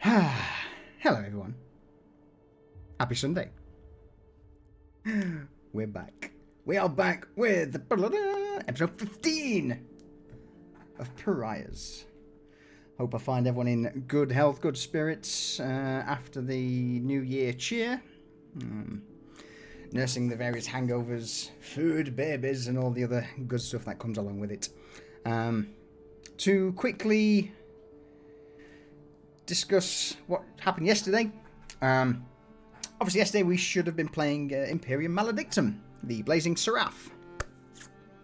Hello, everyone. Happy Sunday. We're back. We are back with episode 15 of Pariahs. Hope I find everyone in good health, good spirits after the New Year cheer. Nursing the various hangovers, food, babies, and all the other good stuff that comes along with it. To quickly discuss what happened yesterday. Obviously, yesterday we should have been playing Imperium Maledictum, the Blazing Seraph.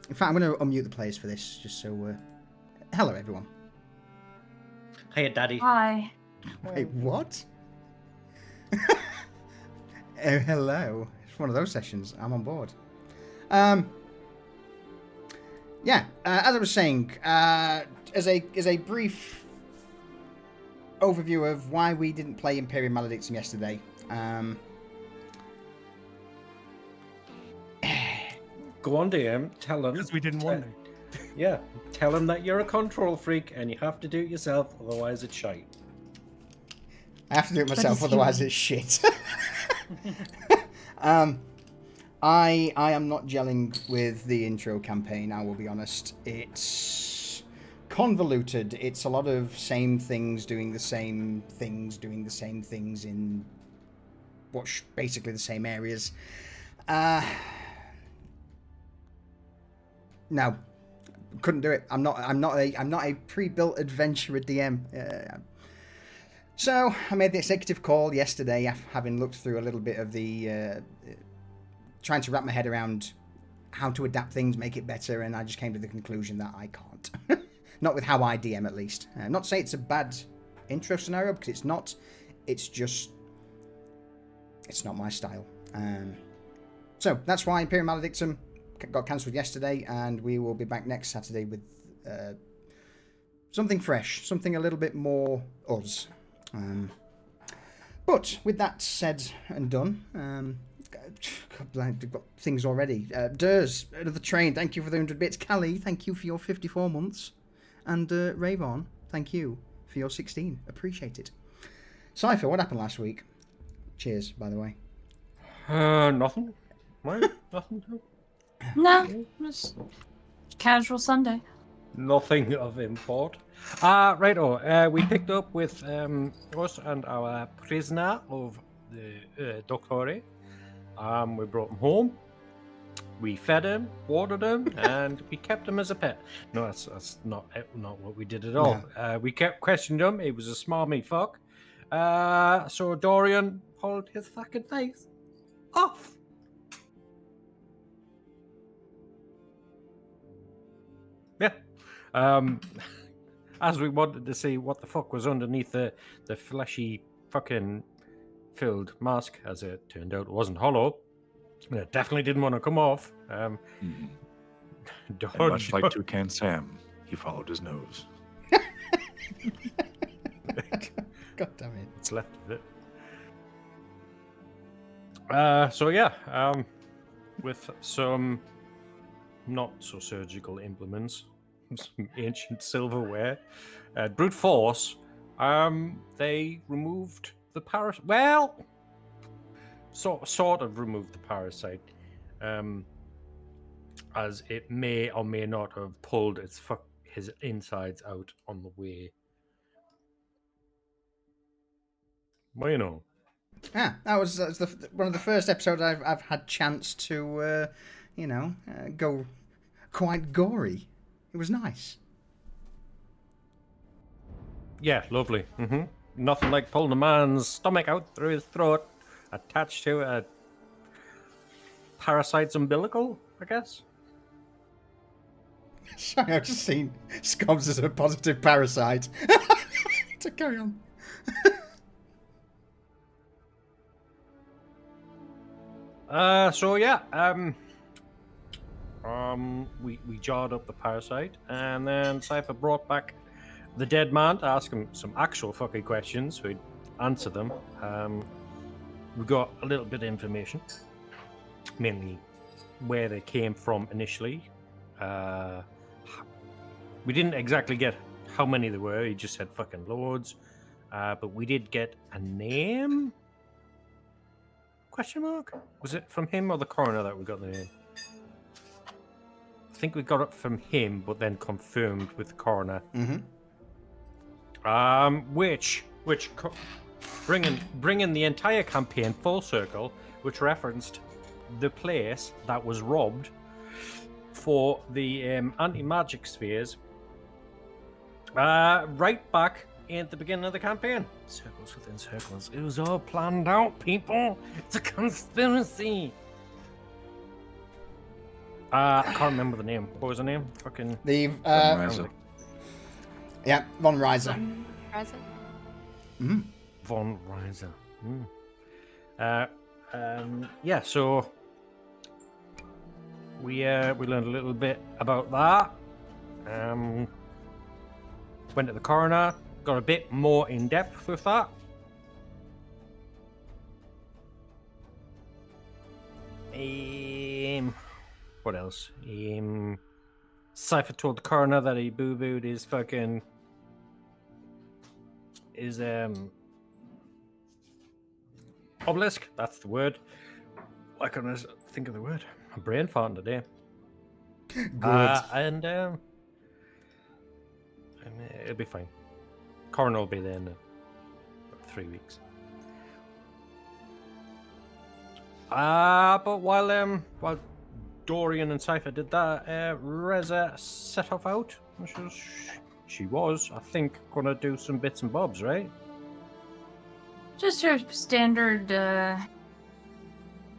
In fact, I'm going to unmute the players for this, just so... Hello, everyone. Hey, Daddy. Hi. Wait, what? Oh, hello. It's one of those sessions. I'm on board. Yeah, as I was saying, as a brief overview of why we didn't play Imperium Maledictum yesterday. Go on, DM. Tell them. Because we didn't want to. Yeah. Tell them that you're a control freak and you have to do it yourself, otherwise it's shite. I have to do it myself, otherwise it's shit. I am not gelling with the intro campaign, I will be honest. It's convoluted. It's a lot of same things doing the same things in basically the same areas. No, couldn't do it. I'm not a pre-built adventurer DM. So I made the executive call yesterday, having looked through a little bit of the trying to wrap my head around how to adapt things, make it better, and I just came to the conclusion that I can't. Not with how I DM, at least. Not to say it's a bad intro scenario, because it's not. It's just... it's not my style. So, that's why Imperium Maledictum got cancelled yesterday, and we will be back next Saturday with something fresh. Something a little bit more us. But, with that said and done... I've got things already. Durs, another train, thank you for the 100 bits. Callie, thank you for your 54 months. And Rayvon, thank you for your 16. Appreciate it. Cypher, what happened last week? Cheers, by the way. Nothing. Right? Nothing. No, it was casual Sunday. Nothing of import. Righto. We picked up with us and our prisoner of the Doctor. We brought him home. We fed him, watered him, and we kept him as a pet. No, that's not what we did at all. No. We kept questioning him. He was a smarmy fuck. So Dorian pulled his fucking face off. Yeah. As we wanted to see what the fuck was underneath the fleshy fucking filled mask, as it turned out it wasn't hollow. It definitely didn't want to come off. And much like Toucan Sam, he followed his nose. God damn it. It's left of it. So yeah, with some not so surgical implements, some ancient silverware, brute force, they removed the parasite. Well, sort of removed the parasite, as it may or may not have pulled his insides out on the way. Well, you know. That was one of the first episodes I've had chance to, go quite gory. It was nice. Yeah, lovely. Mm-hmm. Nothing like pulling a man's stomach out through his throat, attached to a parasite's umbilical, I guess. Sorry, I've just seen Scobbs as a positive parasite. To carry on. So yeah, we jarred up the parasite, and then Cypher brought back the dead man to ask him some actual fucking questions, so he'd answer them. We got a little bit of information, mainly where they came from initially. We didn't exactly get how many there were. He just said fucking loads. but we did get a name? Question mark? Was it from him or the coroner that we got the name? I think we got it from him, but then confirmed with the coroner. Mm-hmm. Bringing the entire campaign full circle, which referenced the place that was robbed for the anti-magic spheres, right back at the beginning of the campaign. Circles within circles. It was all planned out, people. It's a conspiracy. I can't remember the name. What was the name? Fucking The Riser. yeah, Von Riser. Riser? Mm-hmm. Von Riser. Yeah, so we learned a little bit about that. Went to the coroner, got a bit more in depth with that. What else? Cypher told the coroner that he boo-booed his fucking obelisk. That's the word. Why couldn't I think of the word? I'm brain farting today. Good. And it'll be fine. Coroner will be there in about 3 weeks. But while Dorian and Cypher did that, Reza set off out. She was, I think, gonna do some bits and bobs, right? Just her standard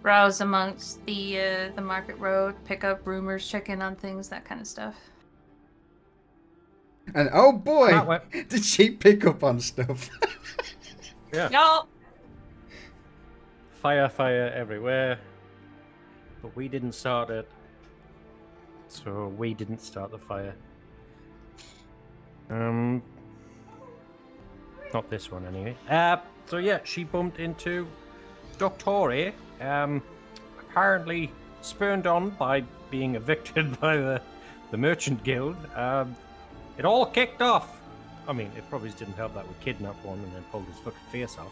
browse amongst the market road, pick up rumors, check in on things, that kind of stuff. And oh boy, That went- did she pick up on stuff. Yeah. Y'all! Fire everywhere. But we didn't start it. So we didn't start the fire. Not this one anyway. So yeah, she bumped into Doctore, apparently spurned on by being evicted by the Merchant Guild. It all kicked off. I mean, it probably didn't help that we kidnapped one and then pulled his fucking face off.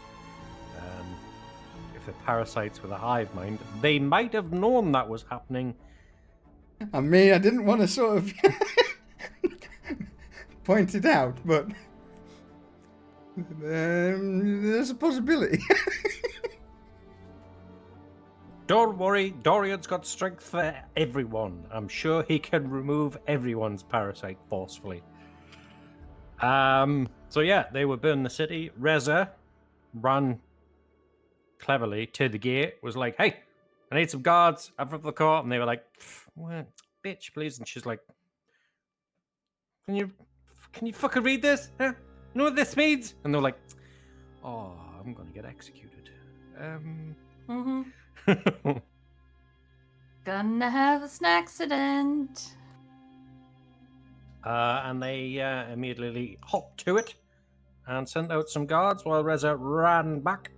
If the parasites were the hive mind, they might have known that was happening. I mean, I didn't want to sort of point it out, but there's a possibility. Don't worry, Dorian's got strength for everyone. I'm sure he can remove everyone's parasite forcefully. So yeah, they were burning the city. Reza ran cleverly to the gate, was like, "Hey, I need some guards up for the court," and they were like, "Well, bitch, please." And she's like, Can you fucking read this? Huh? You know what this means?" And they're like, "Oh, I'm gonna get executed." Mm-hmm. Gonna have an accident. And they immediately hopped to it and sent out some guards while Reza ran back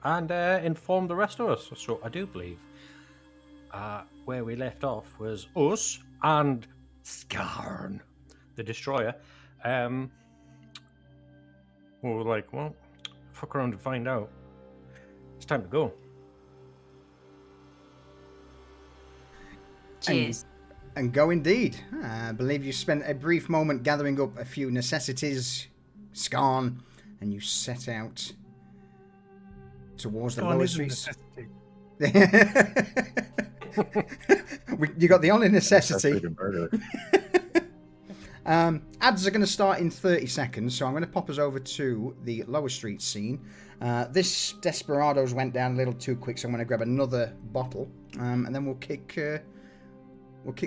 and informed the rest of us. So I do believe where we left off was us and Skarn, the destroyer. We were like, well, fuck around and find out. It's time to go. Cheers. And go indeed. I believe you spent a brief moment gathering up a few necessities, Skarn, and you set out towards the lower streets. You got the only necessity. Necessity to murder. Ads are going to start in 30 seconds, so I'm going to pop us over to the lower street scene. This Desperados went down a little too quick, so I'm going to grab another bottle, and then we'll kick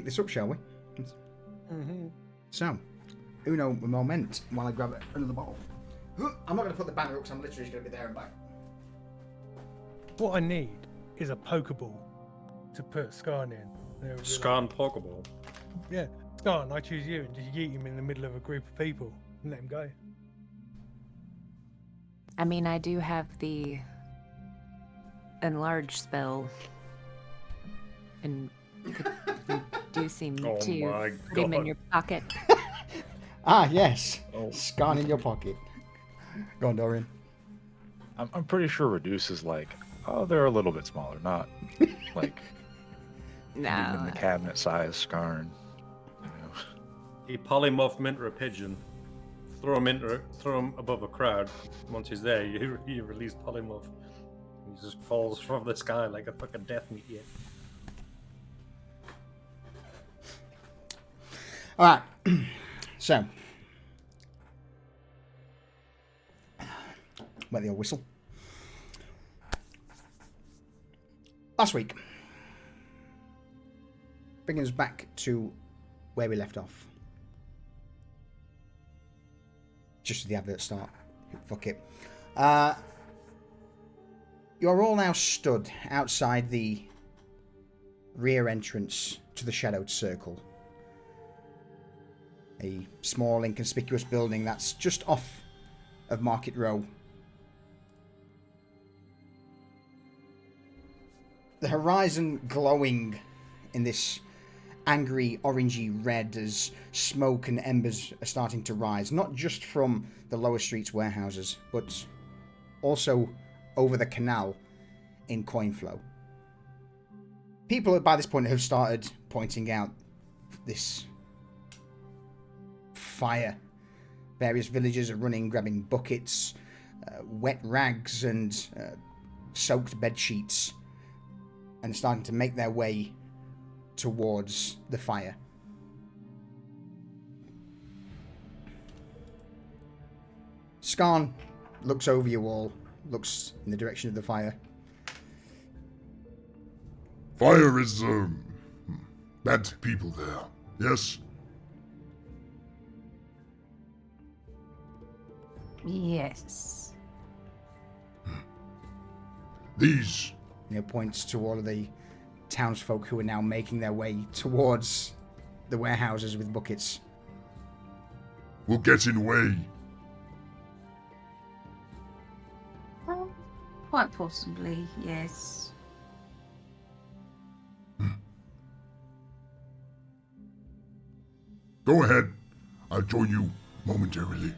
this up, shall we? Mm-hmm. So, uno moment while I grab another bottle. I'm not going to put the banner up because I'm literally just going to be there and back. What I need is a Pokeball to put Skarn in. Skarn Pokeball. Yeah, Skarn, I choose you, and just yeet him in the middle of a group of people and let him go. I mean, I do have the enlarge spell, and you do seem Oh to my put him in God. your pocket. Ah, yes. Oh. Scan in your pocket. Go on, Dorian. I'm pretty sure reduce is like, oh, they're a little bit smaller, not like even in the No. cabinet size scarn. You know. He polymorph him into a pigeon, throw him above a crowd. Once he's there, you release polymorph. He just falls from the sky like a fucking death meteor. All right. So, wet the old whistle. Last week, bringing us back to where we left off. Just as the advert start. Fuck it. You're all now stood outside the rear entrance to the Shadowed Circle. A small, inconspicuous building that's just off of Market Row. The horizon glowing in this angry, orangey red as smoke and embers are starting to rise, not just from the lower streets warehouses, but also over the canal in Coinflow. People by this point have started pointing out this fire. Various villagers are running, grabbing buckets, wet rags and soaked bed sheets, and starting to make their way towards the fire. Skarn looks over you all, looks in the direction of the fire. Fire is, bad people there, yes? Yes. These, Points to all of the townsfolk who are now making their way towards the warehouses with buckets. will get in way. Well, quite possibly, yes. Go ahead. I'll join you momentarily.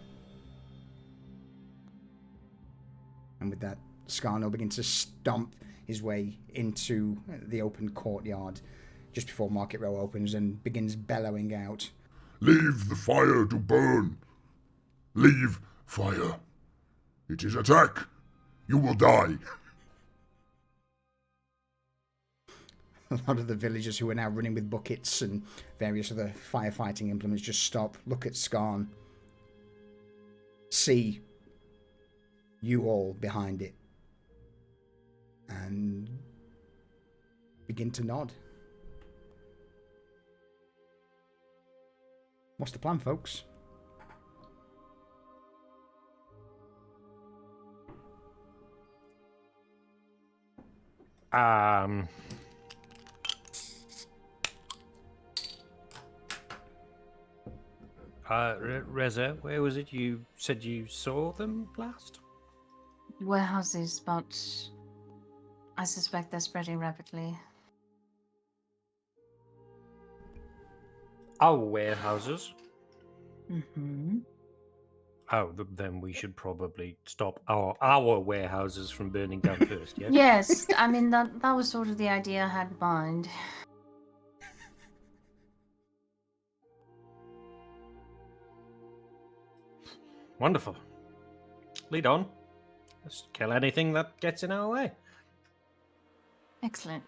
And with that, Skarn will begin to stomp his way into the open courtyard just before Market Row opens and begins bellowing out. Leave the fire to burn. Leave fire. It is attack. You will die. A lot of the villagers who are now running with buckets and various other firefighting implements just stop, look at Skarn, see you all behind it, and begin to nod. What's the plan, folks? Reza, where was it you said you saw them last? Warehouses, but I suspect they're spreading rapidly. Our warehouses. Mm-hmm. Oh, then we should probably stop our warehouses from burning down first, yes? Yes, I mean, that was sort of the idea I had in mind. Wonderful. Lead on. Let's kill anything that gets in our way. Excellent.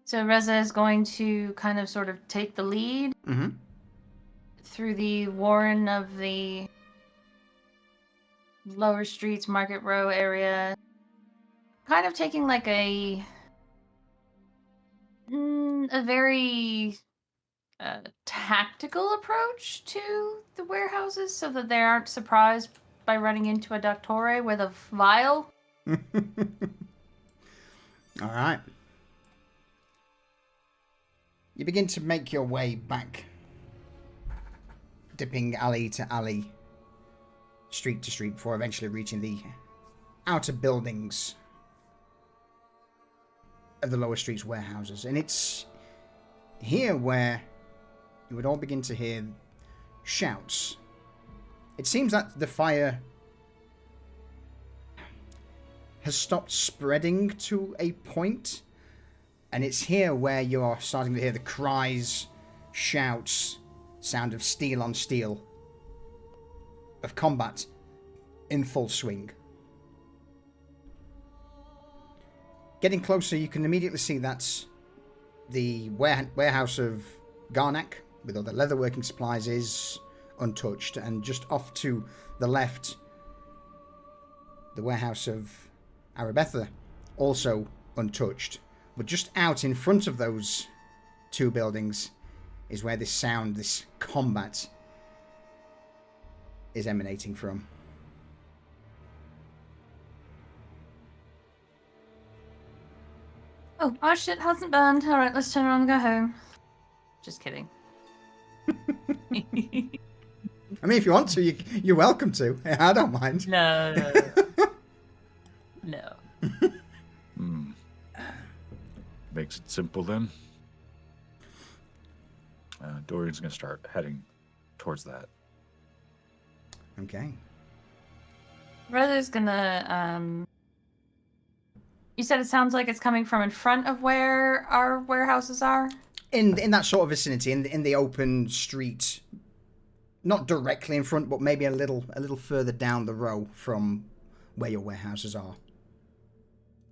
So Reza is going to kind of sort of take the lead through the warren of the lower streets, Market Row area. Kind of taking like a very tactical approach to the warehouses so that they aren't surprised by running into a Doctore with a vial. All right. You begin to make your way back, dipping alley to alley, street to street, before eventually reaching the outer buildings of the lower streets warehouses. And it's here where you would all begin to hear shouts. It seems that the fire has stopped spreading to a point, and it's here where you're starting to hear the cries, shouts, sound of steel on steel, of combat in full swing. Getting closer, you can immediately see that's the warehouse of Garnak, with all the leatherworking supplies, is untouched, and just off to the left, the warehouse of Arabetha, also untouched. But just out in front of those two buildings is where this sound, this combat, is emanating from. Oh, our shit hasn't burned. All right, let's turn around and go home. Just kidding. I mean, if you want to, you're welcome to. I don't mind. No. No. Makes it simple then. Dorian's going to start heading towards that. Okay. Brother's gonna, You said it sounds like it's coming from in front of where our warehouses are? In that sort of vicinity, in the open street. Not directly in front, but maybe a little further down the row from where your warehouses are.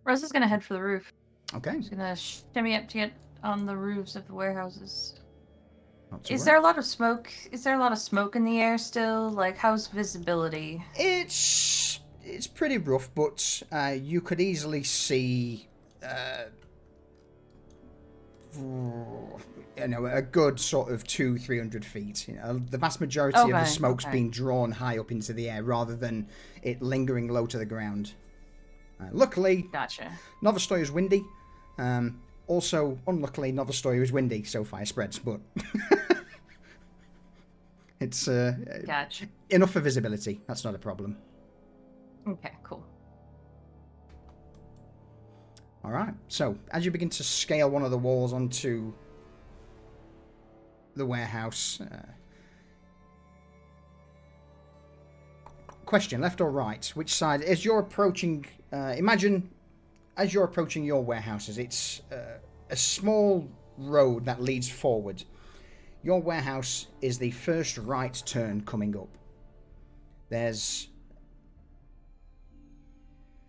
Rose is gonna head for the roof. Okay. She's gonna shimmy up to get on the roofs of the warehouses. Is there a lot of smoke? Is there a lot of smoke in the air still? Like, how's visibility? It's pretty rough, but you could easily see, a good sort of 200-300 feet. The vast majority of the smoke's being drawn high up into the air rather than it lingering low to the ground. Luckily, Gotcha. Novostoy is windy. Also, unluckily, Novostoy is windy, so fire spreads, but it's Gotcha. enough for visibility. That's not a problem. Okay, cool. All right. So, as you begin to scale one of the walls onto the warehouse, question: left or right? Which side? As you're approaching, imagine as you're approaching your warehouses, it's a small road that leads forward. Your warehouse is the first right turn coming up. There's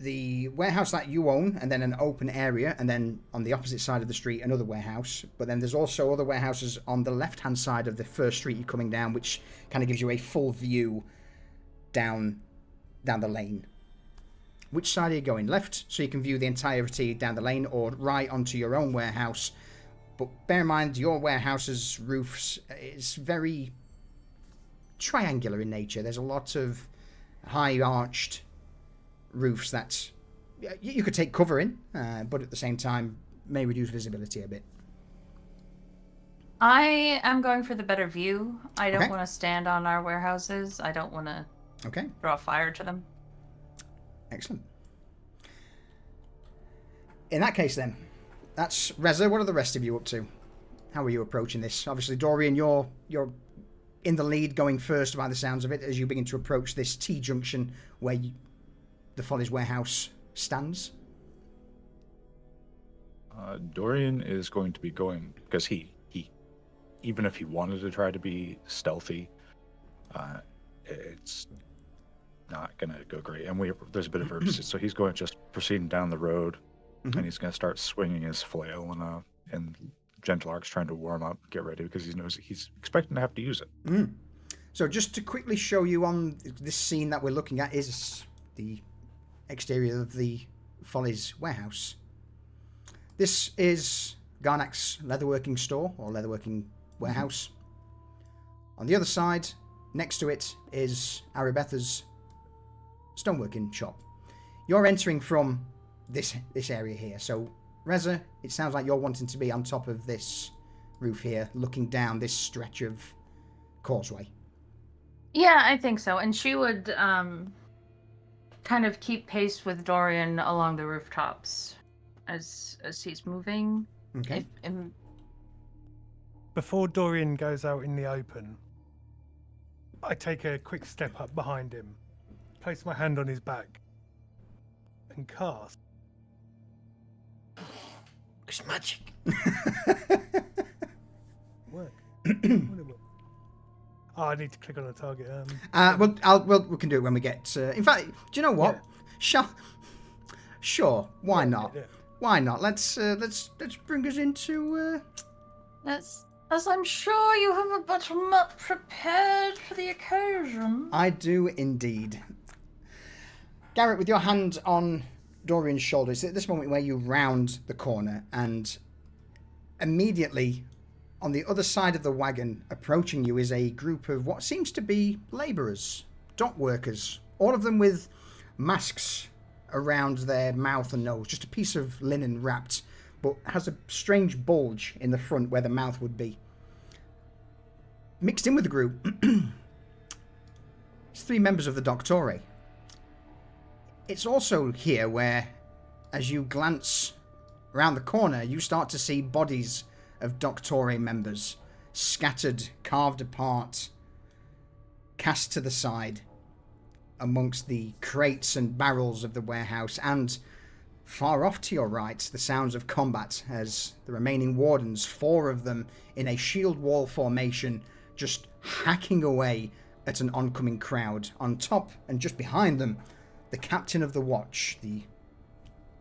the warehouse that you own, and then an open area, and then on the opposite side of the street, another warehouse. But then there's also other warehouses on the left-hand side of the first street you're coming down, which kind of gives you a full view down the lane. Which side are you going? Left, so you can view the entirety down the lane, or right onto your own warehouse. But bear in mind, your warehouse's roofs is very triangular in nature. There's a lot of high-arched roofs that you could take cover in, but at the same time may reduce visibility a bit. I am going for the better view. I don't Okay. want to stand on our warehouses. I don't want to Okay, draw fire to them. excellent. In that case then, that's Reza. What are the rest of you up to? How are you approaching this? Obviously, Dorian, you're in the lead, going first by the sounds of it, as you begin to approach this T-junction where the Follies warehouse stands. Dorian is going to be going, because he even if he wanted to try to be stealthy, it's not going to go great. And there's a bit of urgency, so he's going just proceeding down the road, and he's going to start swinging his flail, and Gentle Arc's trying to warm up, get ready, because he knows he's expecting to have to use it. So just to quickly show you on this scene that we're looking at is the exterior of the Follies warehouse. This is Garnak's leatherworking store, or leatherworking warehouse. On the other side, next to it, is Arabetha's stoneworking shop. You're entering from this area here, so Reza, it sounds like you're wanting to be on top of this roof here, looking down this stretch of causeway. Yeah, I think so. And she would kind of keep pace with Dorian along the rooftops as he's moving. Okay. before Dorian goes out in the open, I take a quick step up behind him, place my hand on his back, and cast. It's magic. Work. Oh, I need to click on the target. We can do it when we get. In fact, do you know what? Yeah. Sure. Why not? Yeah. Why not? Let's bring us into. As I'm sure you have a battle map prepared for the occasion. I do indeed. Garrett, with your hand on Dorian's shoulder, it's at this moment where you round the corner, and immediately on the other side of the wagon, approaching you, is a group of what seems to be labourers, dock workers, all of them with masks around their mouth and nose, just a piece of linen wrapped, but has a strange bulge in the front where the mouth would be. Mixed in with the group, it's 3 members of the Doctore. It's also here where, as you glance around the corner, you start to see bodies of Doctore members, scattered, carved apart, cast to the side amongst the crates and barrels of the warehouse, and far off to your right, the sounds of combat as the remaining wardens, 4 of them in a shield wall formation, just hacking away at an oncoming crowd. On top and just behind them, the captain of the watch, the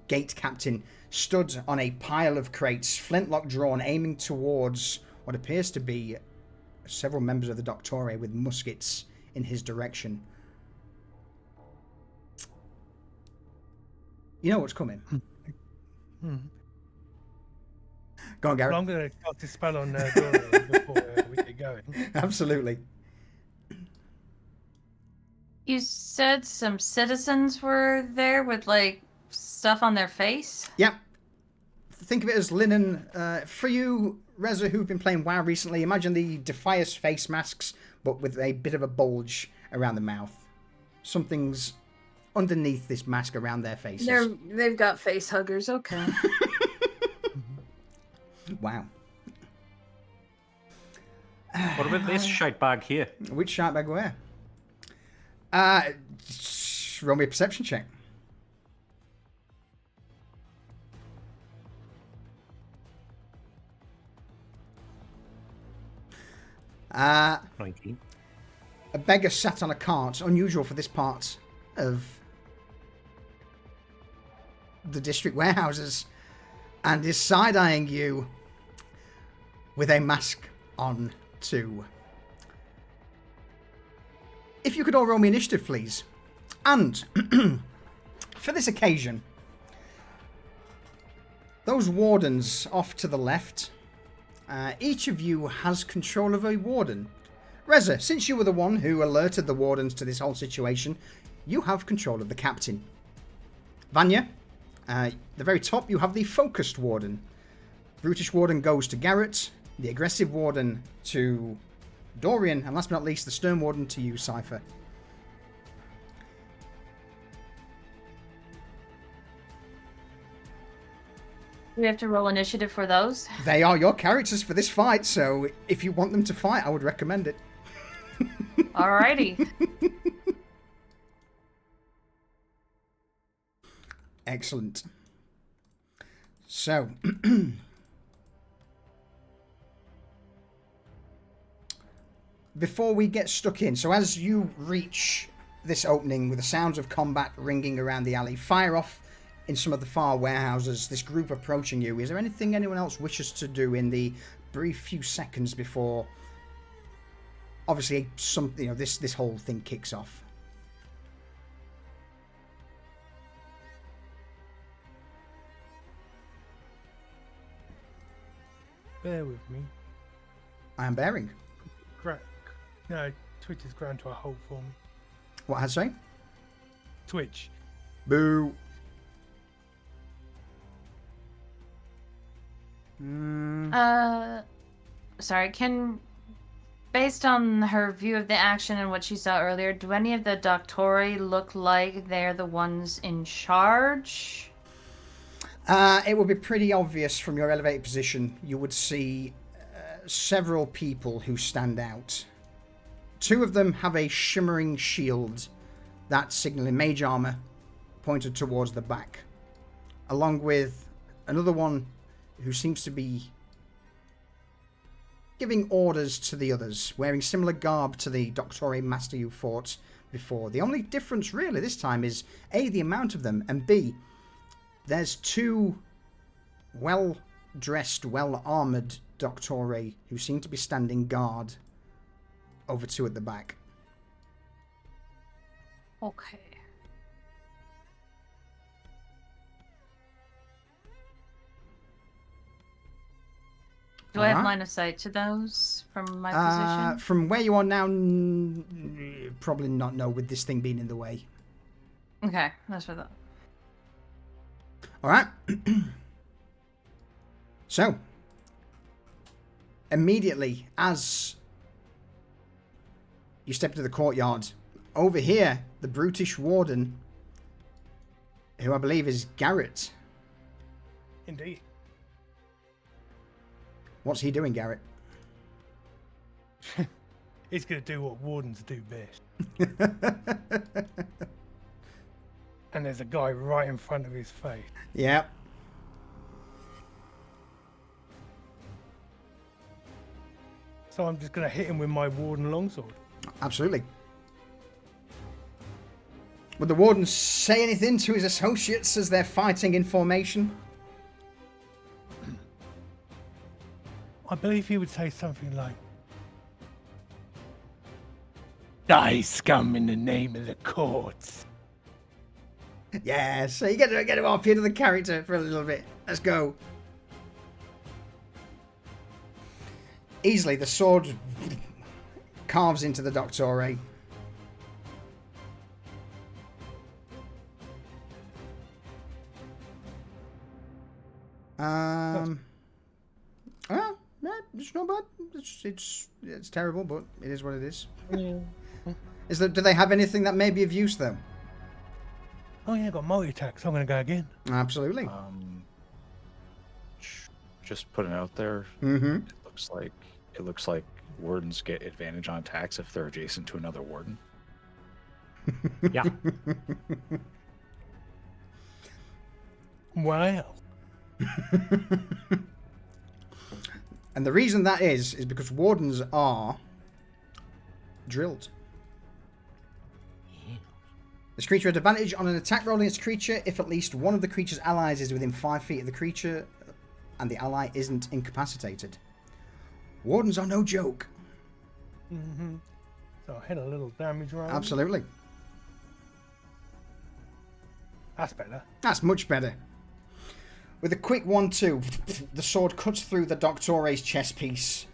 gate captain, stood on a pile of crates, flintlock drawn, aiming towards what appears to be several members of the Doctore with muskets in his direction. You know what's coming. Go on, Garrett. Well, I'm going to cast a spell on Dorian before we get going. Absolutely. You said some citizens were there with, like, stuff on their face? Yep. Think of it as linen. For you, Reza, who've been playing WoW recently, imagine the Defias face masks, but with a bit of a bulge around the mouth. Something's underneath this mask around their faces. They've got face huggers, okay. Wow. What about this shite bag here? Which shite bag where? Roll me a perception check. Uh, 19. A beggar sat on a cart, unusual for this part of the district warehouses, and is side-eyeing you with a mask on too. If you could all roll me initiative, please. And for this occasion, those wardens off to the left, each of you has control of a warden. Reza, since you were the one who alerted the wardens to this whole situation, you have control of the captain. Vanya, the very top, you have the focused warden. Brutish warden goes to Garrett, the aggressive warden to Dorian, and last but not least, the stern warden to you, Cypher. Do we have to roll initiative for those? They are your characters for this fight, so if you want them to fight, I would recommend it. Alrighty. Excellent. So, before we get stuck in, so as you reach this opening with the sounds of combat ringing around the alley, fire off in some of the far warehouses, this group approaching you. Is there anything anyone else wishes to do in the brief few seconds before, obviously, this whole thing kicks off? Bear with me. I am bearing. No, Twitch has ground to a halt for me. What has say? Twitch. Boo. Sorry, based on her view of the action and what she saw earlier, do any of the Doctore look like they're the ones in charge? It would be pretty obvious from your elevated position. You would see several people who stand out. 2 of them have a shimmering shield that's signaling mage armor pointed towards the back, along with another one who seems to be giving orders to the others, wearing similar garb to the Doctore master you fought before. The only difference really this time is A, the amount of them, and B, there's 2 well-dressed, well-armoured Doctore who seem to be standing guard over 2 at the back. Okay. Do I have line of sight to those from my position? From where you are now, probably not, no, with this thing being in the way. Okay, that's what I thought. Alright. So, immediately as you step into the courtyard, over here, the brutish warden, who I believe is Garrett. Indeed. What's he doing, Garrett? He's going to do what wardens do best. And there's a guy right in front of his face. Yep. So I'm just going to hit him with my warden longsword. Absolutely. Would the warden say anything to his associates as they're fighting in formation? I believe he would say something like, "Die, scum, in the name of the courts." Yeah, so you get him up into the character for a little bit. Let's go. Easily, the sword carves into the Doctore. Well, yeah, it's not bad. It's terrible, but it is what it is. Yeah. Do they have anything that may be of use, though? Oh yeah, got multi-attack, so I'm going to go again. Absolutely. Just putting it out there. Mm-hmm. It looks like wardens get advantage on attacks if they're adjacent to another warden. Yeah. Wow. And the reason that is because wardens are drilled. This creature had advantage on an attack roll against creature if at least one of the creature's allies is within 5 feet of the creature and the ally isn't incapacitated. Wardens are no joke. Mm-hmm. So I hit a little damage roll. Absolutely. That's better. That's much better. With a quick 1-2, the sword cuts through the Doctore's chest piece.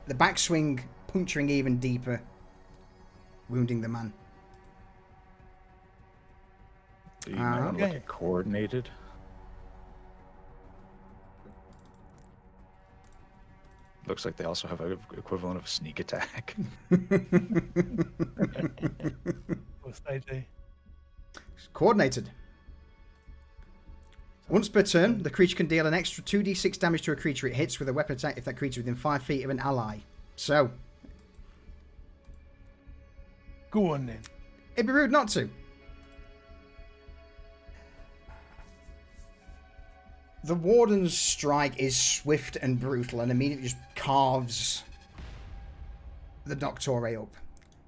The backswing puncturing even deeper, wounding the man. You might want to look at coordinated. Looks like they also have an equivalent of a sneak attack. What's they do? Coordinated. Once per turn, the creature can deal an extra 2d6 damage to a creature it hits with a weapon attack if that creature is within 5 feet of an ally. So, Go on then. it'd be rude not to. The Warden's strike is swift and brutal and immediately just carves the Doctore up,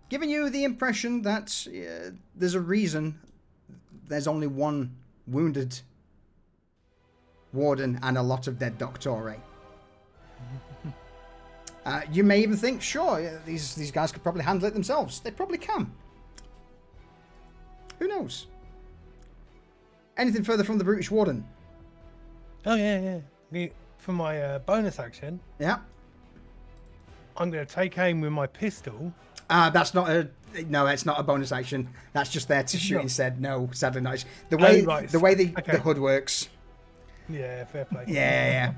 giving you the impression that there's a reason there's only one wounded Warden and a lot of dead Doctore. You may even think, sure, these guys could probably handle it themselves. They probably can. Who knows? Anything further from the Brutish Warden? Oh yeah. For my bonus action, Yeah. I'm going to take aim with my pistol. That's not a... No, it's not a bonus action. That's just there to shoot No. instead. No, sadly not. The way right. the way the Okay. hood works. Yeah, fair play. Yeah.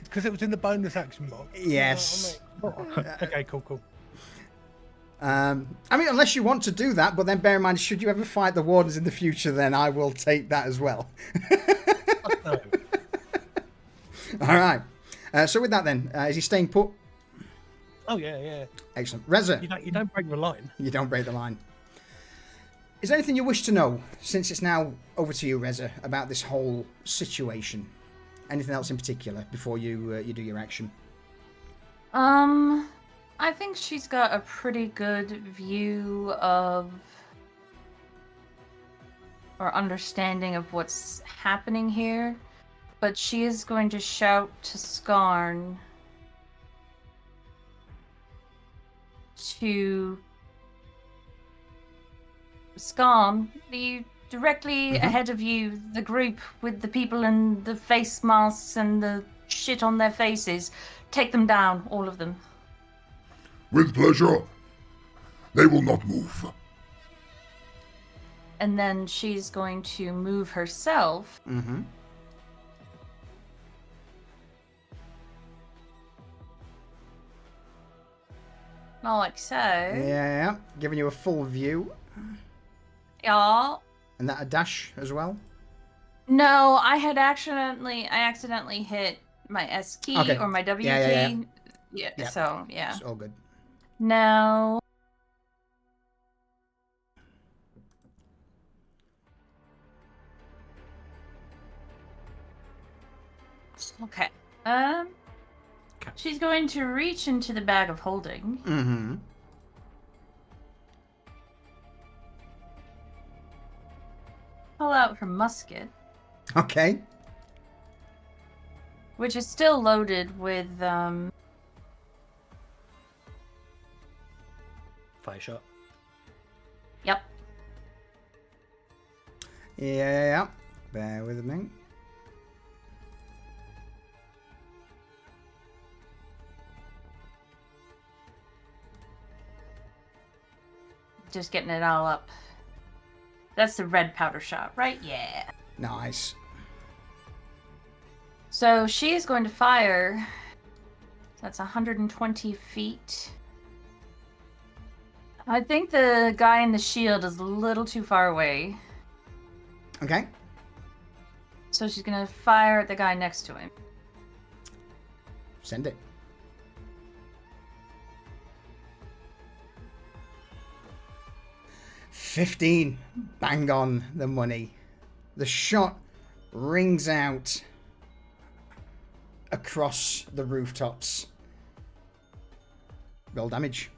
Because it was in the bonus action box. Yes. Okay, cool. I mean, unless you want to do that, but then bear in mind, should you ever fight the Wardens in the future, then I will take that as well. No. All right. So with that then, is he staying put? Oh yeah, yeah. Excellent. Reza, You don't break the line. you don't break the line. Is there anything you wish to know, since it's now over to you, Reza, about this whole situation? Anything else in particular before you do your action? I think she's got a pretty good view of or understanding of what's happening here, but she is going to shout to Skarn to Skarn, directly ahead of you, the group with the people in the face masks and the shit on their faces. Take them down, all of them. With pleasure. They will not move. And then she's going to move herself. Mm-hmm. Like so. Yeah, giving you a full view. Yeah. And that a dash as well? No, I accidentally hit my S key or my W key. Yeah. So, yeah. It's all good. Now. Okay. She's going to reach into the bag of holding. Mm-hmm. Pull out her musket. Okay. Which is still loaded with, Fire shot. Yep. Yeah. Bear with me. Just getting it all up. That's the red powder shot, right? Yeah. Nice. So she is going to fire. That's 120 feet. I think the guy in the shield is a little too far away. Okay. So she's going to fire at the guy next to him. Send it. $15. Bang on the money. The shot rings out across the rooftops. Roll damage.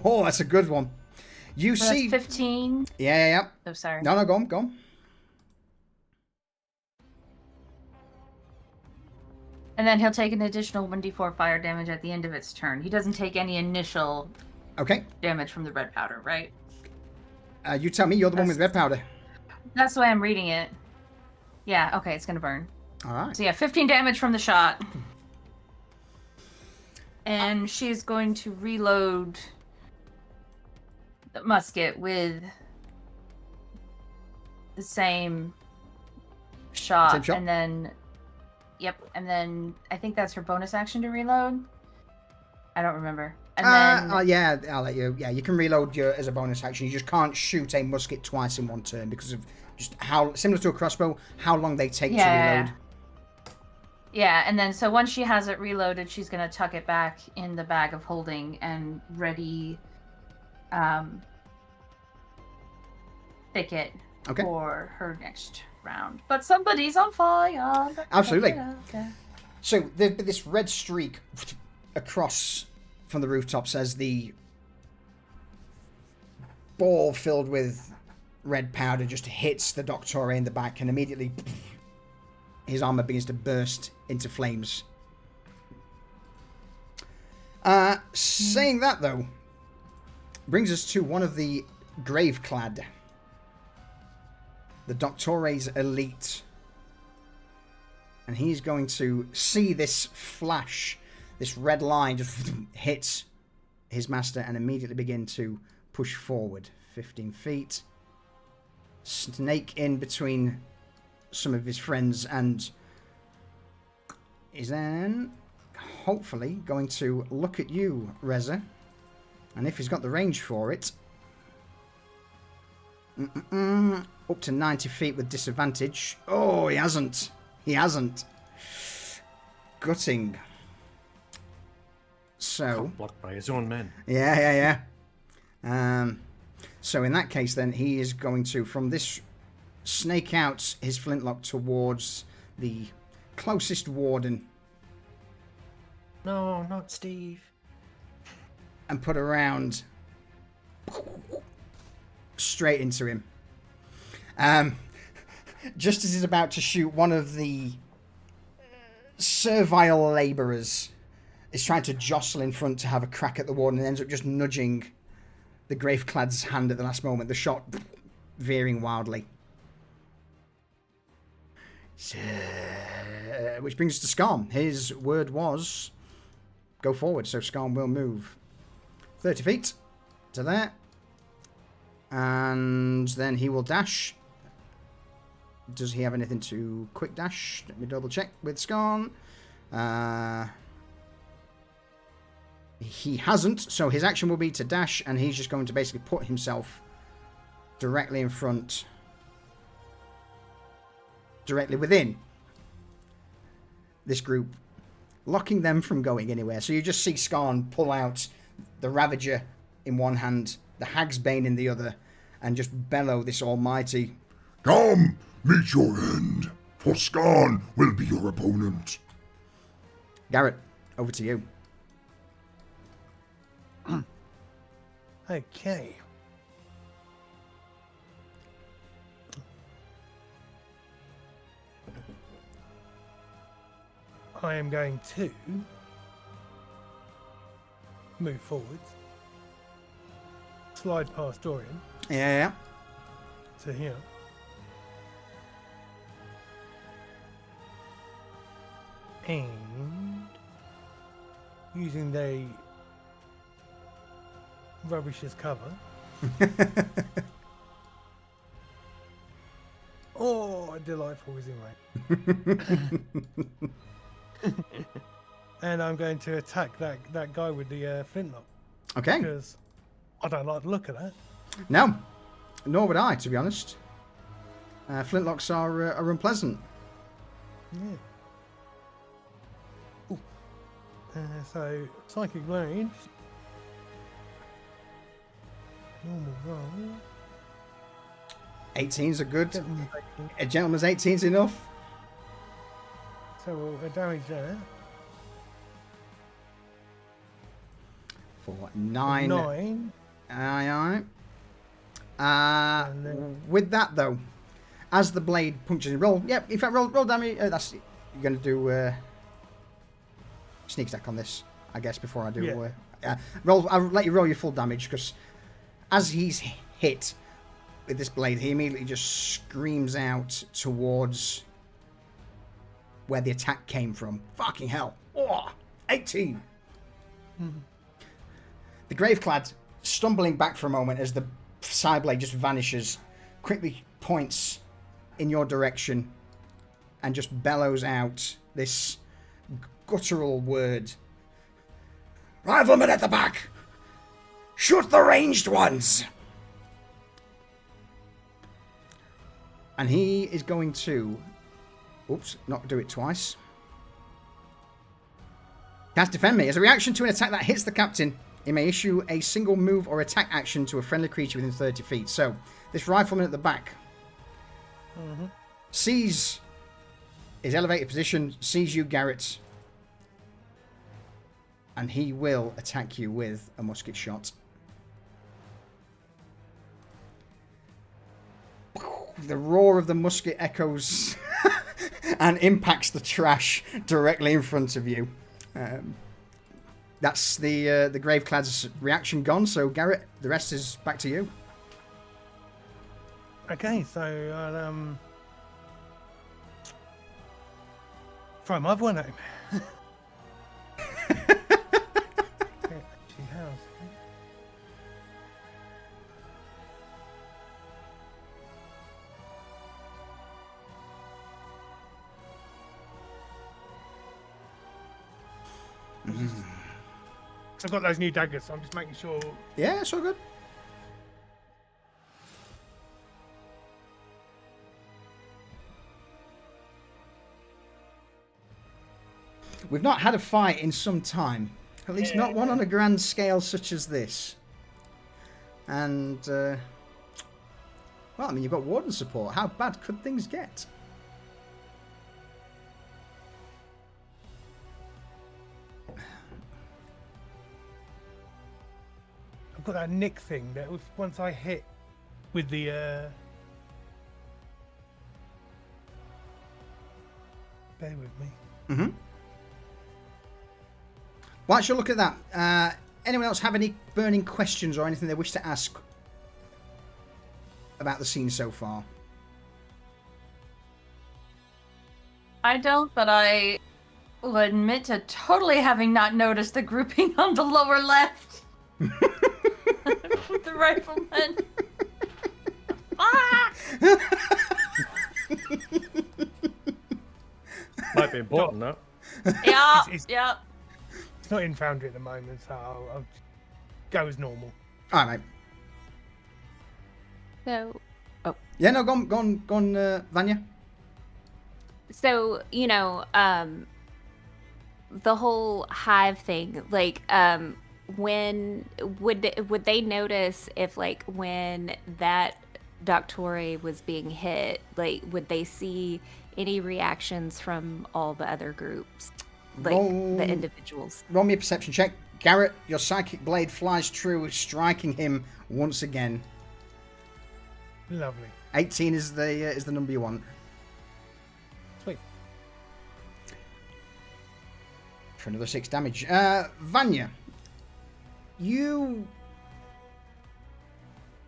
Oh, that's a good one. You So see... that's 15. Yeah. Oh, sorry. No, go on. And then he'll take an additional 1d4 fire damage at the end of its turn. He doesn't take any initial damage from the red powder, right? You tell me, you're the one with red powder. That's the way I'm reading it. Yeah, okay, it's going to burn. All right. So yeah, 15 damage from the shot. And she's going to reload the musket with the same shot. Same shot? And then... Yep, and then I think that's her bonus action to reload. I don't remember. And then yeah, I'll let you. Yeah, you can reload as a bonus action. You just can't shoot a musket twice in one turn because of just how similar to a crossbow, how long they take to reload. Yeah, and then so once she has it reloaded, she's gonna tuck it back in the bag of holding and ready thicket for her next round. But somebody's on fire. Absolutely. So this red streak across from the rooftops as the ball filled with red powder just hits the Doctore in the back, and immediately his armor begins to burst into flames. Saying that, though, brings us to one of the Graveclad. The Doctore's elite. And he's going to see this flash, this red line just hits his master and immediately begin to push forward 15 feet. Snake in between some of his friends and is then hopefully going to look at you, Reza. And if he's got the range for it, Up to 90 feet with disadvantage. Oh, he hasn't. He hasn't. Gutting. So. Blocked by his own men. Yeah. So in that case, then he is going to, from this, snake out his flintlock towards the closest warden. No, not Steve. And put a round straight into him. Just as he's about to shoot, one of the servile labourers is trying to jostle in front to have a crack at the warden and ends up just nudging the Graveclad's hand at the last moment. The shot veering wildly. Which brings us to Scarm. His word was go forward, so Scarm will move 30 feet to there. And then he will dash. Does he have anything to quick dash? Let me double check with Scarm. He hasn't, so his action will be to dash, and he's just going to basically put himself directly in front, directly within this group, locking them from going anywhere. So you just see Skarn pull out the Ravager in one hand, the Hag's Bane in the other, and just bellow this almighty, "Come, meet your end, for Skarn will be your opponent." Garrett, over to you. Okay. I am going to move forwards, slide past Dorian Yeah. to here, and using the rubbish as cover. Oh, a delightful whizzing rate. And I'm going to attack that guy with the flintlock. Okay. Because I don't like the look of that. No, nor would I, to be honest. Flintlocks are unpleasant. Yeah. Ooh. So, Psychic Range. Normal roll. 18's are good. Gentleman's 18. A gentleman's 18's enough. So we'll damage that. For 9. 9. Aye. And then- With that, though, as the blade punctures, roll. Yep, in fact, roll damage. That's you're going to do sneak attack on this, I guess, before I do. Yeah. Roll. I'll let you roll your full damage because as he's hit with this blade, he immediately just screams out towards where the attack came from. Fucking hell! Oh, 18. The Graveclad, stumbling back for a moment as the side blade just vanishes, quickly points in your direction and just bellows out this guttural word. "Rifleman at the back! Shoot the ranged ones!" And he is going to... Oops, not do it twice. Cast Defend Me. As a reaction to an attack that hits the captain, it may issue a single move or attack action to a friendly creature within 30 feet. So, this rifleman at the back sees his elevated position, sees you, Garrett, and he will attack you with a musket shot. The roar of the musket echoes and impacts the trash directly in front of you. That's the Graveclad's reaction gone. So Garrett, the rest is back to you. Okay, so I'll throw my other one at him. Actually, how's I've got those new daggers, so I'm just making sure. Yeah, it's all good. We've not had a fight in some time. At least not one on a grand scale such as this. And, well, I mean, you've got Warden support. How bad could things get? I've got that nick thing that was once I hit with the bear with me. Mm-hmm. Whilst you look at that, anyone else have any burning questions or anything they wish to ask about the scene so far? I don't, but I will admit to totally having not noticed the grouping on the lower left. With the rifleman. Ah! Might be important, though. Yeah, It's- yeah. It's not in Foundry at the moment, so I'll go as normal. All right, mate. So, Yeah, no, go on, Vanya. so you know, the whole hive thing, like, when would they notice if, like, when that Doctore was being hit, like, would they see any reactions from all the other groups, like the individuals? Roll me a perception check. Garrett, your psychic blade flies true, striking him once again. Lovely. 18 is the number you want. Sweet. For another 6 damage. Vanya, you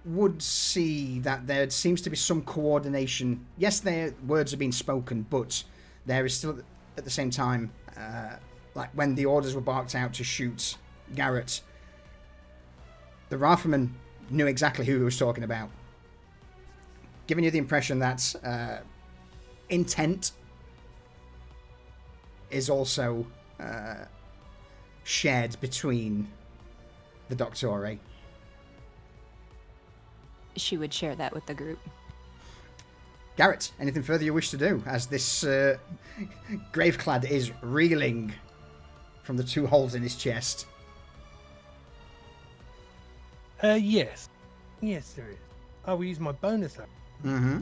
would see that there seems to be some coordination. Yes, their words are being spoken, but there is still, at the same time, like when the orders were barked out to shoot Garrett, the rifleman knew exactly who he was talking about, giving you the impression that intent is also shared between the Doctore. She would share that with the group. Garrett, anything further you wish to do as this Graveclad is reeling from the 2 holes in his chest? Yes. Yes, there is. I will use my bonus action. Mm-hmm.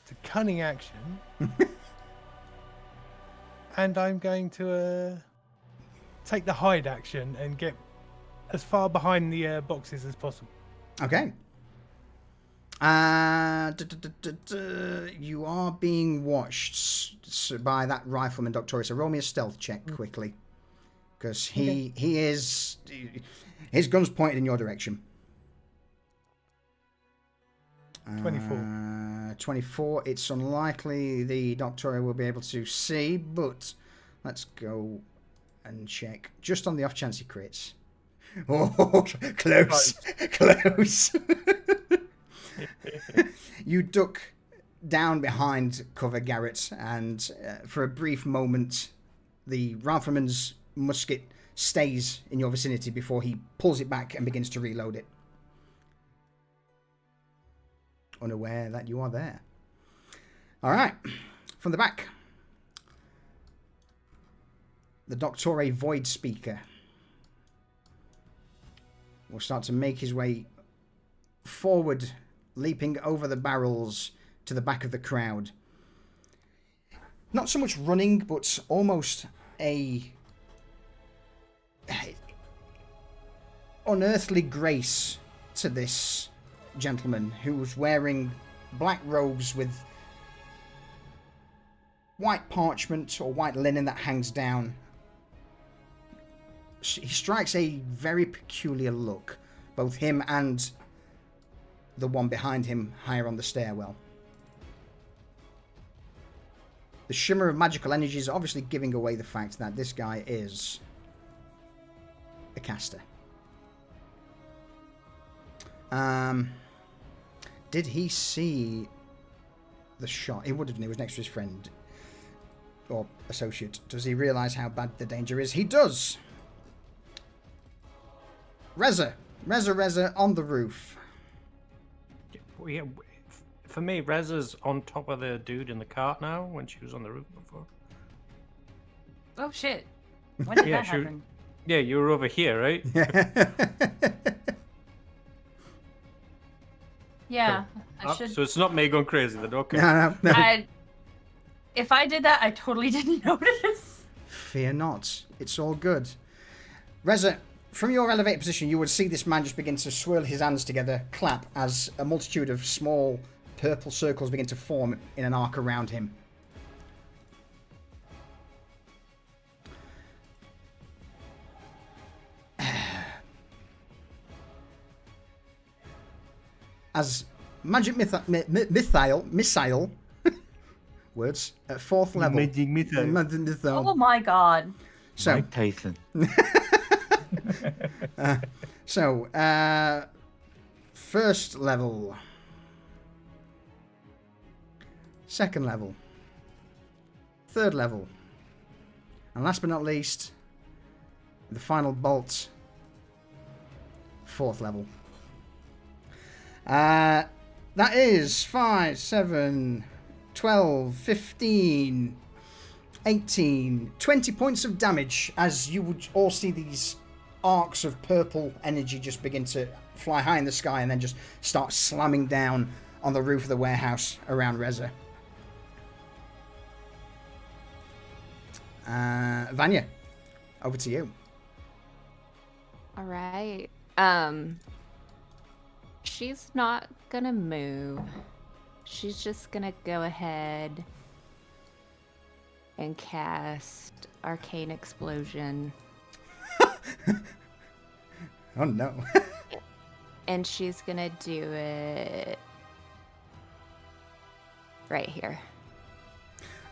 It's a cunning action. And I'm going to take the hide action and get as far behind the boxes as possible. Okay. You are being watched by that rifleman, Doctor. So roll me a stealth check quickly, because he is, his gun's pointed in your direction. 24. 24. It's unlikely the Doctor will be able to see, but let's go and check just on the off chance he crits. Oh, close, close. You duck down behind cover, Garrett, and for a brief moment, the rifleman's musket stays in your vicinity before he pulls it back and begins to reload it, unaware that you are there. All right, from the back, the Doctore Void Speaker will start to make his way forward, leaping over the barrels to the back of the crowd. Not so much running, but almost a unearthly grace to this gentleman who's wearing black robes with white parchment or white linen that hangs down. He strikes a very peculiar look, both him and the one behind him higher on the stairwell. The shimmer of magical energy is obviously giving away the fact that this guy is a caster. Did he see the shot? He would have done. He was next to his friend or associate. Does he realise how bad the danger is? He does. Reza on the roof. Yeah, for me, Reza's on top of the dude in the cart now when she was on the roof before. Oh shit! When did Yeah, that sure. happen? Yeah, you were over here, right? Yeah, I should. So it's not me going crazy then, okay. No. If I did that, I totally didn't notice. Fear not. It's all good. Reza, from your elevated position, you would see this man just begin to swirl his hands together, clap, as a multitude of small purple circles begin to form in an arc around him. As magic missile words at 4th level. Magic missile. Oh my god. So, Mike Tyson. first level, second level, third level, and last but not least, the final bolt, 4th level. That is 5, 7, 12, 15, 18, 20 points of damage as you would all see these arcs of purple energy just begin to fly high in the sky and then just start slamming down on the roof of the warehouse around Reza. Vanya, over to you. All right. She's not gonna move. She's just gonna go ahead and cast Arcane Explosion. Oh no. And she's gonna do it right here.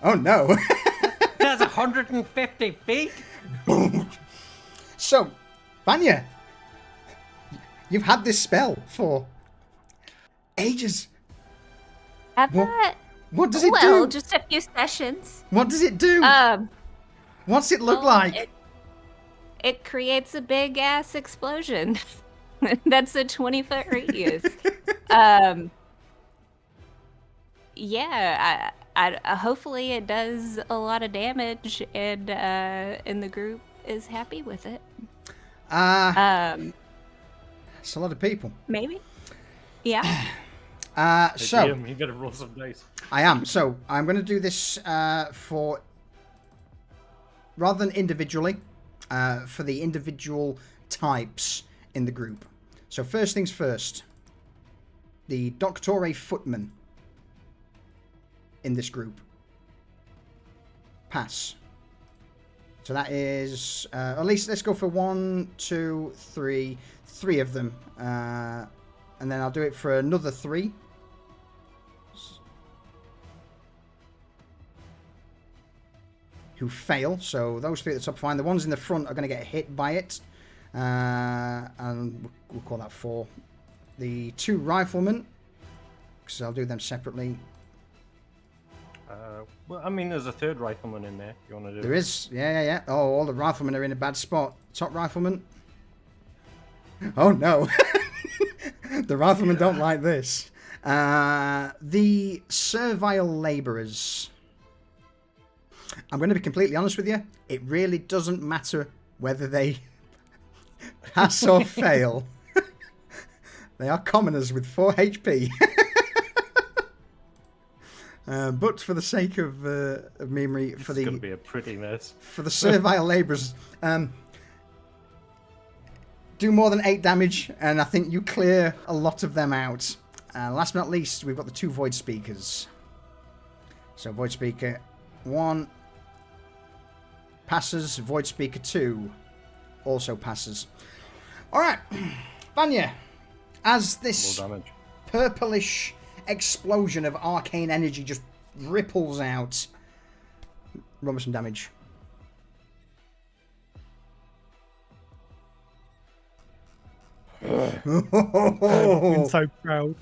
Oh no. That's 150 feet? Boom. So, Vanya, you've had this spell for ages. Have What- that? What does it Well, do? just a few sessions. What does it do? What's it look well, like? It creates a big ass explosion. That's a 20-foot radius. Yeah, I hopefully it does a lot of damage, and the group is happy with it. It's a lot of people. Maybe. Yeah. So Damn, you gotta roll some dice. I am. So I'm going to do this for rather than individually, for the individual types in the group. So first things first, the Doctore Footman in this group. Pass. So that is, at least let's go for 1, 2, 3, 3 of them. And then I'll do it for another 3. Who fail. So those 3 at the top fine. The ones in the front are going to get hit by it. And we'll call that 4. The 2 riflemen, because I'll do them separately. Well, I mean, there's a 3rd rifleman in there. You want to do? There is, yeah. Oh, all the riflemen are in a bad spot. Top rifleman. Oh no, the riflemen don't like this. The servile labourers. I'm going to be completely honest with you. It really doesn't matter whether they pass or fail. They are commoners with 4 HP. But for the sake of memory, It's going to be a pretty mess. for the servile labourers, do more than 8 damage, and I think you clear a lot of them out. Last but not least, we've got the 2 Void Speakers. So Void Speaker 1 passes, Void Speaker 2 also passes. Alright, Vanya, as this Low damage. purplish explosion of arcane energy just ripples out, roll me some damage. I'm so proud.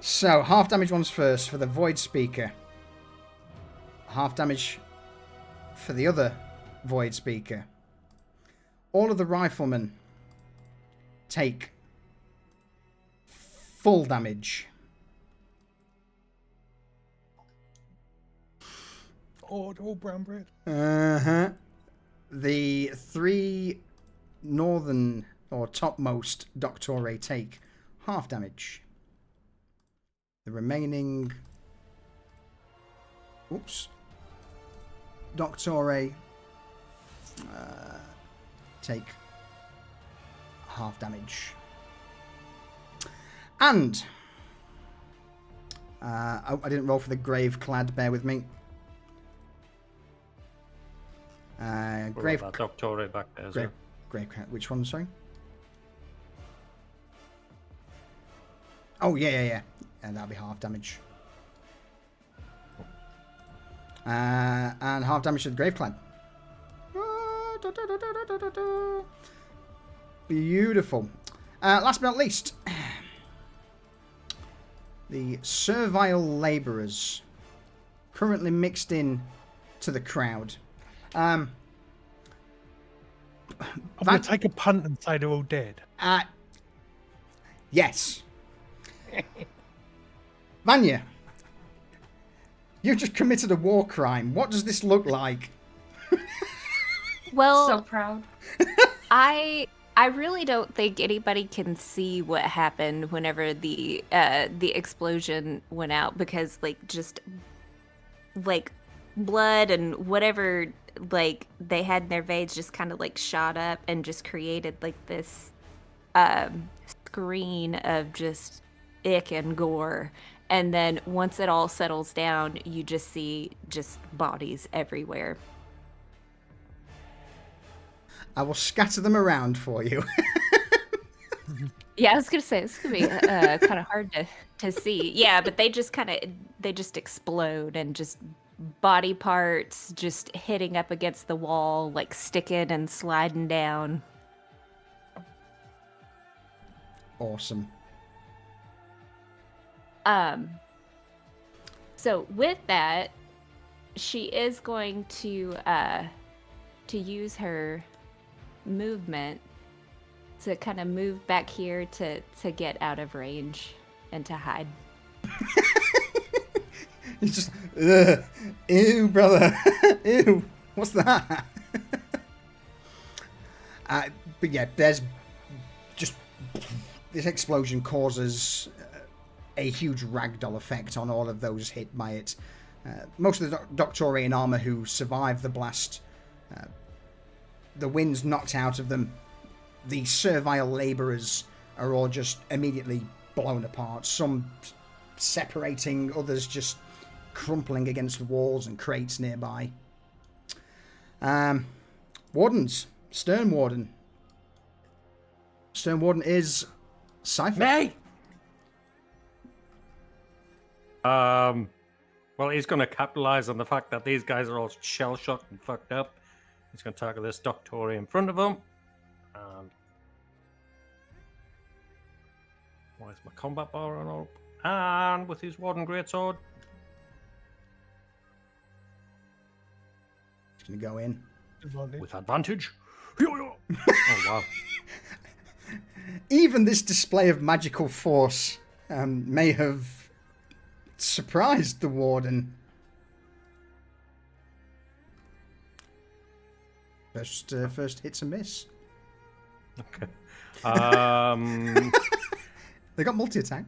So, half damage ones first for the Void Speaker. Half damage for the other Void Speaker. All of the riflemen take full damage. all brown bread. Uh-huh. The 3 northern or topmost Doctore take half damage. The remaining Doctore take half damage. And I didn't roll for the grave clad, bear with me. Grave Doctor back there. Grave clad. Which one, sorry? Oh, yeah. And that'll be half damage. And half damage to the grave clad. Beautiful. Last but not least, the servile labourers currently mixed in to the crowd. I'm going to take a punt and say they're all dead. Yes. Vanya, you've just committed a war crime. What does this look like? Well, So proud. I really don't think anybody can see what happened whenever the explosion went out, because just blood and whatever they had in their veins just kind of shot up and just created this screen of just ick and gore. And then once it all settles down, you just see just bodies everywhere. I will scatter them around for you. Yeah, I was gonna say it's gonna be kind of hard to see. Yeah, but they just explode, and just body parts just hitting up against the wall, sticking and sliding down. Awesome. So with that, she is going to use her movement to kind of move back here to get out of range and to hide. He's just, ew, brother, ew, what's that? But yeah, there's just, this explosion causes a huge ragdoll effect on all of those hit by it. Most of the Doctore in armor who survived the blast, the wind's knocked out of them. The servile labourers are all just immediately blown apart. Some separating, others just crumpling against walls and crates nearby. Wardens. Stern Warden. Stern Warden is Sci-fi. May! Well, he's going to capitalize on the fact that these guys are all shell-shocked and fucked up. He's going to tackle this Doctore in front of him. And why is my combat bar on up? And with his Warden Greatsword. He's going to go in. With advantage. Oh, wow. Even this display of magical force may have surprised the Warden. First hit's a miss. Okay. They got multi-attack.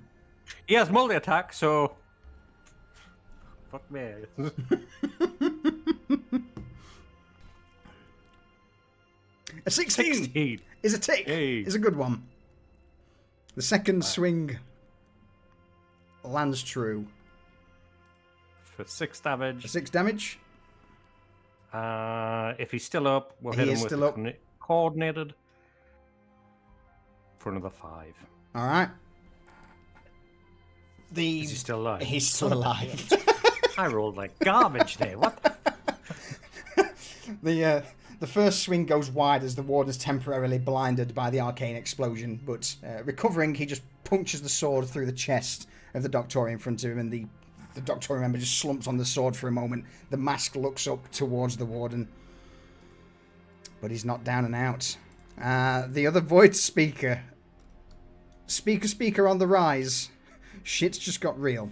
He has multi-attack, so... Fuck me. A 16 is a tick. Hey. Is a good one. The second swing lands true. For 6 damage. 6 damage. If he's still up, we'll hit him with the coordinated for another 5. All right. Is he still alive? He's still alive. I rolled like garbage there. What? The first swing goes wide as the Warden is temporarily blinded by the arcane explosion, but recovering, he just punctures the sword through the chest of the Doctor in front of him, and the Doctor, remember, just slumps on the sword for a moment. The mask looks up towards the Warden, but he's not down and out. The other Void Speaker on the rise. Shit's just got real.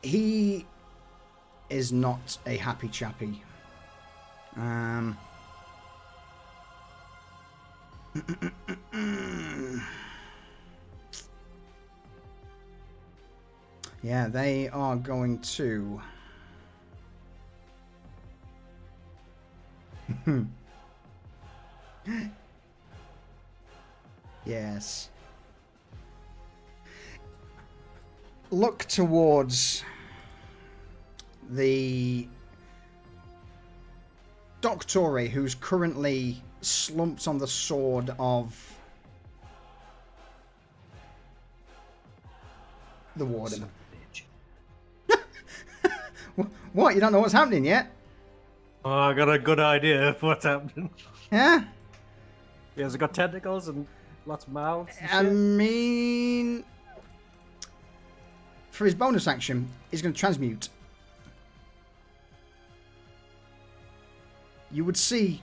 He is not a happy chappy. Yeah, they are going to... Yes. Look towards the Doctore, who's currently slumped on the sword of the warden. Son of a bitch. What? You don't know what's happening yet? Oh, I got a good idea of what's happening. Yeah? He has got tentacles and lots of mouths. And I shit. mean... For his bonus action, he's going to transmute. You would see,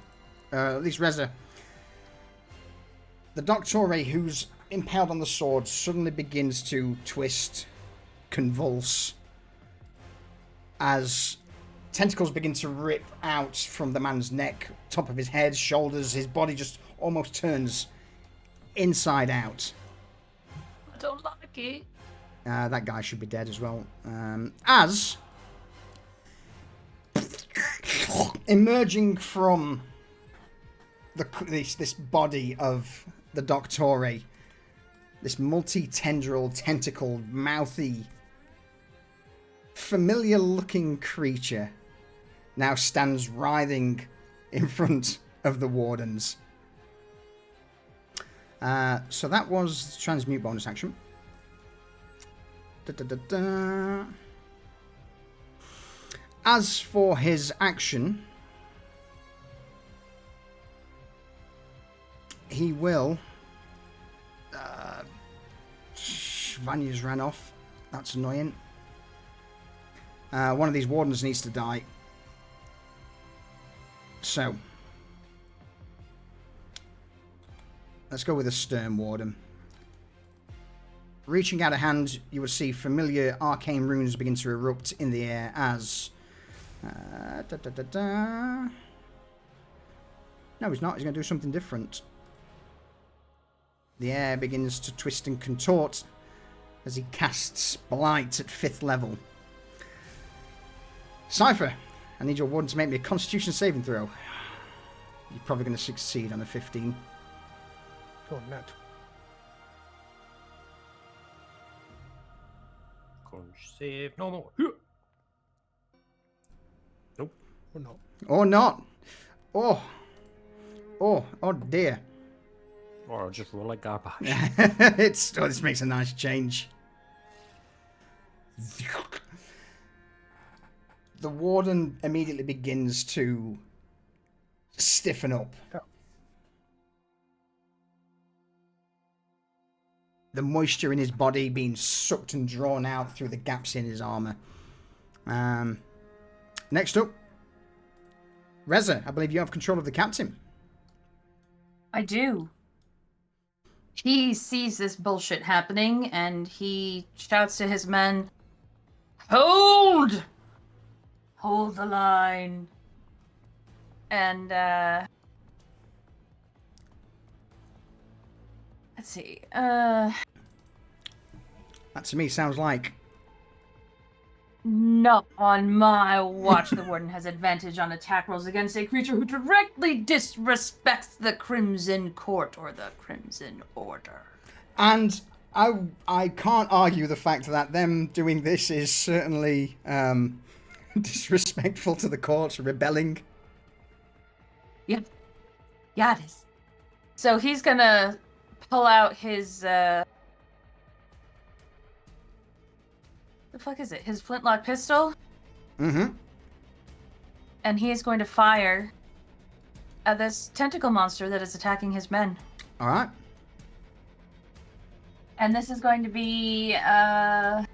at least Reza, the Doctore who's impaled on the sword suddenly begins to twist, convulse, as tentacles begin to rip out from the man's neck, top of his head, shoulders. His body just almost turns inside out. I don't like it. That guy should be dead as well. As emerging from this body of the Doctore, this multi-tendril, tentacled, mouthy, familiar-looking creature now stands writhing in front of the wardens. So that was the transmute bonus action. As for his action, he will... Vanya's ran off. That's annoying. One of these wardens needs to die. So, let's go with a Stern Warden. Reaching out a hand, you will see familiar arcane runes begin to erupt in the air as... No, he's not. He's going to do something different. The air begins to twist and contort as he casts Blight at 5th level. Cypher, I need your warden to make me a Constitution saving throw. You're probably going to succeed on a 15. Go on, Nat. Save. No, no. Nope. Or not. Or not. Oh dear. Or I'll just roll like garbage. This makes a nice change. The warden immediately begins to stiffen up. Oh. The moisture in his body being sucked and drawn out through the gaps in his armor. Next up, Reza, I believe you have control of the captain. I do. He sees this bullshit happening and he shouts to his men, "Hold! Hold the line." And, let's see, That to me sounds like... not on my watch. The warden has advantage on attack rolls against a creature who directly disrespects the Crimson Court or the Crimson Order. And I can't argue the fact that them doing this is certainly disrespectful to the court, rebelling. Yep. Yeah, it is. So he's gonna pull out his, the fuck is it? His flintlock pistol? Mm-hmm. And he is going to fire at this tentacle monster that is attacking his men. All right. And this is going to be a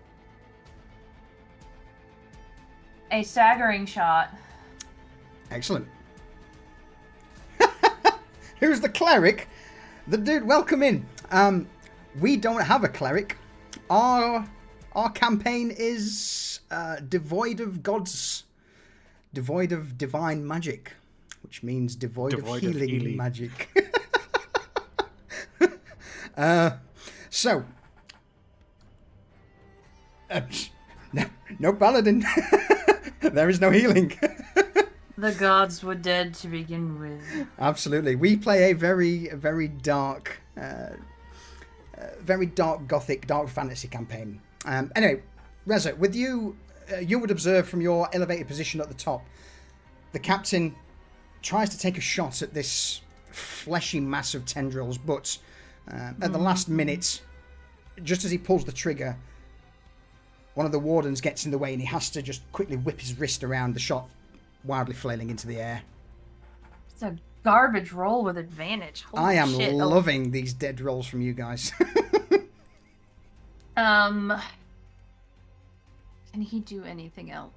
staggering shot. Excellent. Who's the cleric? The dude, welcome in. We don't have a cleric. Our our campaign is devoid of gods, devoid of divine magic, which means devoid of healing magic. So, no paladin. There is no healing. The gods were dead to begin with. Absolutely. We play a very dark, very dark Gothic, dark fantasy campaign. Anyway, Reza, with you, you would observe from your elevated position at the top, the captain tries to take a shot at this fleshy mass of tendrils, but at the last minute, just as he pulls the trigger, one of the wardens gets in the way and he has to just quickly whip his wrist around, the shot wildly flailing into the air. It's a garbage roll with advantage. Holy I am shit. loving these dead rolls from you guys. Can he do anything else?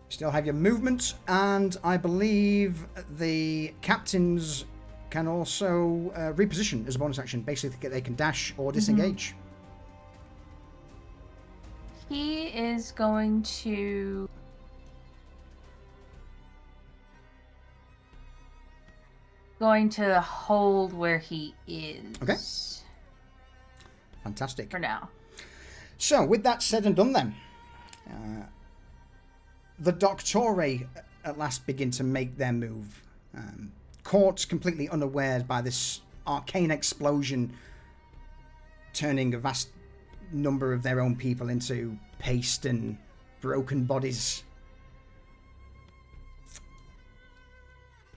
Still have your movement, and I believe the captains can also reposition as a bonus action. Basically, they can dash or disengage. He is going to... hold where he is. Okay. Fantastic. For now. So, with that said and done then, the Doctore at last begin to make their move. Caught completely unawares by this arcane explosion, turning a vast number of their own people into paste and broken bodies.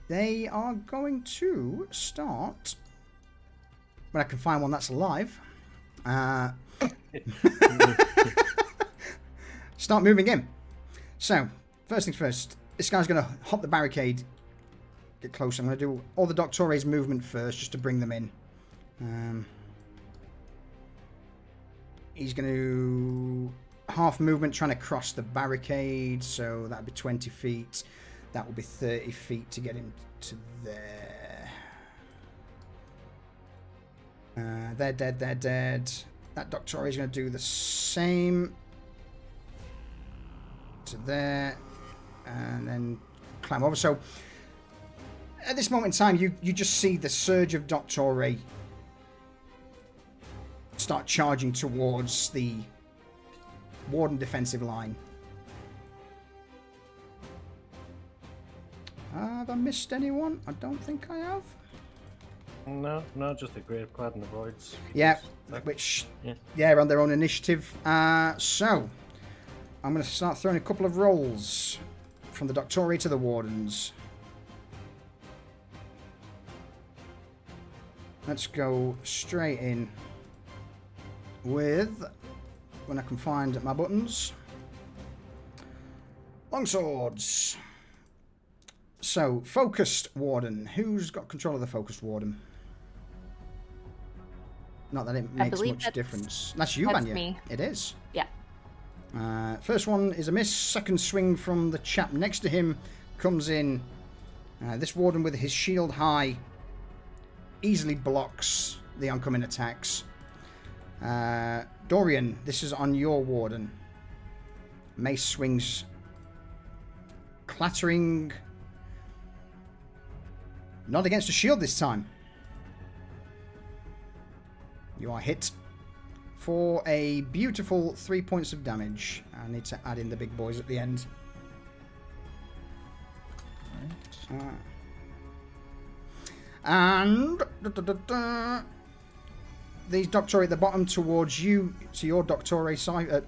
They are going to start, when I can find one that's alive, start moving in. So, first things first, this guy's going to hop the barricade, get close. I'm going to do all the Doctore's movement first, just to bring them in. He's going to half movement, trying to cross the barricade, so that'd be 20 feet. That will be 30 feet to get him to there. They're dead, they're dead. That Doctore is going to do the same. To there. And then climb over. So, at this moment in time, you just see the surge of Doctore start charging towards the Warden defensive line. Have I missed anyone? I don't think I have. No, just a Great Cloud and the Voids. Yeah, which, yeah, on their own initiative. So, I'm going to start throwing a couple of rolls from the Doctore to the Wardens. Let's go straight in with, when I can find my buttons, longswords. So, Focused Warden. Who's got control of the Focused Warden? Not that it makes much difference. That's you, Banya. Me. It is. Yeah. First one is a miss. Second swing from the chap next to him comes in. This Warden with his shield high easily blocks the oncoming attacks. Dorian, this is on your Warden. Mace swings clattering. Not against a shield this time. You are hit for a beautiful 3 points of damage. I need to add in the big boys at the end. Right. And these Doctore at the bottom towards you, to your Doctore,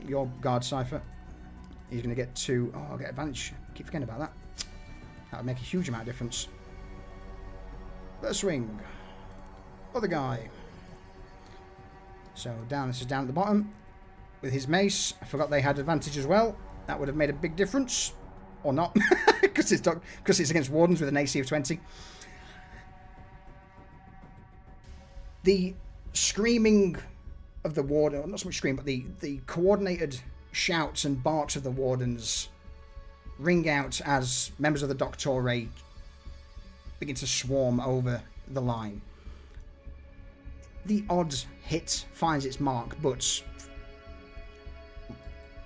your guard Cypher. He's going to get 2. Oh, I'll get advantage. Keep forgetting about that. That would make a huge amount of difference. First swing. Other guy. So down, this is down at the bottom. With his mace. I forgot they had advantage as well. That would have made a big difference. Or not. Because it's against Wardens with an AC of 20. The screaming of the Warden, not so much scream, but the coordinated shouts and barks of the Wardens ring out as members of the Doctore begin to swarm over the line. the odd hit finds its mark, but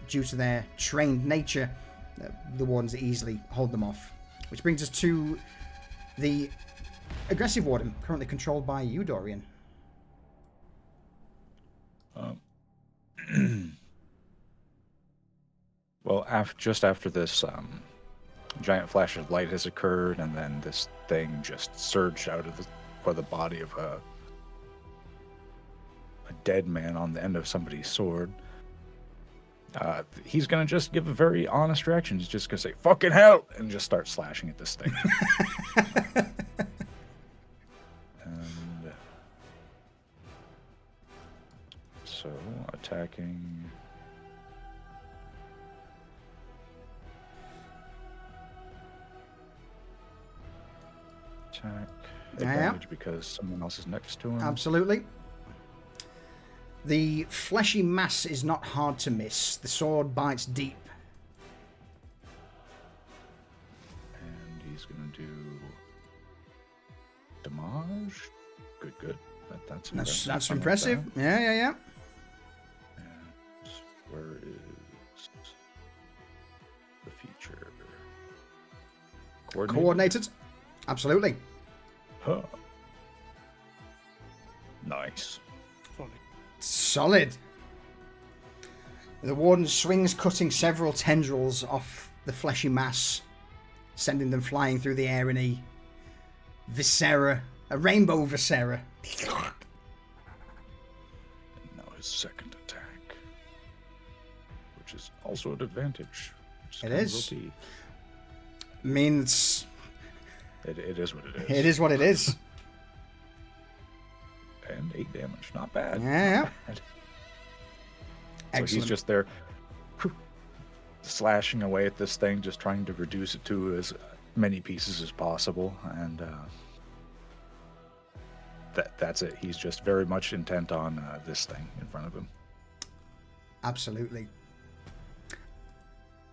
due to their trained nature, the wardens easily hold them off. Which brings us to the aggressive warden, currently controlled by you, Dorian. Well, just after this giant flash of light has occurred, and then this thing just surged out of the body of a dead man on the end of somebody's sword. He's gonna just give a very honest reaction. He's just gonna say "fucking hell" and just start slashing at this thing. And so attacking. Attack advantage because someone else is next to him. Absolutely. The fleshy mass is not hard to miss. The sword bites deep. And he's going to do damage. Good. That's impressive. Yeah. And where is the feature? Coordinated. Absolutely. Huh. Nice. Solid. The warden swings, cutting several tendrils off the fleshy mass, sending them flying through the air in a viscera, a rainbow viscera. And now his second attack, which is also an advantage. It is. OP. Means It is what it is. it is what it is. And 8 damage, not bad. Yeah. So Excellent. he's just there slashing away at this thing, just trying to reduce it to as many pieces as possible. And that's it. He's just very much intent on this thing in front of him. Absolutely.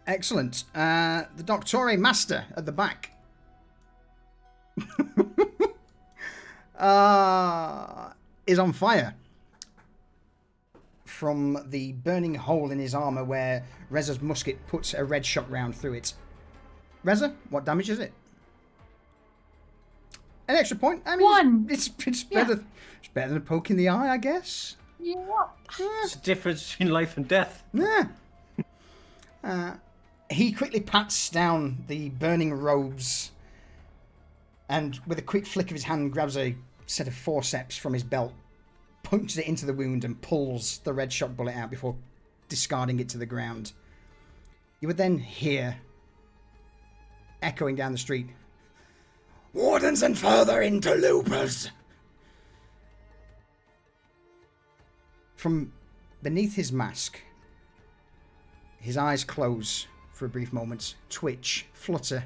Excellent. The Doctore Master at the back. Is on fire from the burning hole in his armor where Reza's musket puts a red shot round through it. Reza, what damage is it? An extra point. I mean, 1. It's better. It's better than a poke in the eye, I guess. Yeah. It's the difference between life and death. Yeah. He quickly pats down the burning robes and with a quick flick of his hand grabs a set of forceps from his belt, punches it into the wound and pulls the red shot bullet out before discarding it to the ground. You would then hear, echoing down the street, "Wardens and further interlopers!" From beneath his mask, his eyes close for a brief moment, twitch, flutter.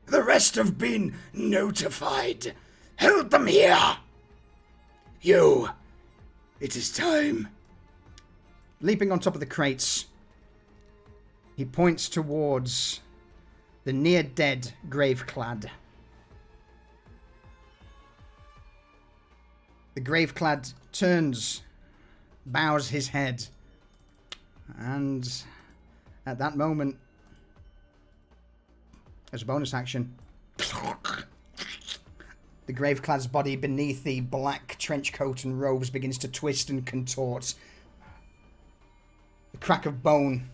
"The rest have been notified. Hold them here. You, it is time." Leaping on top of the crates, he points towards the near-dead Graveclad. The Graveclad turns, bows his head, and at that moment, as a bonus action, the Graveclad's body beneath the black trench coat and robes begins to twist and contort. The crack of bone,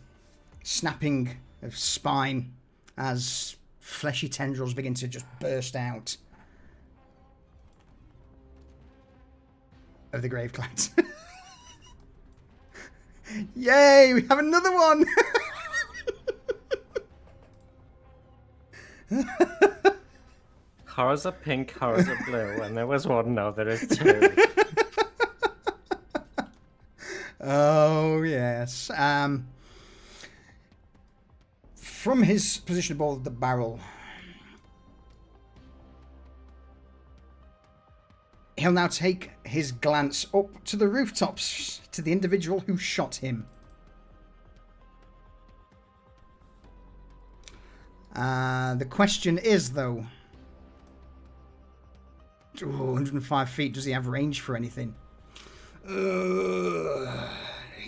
snapping of spine as fleshy tendrils begin to just burst out of the Graveclads. Yay, we have another one! Hers are pink, hers are blue, and there was one, now there is 2. Oh, yes. From his position aboard the barrel, he'll now take his glance up to the rooftops to the individual who shot him. The question is, though, 105 feet. Does he have range for anything? He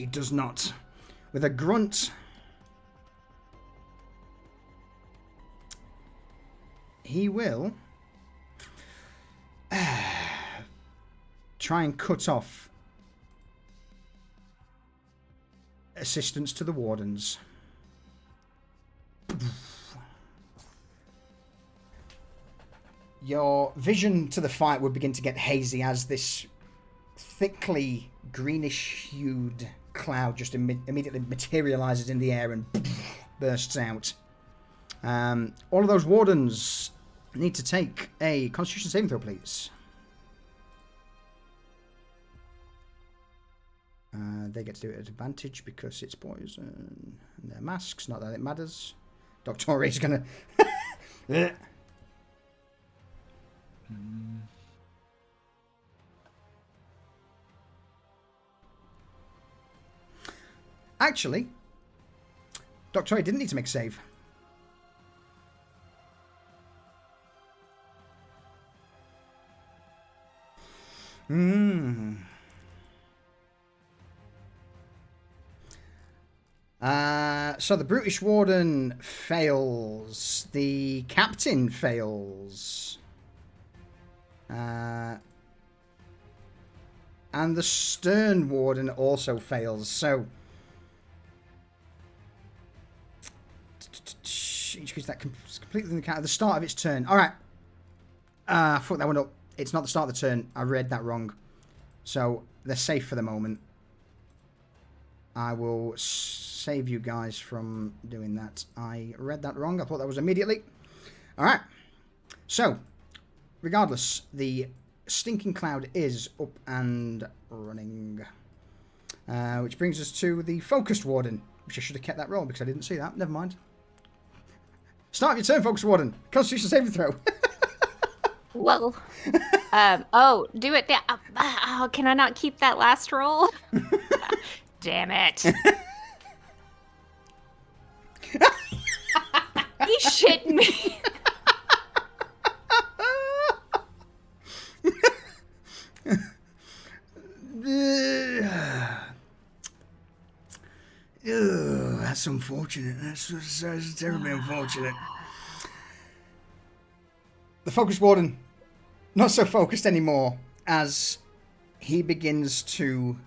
does not. With a grunt, he will try and cut off assistance to the wardens. Your vision to the fight would begin to get hazy as this thickly greenish-hued cloud just immediately materializes in the air and bursts out. All of those wardens need to take a Constitution saving throw, please. They get to do it at advantage because it's poison and their masks. Not that it matters. Dr. is gonna. Actually, Dr. didn't need to make a save. So the Brutish Warden fails. The Captain fails. And the Stern Warden also fails. So each creature that completely in the at the start of its turn. All right. Fuck that one up. It's not the start of the turn. I read that wrong. So they're safe for the moment. I will save you guys from doing that. I read that wrong. I thought that was immediately. All right. So, regardless, the stinking cloud is up and running. Which brings us to the focused warden, which I should have kept that roll because I didn't see that. Never mind. Start your turn, focused warden. Constitution saving throw. Well, do it. Oh, can I not keep that last roll? Damn it. You shitting me. That's unfortunate. That's terribly unfortunate. The focused warden, not so focused anymore, as he begins to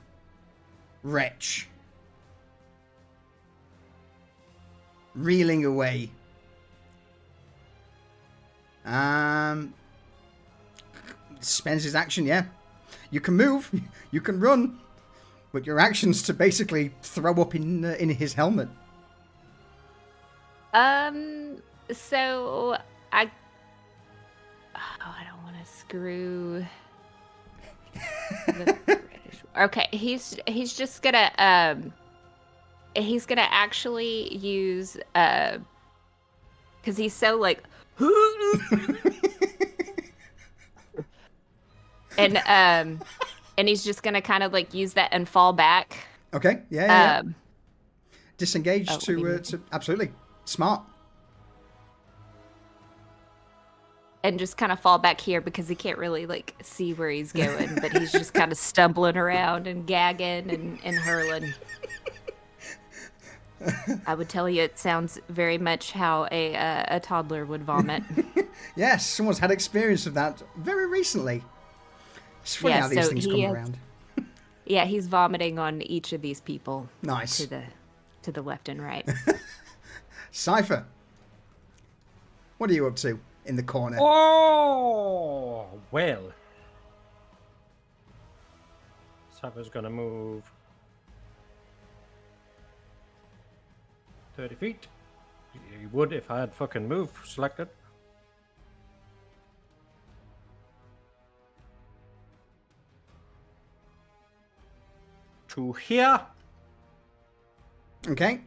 retch, reeling away. Spends his action, yeah. You can move, you can run, but your action's to basically throw up in his helmet. So I don't want to screw. Okay, he's just gonna actually use because he's so like and he's just gonna kind of like use that and fall back. Okay, yeah. Disengage to absolutely smart. And just kind of fall back here because he can't really like see where he's going, but he's just kind of stumbling around and gagging and hurling. I would tell you it sounds very much how a toddler would vomit. Yes, someone's had experience of that very recently. It's funny how these things come around. Yeah, he's vomiting on each of these people. Nice. To the left and right. Cypher, what are you up to in the corner? Oh, well. Cypher's gonna move 30 feet. He would if I had fucking move selected. To here. Okay.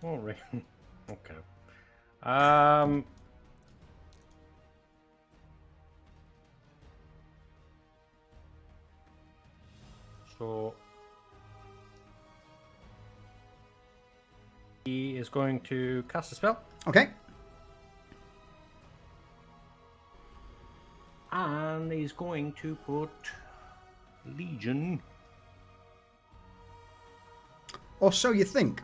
Oh, right. Okay. So he is going to cast a spell. Okay. he's going to put Legion. Or so you think.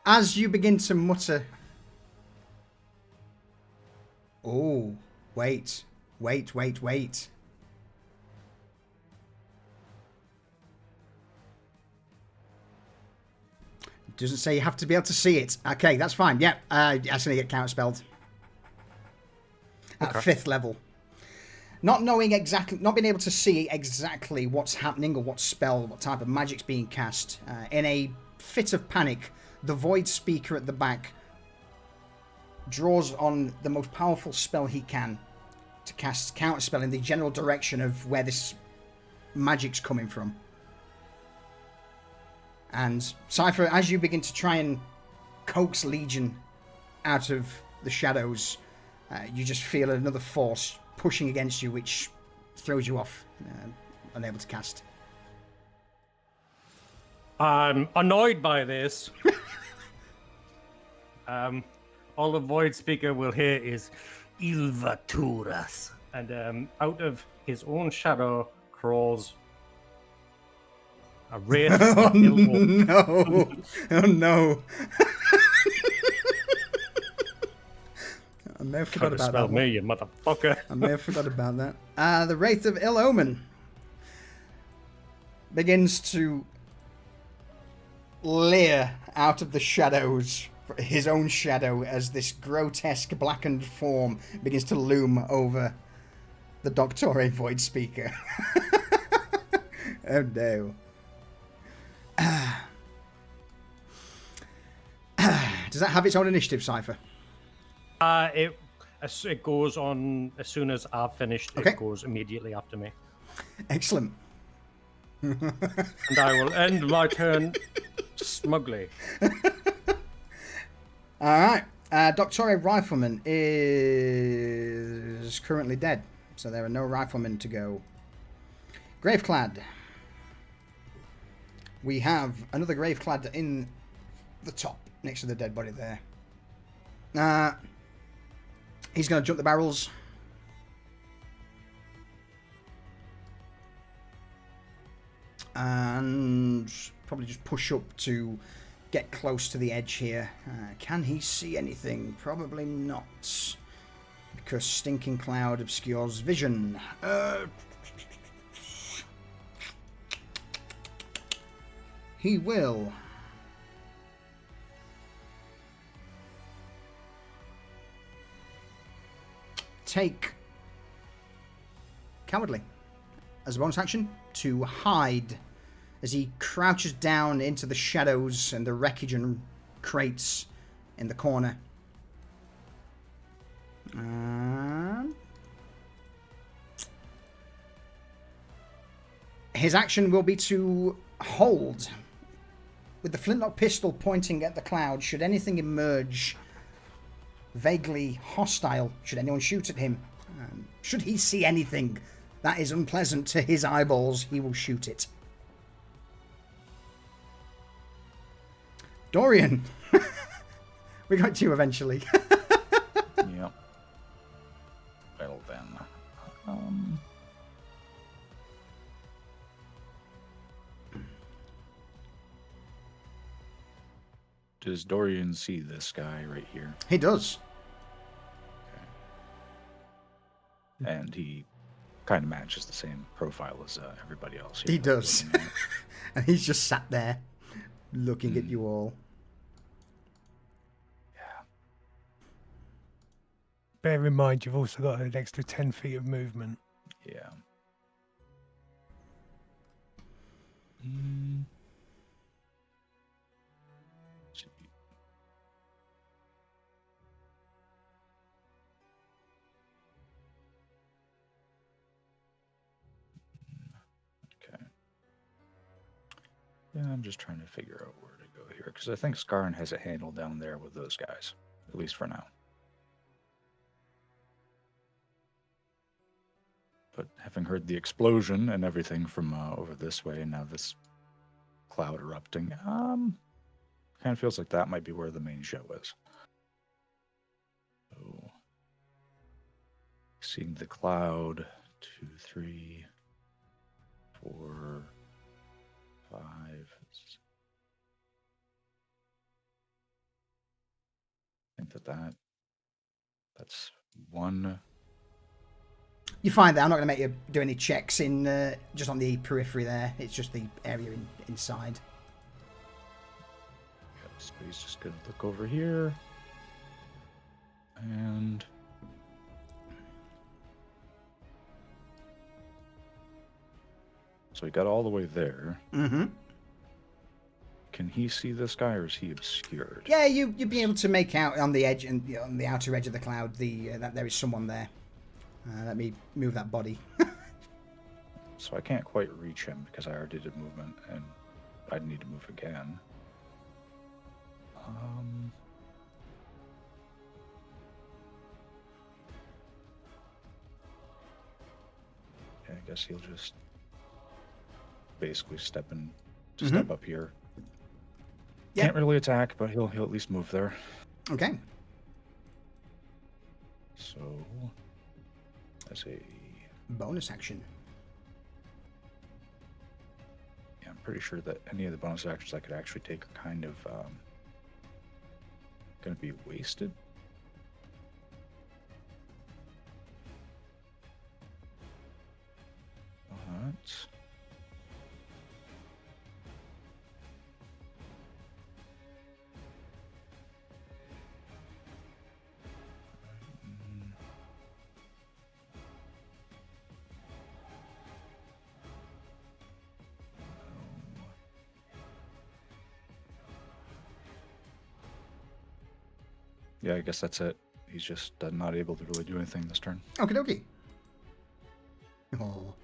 As you begin to mutter, oh, wait. Doesn't say you have to be able to see it. Okay, that's fine. Yeah, that's going to get counterspelled. At 5th level. Not knowing exactly, not being able to see exactly what's happening or what spell, what type of magic's being cast. In a fit of panic, the Void Speaker at the back draws on the most powerful spell he can to cast counterspell in the general direction of where this magic's coming from. And Cypher, as you begin to try and coax Legion out of the shadows, you just feel another force pushing against you, which throws you off, unable to cast. I'm annoyed by this. All the Void Speaker will hear is Ilvaturas. And out of his own shadow crawls a wraith. Oh no! Oh no! I may have forgot about that. Me, you motherfucker. I may have forgot about that. The Wraith of Ill Omen begins to leer out of the shadows, his own shadow, as this grotesque blackened form begins to loom over the Doctore Void Speaker. Oh no. Does that have its own initiative, Cypher? It goes on as soon as I've finished. Okay. It goes immediately after me. Excellent. And I will end my turn smugly. Alright. Doctore Rifleman is currently dead, so there are no riflemen to go. Graveclad. We have another Graveclad in the top, next to the dead body there. He's going to jump the barrels. And probably just push up to get close to the edge here. Can he see anything? Probably not. Because Stinking Cloud obscures vision. He will. Take Cowardly as a bonus action to hide as he crouches down into the shadows and the wreckage and crates in the corner. His action will be to hold with the flintlock pistol pointing at the cloud. Should anything emerge vaguely hostile, should anyone shoot at him, should he see anything that is unpleasant to his eyeballs, he will shoot it. Dorian. We got to you eventually. Yep. Well then. Does Dorian see this guy right here? He does. Okay. And he kind of matches the same profile as everybody else here. He does. And he's just sat there looking at you all. Yeah. Bear in mind, you've also got an extra 10 feet of movement. Yeah. Okay. Yeah, I'm just trying to figure out where to go here, because I think Skarn has it handled down there with those guys, at least for now. But having heard the explosion and everything from over this way, and now this cloud erupting, kind of feels like that might be where the main show is. So, Seeing the cloud. 2, 3, 4, 5. I think that's 1. You find that I'm not going to make you do any checks in just on the periphery there. It's just the area inside. Yep, so he's just going to look over here. And so he got all the way there. Mm-hmm. Can he see this guy, or is he obscured? Yeah, you'd be able to make out on the edge and on the outer edge of the cloud that there is someone there. Let me move that body. So I can't quite reach him because I already did movement, and I'd need to move again. Yeah, I guess he'll just basically step up here. Yep. Can't really attack, but he'll at least move there. Okay. So as a bonus action. Yeah, I'm pretty sure that any of the bonus actions I could actually take are kind of going to be wasted. But yeah, I guess that's it. He's just not able to really do anything this turn. Okie dokie. Oh.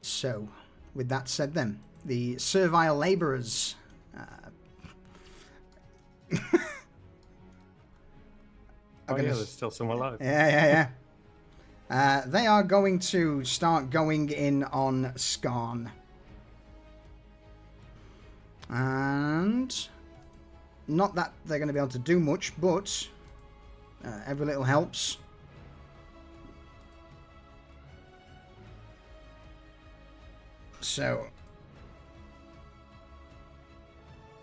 So, with that said then, the servile labourers... there's still some alive. Yeah. They are going to start going in on Skarn. And... not that they're going to be able to do much, but every little helps. So,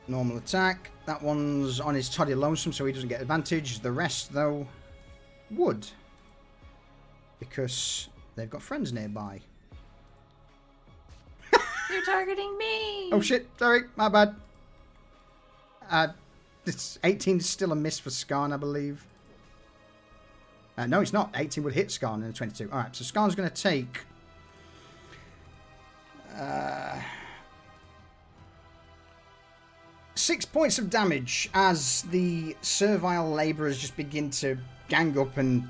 normal attack. That one's on his toddy lonesome, so he doesn't get advantage. The rest, though, would. Because they've got friends nearby. You're targeting me! Oh shit, sorry, my bad. This 18 is still a miss for Skarn, I believe. No, it's not. 18 would hit Skarn in a 22. Alright, so Skarn's going to take... 6 points of damage as the servile labourers just begin to gang up and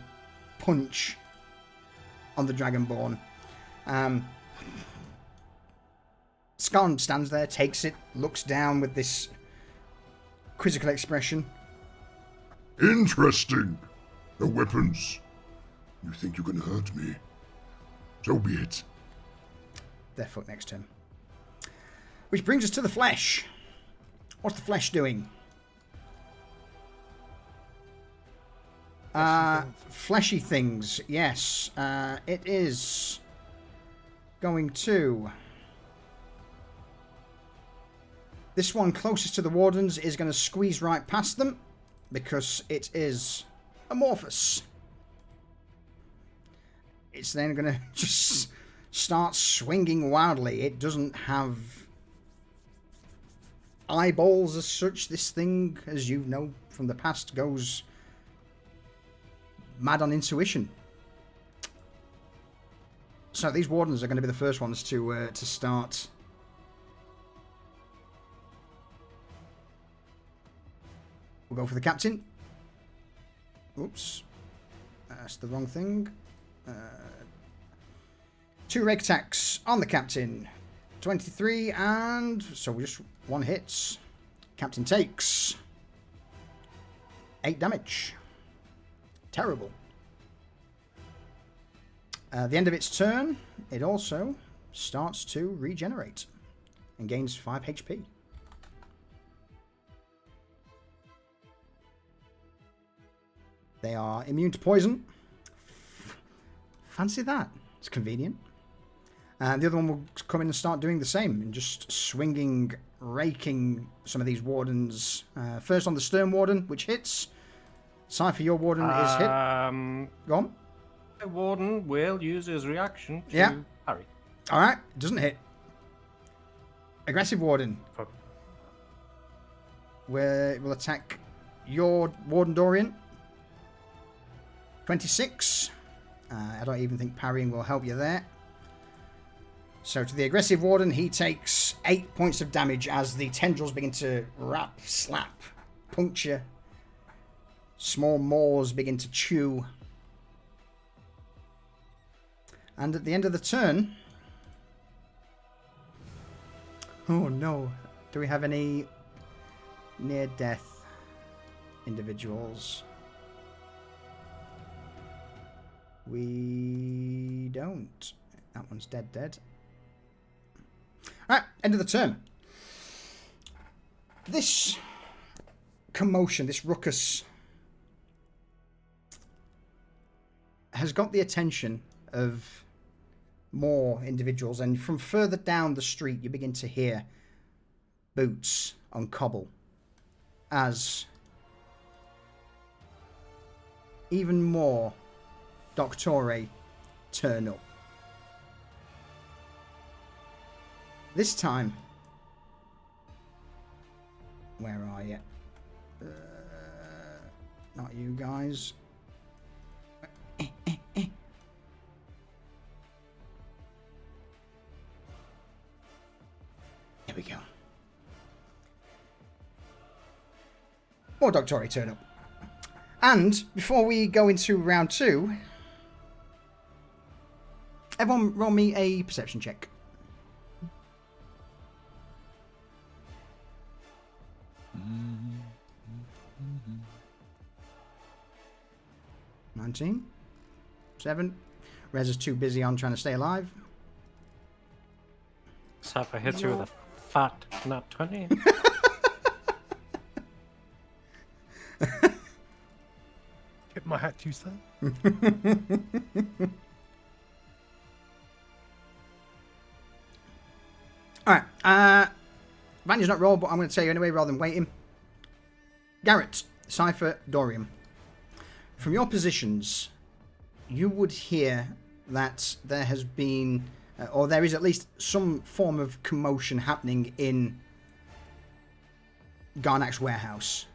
punch on the Dragonborn. Skarn stands there, takes it, looks down with this quizzical expression. Interesting. No weapons. You think you can hurt me? So be it. Their foot next to him. Which brings us to the flesh. What's the flesh doing? Fleshy things, yes. It is going to... This one closest to the Wardens is going to squeeze right past them because it is amorphous. It's then going to just start swinging wildly. It doesn't have eyeballs as such. This thing, as you know from the past, goes mad on intuition. So these Wardens are going to be the first ones to start... We'll go for the captain. Oops. That's the wrong thing. 2 reg attacks on the captain. 23 and... so just 1 hits. Captain takes 8 damage. Terrible. At the end of its turn, it also starts to regenerate and gains 5 HP. They are immune to poison. Fancy that. It's convenient. And the other one will come in and start doing the same and just swinging, raking some of these wardens. First on the Stern Warden, which hits. Cypher, your warden is hit. Go on. The warden will use his reaction to parry. All right. Doesn't hit. Aggressive warden. Fuck. Will attack your warden Dorian. 26. I don't even think parrying will help you there. So to the aggressive warden, he takes 8 points of damage as the tendrils begin to wrap, slap, puncture. Small maws begin to chew. And at the end of the turn... Oh no. Do we have any near-death individuals? We don't. That one's dead. Alright, end of the turn. This commotion, this ruckus, has got the attention of more individuals, and from further down the street you begin to hear boots on cobble as even more Doctore turn up. This time, where are you? Not you guys. Here we go. More Doctore turn up. And before we go into round 2, everyone roll me a perception check. Mm-hmm. 19. 7. Rez is too busy on trying to stay alive. Cypher hits you with a fat nat 20. Tip my hat to you, sir. Alright, Vanya's not rolled, but I'm going to tell you anyway rather than waiting. Garrett, Cypher, Dorian. From your positions, you would hear that there has been, or there is at least some form of commotion happening in Garnak's warehouse.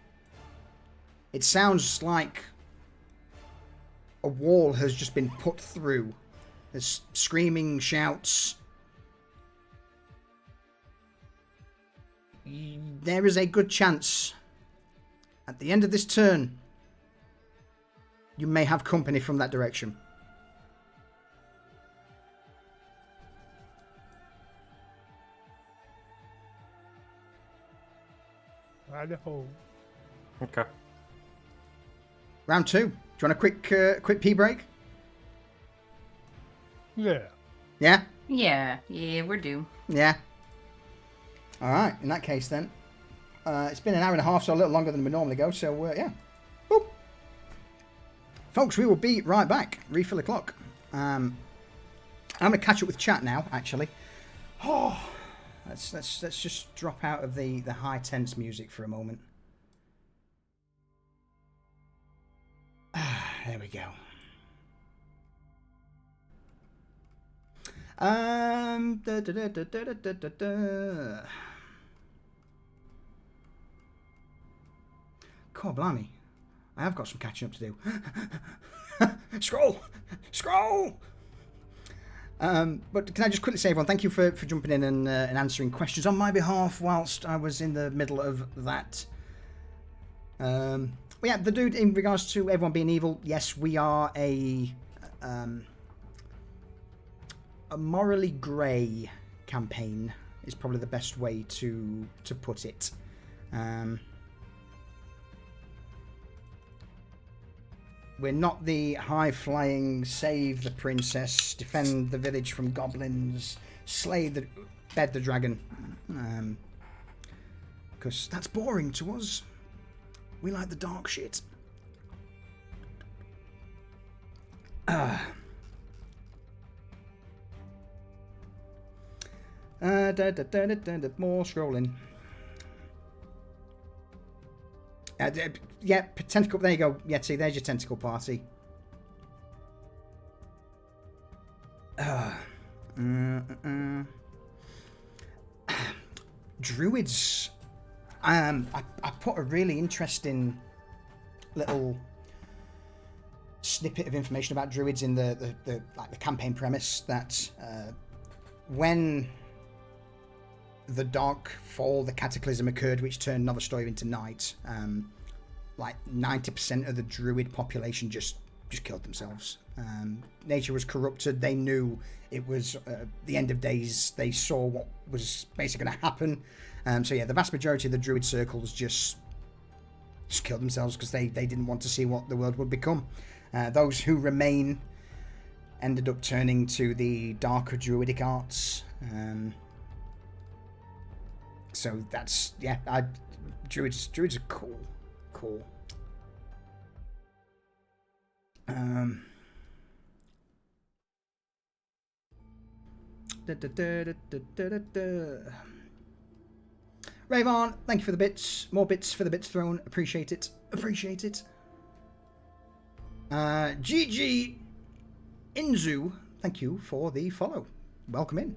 It sounds like a wall has just been put through. There's screaming, shouts. There is a good chance at the end of this turn you may have company from that direction. Okay. Round 2. Do you want a quick pee break? Yeah. Yeah? Yeah, we're due. Yeah. Alright, in that case then. It's been an hour and a half, so a little longer than we normally go, so yeah. Boop. Folks, we will be right back. Refill the clock. I'm going to catch up with chat now, actually. Oh, let's just drop out of the high tense music for a moment. There we go. God blimey. I have got some catching up to do. Scroll! But can I just quickly say, everyone, thank you for jumping in and answering questions on my behalf whilst I was in the middle of that. Well, yeah, the dude, in regards to everyone being evil, yes, we are a morally grey campaign is probably the best way to put it. We're not the high-flying, save the princess, defend the village from goblins, bed the dragon. Because that's boring to us. We like the dark shit. More scrolling. Yeah, tentacle. There you go. Yeah, see, there's your tentacle party. Druids. I put a really interesting little snippet of information about druids in the campaign premise that when the dark fall, the cataclysm occurred, which turned Nova Stoya into night. Like 90% of the druid population just killed themselves. Nature was corrupted. They knew it was the end of days. They saw what was basically going to happen. So yeah, the vast majority of the druid circles just killed themselves because they didn't want to see what the world would become. Those who remain ended up turning to the darker druidic arts. So that's, yeah, druids are cool. Rayvon, thank you for the bits. More bits for the bits thrown. Appreciate it. GG Inzu, thank you for the follow. Welcome in.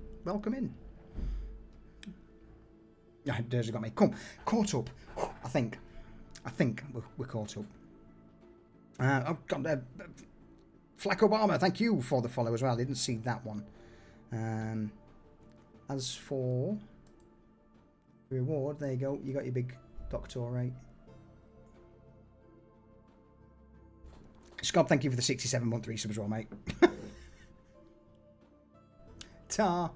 There's got me. Come, caught up. I think we're caught up. Oh God, Flack Obama, thank you for the follow as well. I didn't see that one. As for reward, there you go. You got your big doctorate. Scott, thank you for the 67-month resub as well, mate. Ta.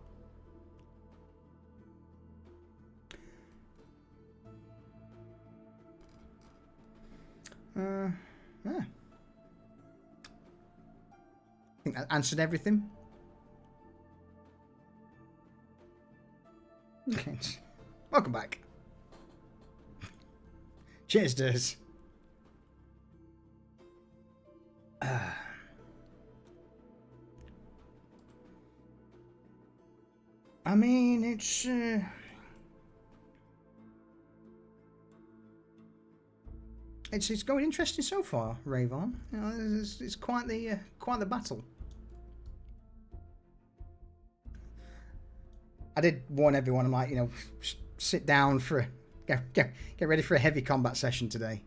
Yeah. I think that answered everything. Okay. Welcome back. Cheers, Durs. I mean, it's going interesting so far, Rayvon. You know, it's quite the battle. I did warn everyone. I'm like, you know, sit down for get ready for a heavy combat session today.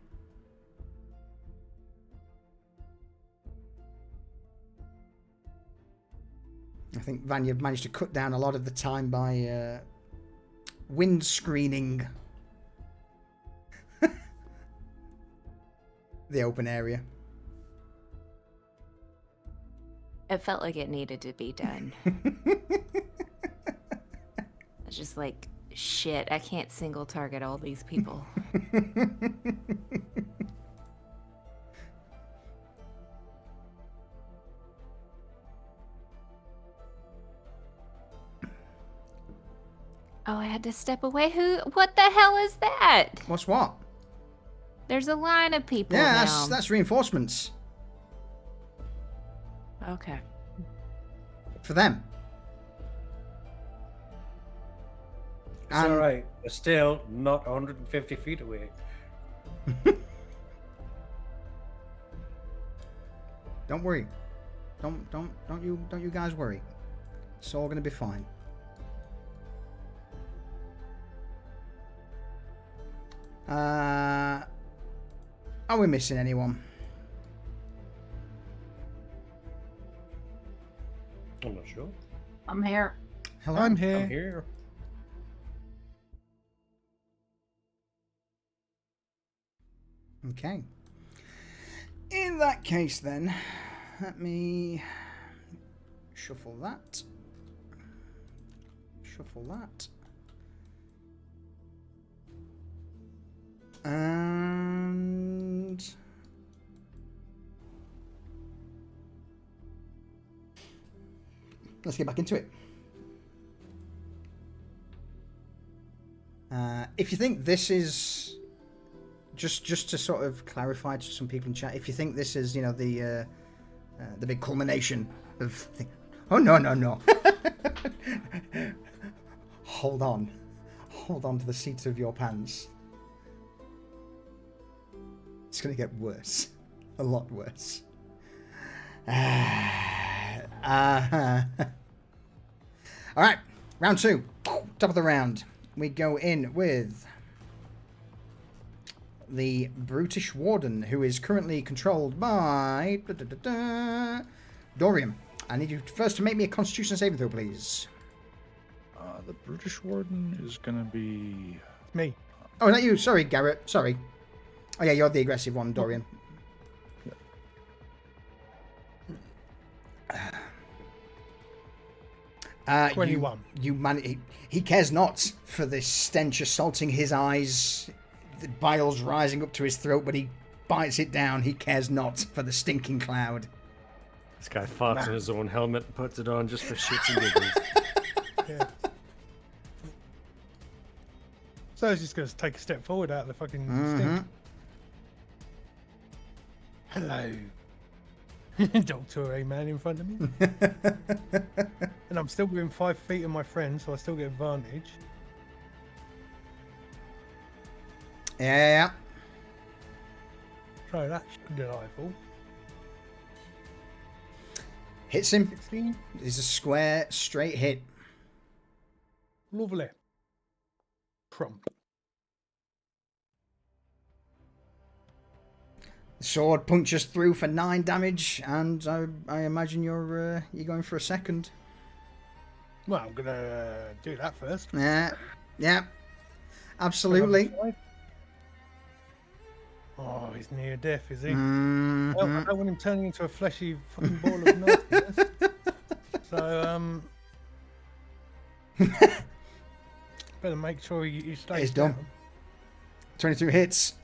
I think Vanya managed to cut down a lot of the time by wind screening the open area. It felt like it needed to be done. It's just like, shit, I can't single target all these people. Oh, I had to step away. What the hell is that? What's what? There's a line of people now. Yeah, that's reinforcements. Okay. For them. It's alright. We're still not 150 feet away. Don't worry. Don't you guys worry. It's all gonna be fine. Are we missing anyone? I'm not sure. I'm here. Hello? I'm here. I'm here. Okay. In that case, then, let me shuffle that. And let's get back into it. If you think this is just to sort of clarify to some people in chat, if you think this is, you know, the the big culmination of oh, no. Hold on to the seats of your pants. It's going to get worse. A lot worse. Alright, round 2. Top of the round. We go in with the Brutish Warden, who is currently controlled by Dorian. I need you first to make me a Constitution saving throw, please. The Brutish Warden is going to be... Me. Oh, not you. Sorry, Garrett. Sorry. Oh, yeah, you're the aggressive one, Dorian. Uh, 21. He cares not for this stench assaulting his eyes, the bile's rising up to his throat, but he bites it down. He cares not for the stinking cloud. This guy farts in his own helmet and puts it on just for shits and giggles. Yeah. So he's just going to take a step forward out of the fucking stink. Hello. Dr. A-man in front of me. And I'm still within 5 feet of my friend, so I still get advantage. Yeah. So that should be delightful. Hits him. 16. It's a square, straight hit. Lovely. Crump. The sword punctures through for 9 damage, and I imagine you're going for a second. Well, I'm going to do that first. Yeah. Absolutely. Oh, he's near death, is he? Mm-hmm. Well, I don't want him turning into a fleshy fucking ball of nastiness. So, better make sure he stays He's done. down. 22 hits.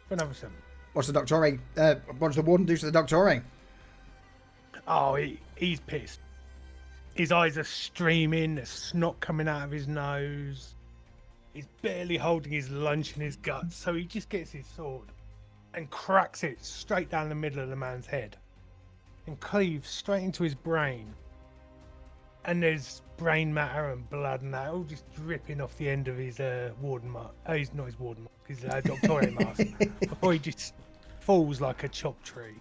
For another 7. What's the Doctore? What does the Warden do to the Doctore? Oh, he's pissed. His eyes are streaming, there's snot coming out of his nose. He's barely holding his lunch in his guts, so he just gets his sword and cracks it straight down the middle of the man's head and cleaves straight into his brain. And there's brain matter and blood and that all just dripping off the end of his warden mask. Oh, he's not his warden mask, his Doctore mask. Before he just falls like a chopped tree.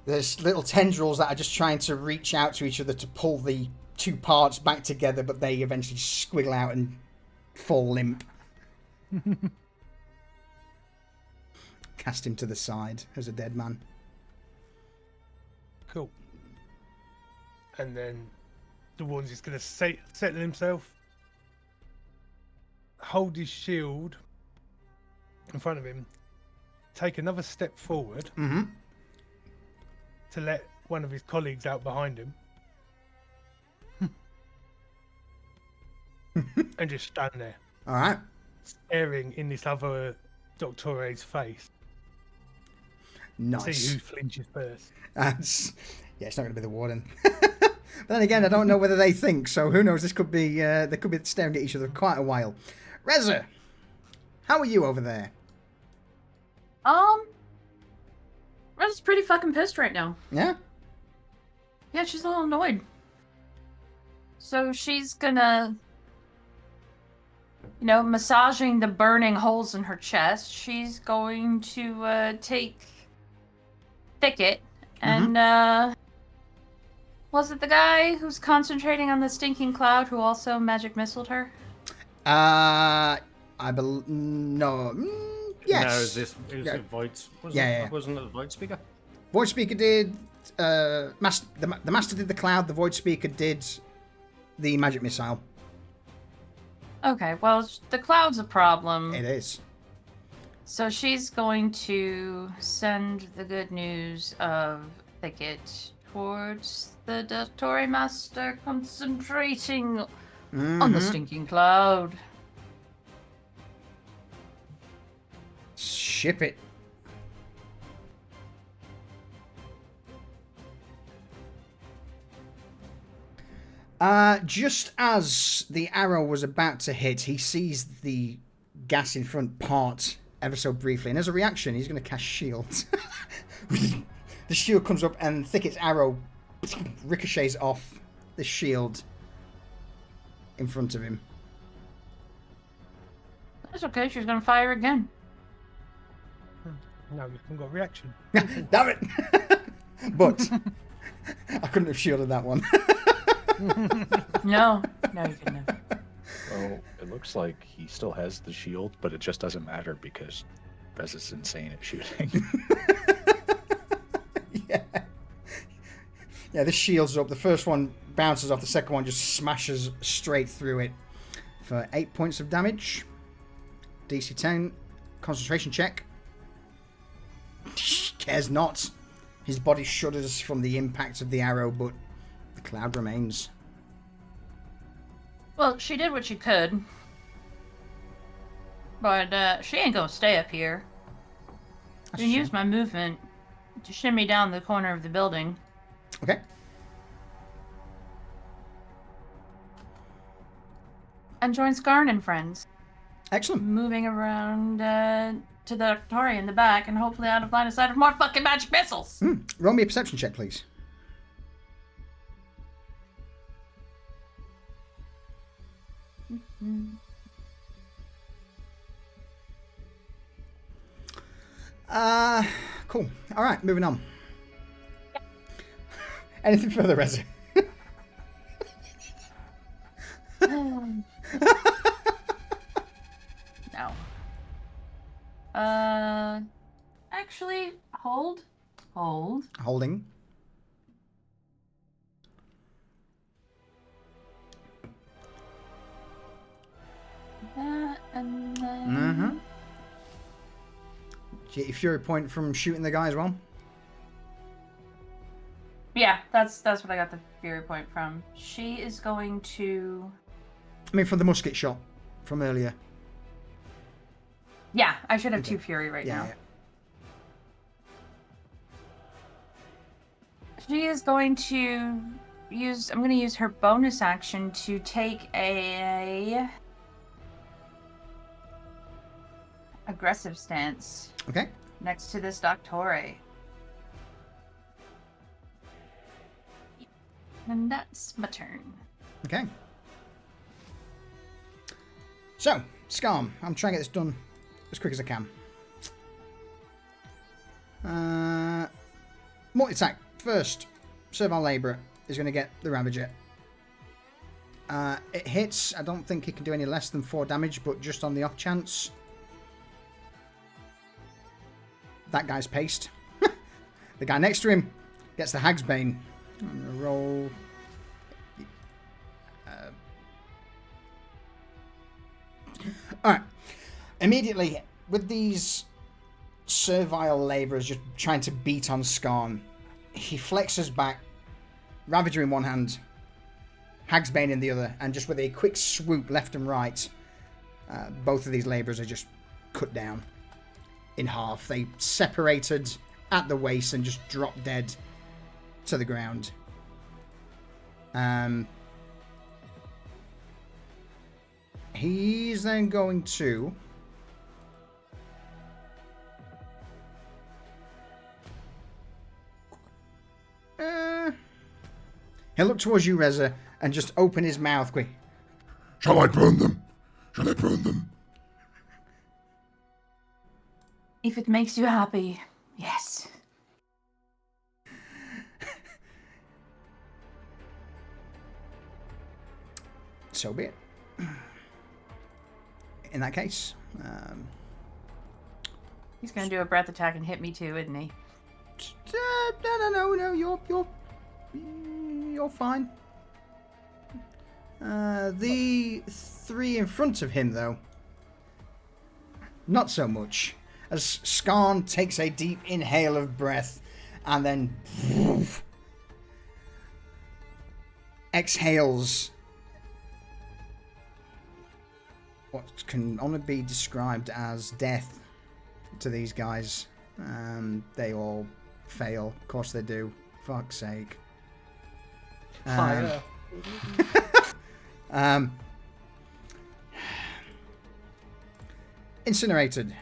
There's little tendrils that are just trying to reach out to each other to pull the 2 parts back together, but they eventually squiggle out and fall limp. Cast him to the side as a dead man. Cool. And then the warden's just going to settle himself, hold his shield in front of him, take another step forward to let one of his colleagues out behind him, and just stand there. All right. Staring in this other Doctore's face. Nice. See who flinches first. Yeah, it's not going to be the Warden. But then again, I don't know whether they think, so who knows? This could be, they could be staring at each other quite a while. Reza, how are you over there? Reza's pretty fucking pissed right now. Yeah? Yeah, she's a little annoyed. So she's gonna, massaging the burning holes in her chest, she's going to take Thicket and, was it the guy who's concentrating on the stinking cloud who also magic missiled her? I believe... No. Yes. Now, is it Void? Wasn't it the Void Speaker? Void Speaker did... the Master did the cloud, the Void Speaker did the magic missile. Okay, well, the cloud's a problem. It is. So she's going to send the good news of Thicket towards the Doctore Master concentrating on the stinking cloud. Ship it. Just as the arrow was about to hit, he sees the gas in front part ever so briefly, and as a reaction, he's going to cast shields. The shield comes up, and Thicket's arrow ricochets off the shield in front of him. That's okay. She's gonna fire again. No, you haven't got a reaction. Damn it! But I couldn't have shielded that one. No, you couldn't have. Well, it looks like he still has the shield, but it just doesn't matter because Rez is insane at shooting. Yeah, this shield's up. The first one bounces off. The second one just smashes straight through it for 8 points of damage. DC 10. Concentration check. Cares not. His body shudders from the impact of the arrow, but the cloud remains. Well, she did what she could. But she ain't gonna stay up here. I can use my movement to shimmy down the corner of the building. Okay. And join Skarn and friends. Excellent. Moving around to the Doctory in the back and hopefully out of line of sight of more fucking magic missiles. Roll me a perception check, please. Cool. All right, moving on. Anything further, Reza? No. Actually, hold. Holding. That and then. Did you get your fury point from shooting the guy as well? Yeah, that's what I got the fury point from. She is going to. I mean, from the musket shot from earlier. Yeah, I should have 2 fury right now. Yeah. She is going to use. I'm going to use her bonus action to take a aggressive stance. Okay. Next to this Doctore. And that's my turn. Okay. So, Skarm, I'm trying to get this done as quick as I can. Multi-attack. First, Servile Labourer is going to get the Ravager. It hits. I don't think it can do any less than 4 damage, but just on the off chance. That guy's paced. The guy next to him gets the Hag's Bane. I'm going to roll. Alright. Immediately, with these servile labourers just trying to beat on Skarn, he flexes back, Ravager in one hand, Hag's Bane in the other, and just with a quick swoop left and right, both of these labourers are just cut down in half. They separated at the waist and just dropped dead to the ground. He's then going to he'll look towards you, Reza, and just open his mouth quick. Shall I burn them? Shall I burn them? If it makes you happy, yes. So be it. In that case, He's gonna do a breath attack and hit me too, isn't he? no, you're fine. The 3 in front of him, though, not so much. As Skarn takes a deep inhale of breath and then exhales what can only be described as death to these guys. They all fail. Of course they do. Fuck's sake. Fire. Incinerated.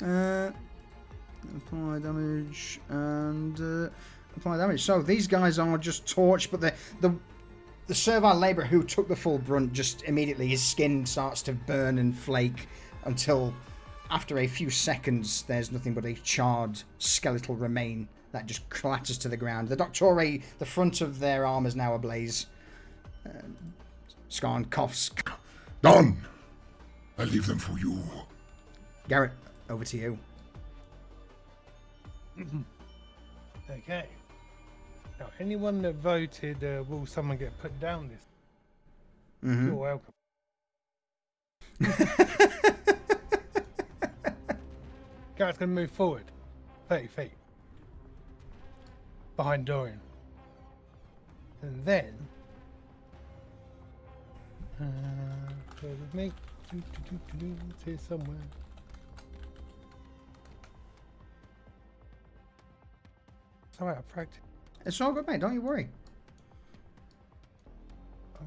Apply damage and apply damage. So these guys are just torched, but the servile labourer who took the full brunt just immediately his skin starts to burn and flake until after a few seconds there's nothing but a charred skeletal remain that just clatters to the ground. The Doctore, the front of their arm is now ablaze. Scarn coughs. Done! I leave them for you. Garrett, over to you. Okay. Now, anyone that voted, will someone get put down this? Mm-hmm. You're welcome. Garrett's going to move forward 30 feet behind Dorian. And then, bear with me. It's here somewhere. It's alright, I practice. It's all good, mate. Don't you worry. Oh,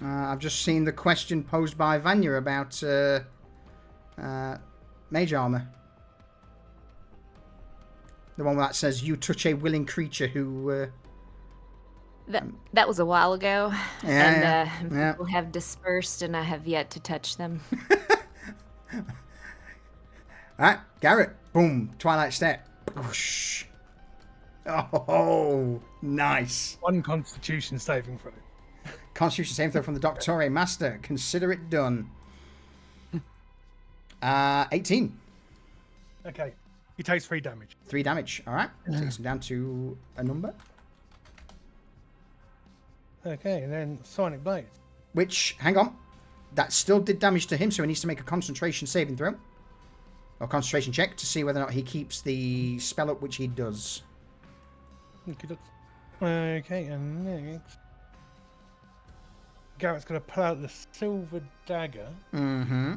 no. I've just seen the question posed by Vanya about mage armor. The one that says, you touch a willing creature who... That was a while ago, Yeah. people have dispersed, and I have yet to touch them. Alright, Garrett. Boom. Twilight Step. Whoosh. Oh, nice. One Constitution saving throw. Constitution saving throw from the Doctore Master. Consider it done. 18. Okay. He takes 3 damage. 3 damage. Alright. Takes him down to a number. Okay, and then Sonic Blades. Which, hang on. That still did damage to him, so he needs to make a concentration saving throw. Or concentration check to see whether or not he keeps the spell up, which he does. Okay, and next, Garrett's going to pull out the silver dagger. Mm-hmm.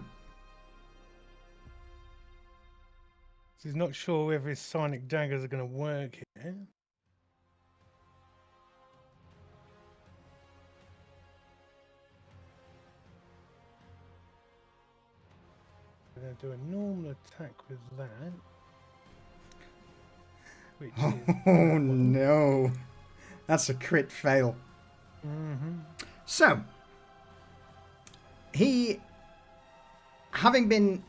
He's not sure whether his sonic daggers are going to work here. We're going to do a normal attack with that. Which is Oh, no. That's a crit fail. Mm-hmm. So, he, having been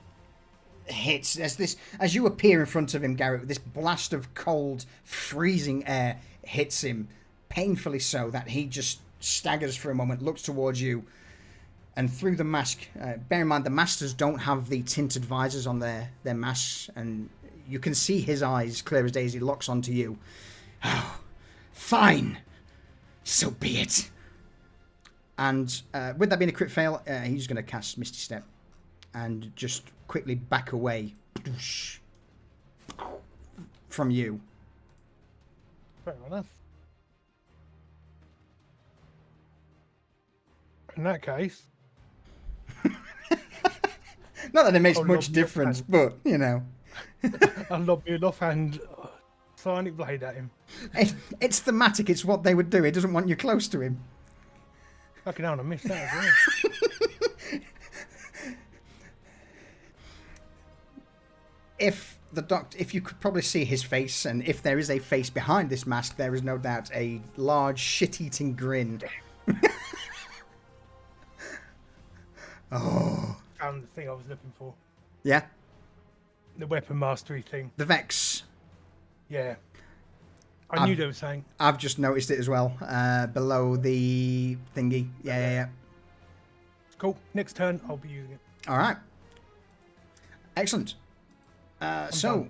hit, as you appear in front of him, Garrett, this blast of cold, freezing air hits him, painfully so, that he just staggers for a moment, looks towards you, and through the mask, bear in mind the masters don't have the tinted visors on their masks, and you can see his eyes clear as day as he locks onto you. Oh, fine. So be it. And with that being a crit fail, he's going to cast Misty Step and just quickly back away from you. Fair enough. In that case, not that it makes I'll much lob you difference, offhand. but, you know. I'll lob you an offhand sonic blade at him. It's thematic. It's what they would do. He doesn't want you close to him. Fucking hell, I missed that as well. If you could probably see his face, and if there is a face behind this mask, there is no doubt a large shit-eating grin. Oh. Found the thing I was looking for. Yeah? The weapon mastery thing. The Vex. Yeah. I knew they were saying. I've just noticed it as well, below the thingy. Yeah. Cool. Next turn, I'll be using it. All right. Excellent. So,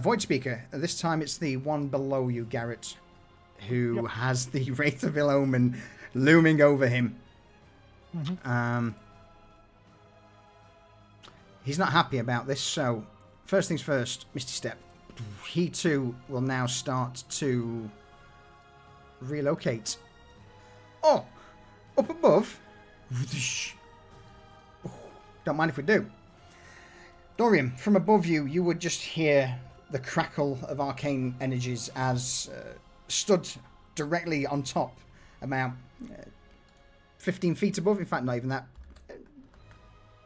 Void Speaker. This time it's the one below you, Garrett, who has the Wraith of Ill Omen looming over him. Mm-hmm. He's not happy about this, so first things first, Misty Step. He too will now start to relocate. Oh, up above. Don't mind if we do. Dorian, from above you, you would just hear the crackle of arcane energies as stood directly on top, about 15 feet above. In fact, not even that.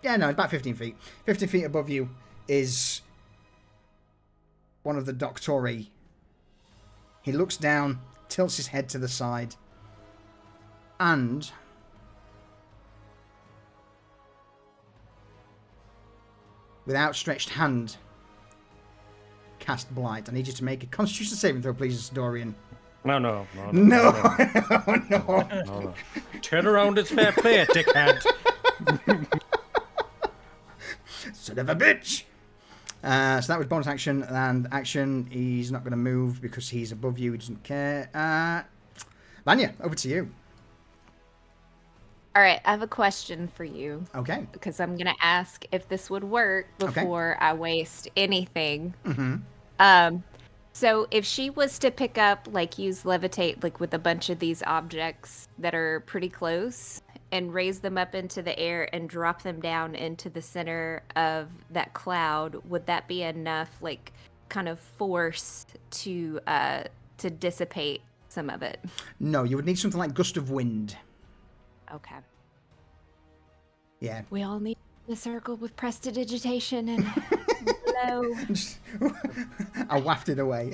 yeah, no, about 15 feet. 15 feet above you is one of the Doctori. He looks down, tilts his head to the side, and with outstretched hand, cast Blight. I need you to make a Constitution saving throw, please, Dorian. No. No. Turn around, it's fair play, dickhead. Son of a bitch! So that was bonus action, and action, he's not going to move because he's above you, he doesn't care. Vanya, over to you. All right, I have a question for you. Okay. Because I'm going to ask if this would work before I waste anything. Mm-hmm. So if she was to pick up, like, use levitate, like, with a bunch of these objects that are pretty close and raise them up into the air and drop them down into the center of that cloud, would that be enough, like, kind of force to dissipate some of it? No, you would need something like Gust of Wind. Okay. Yeah. We all need a circle with prestidigitation and blow. I wafted away.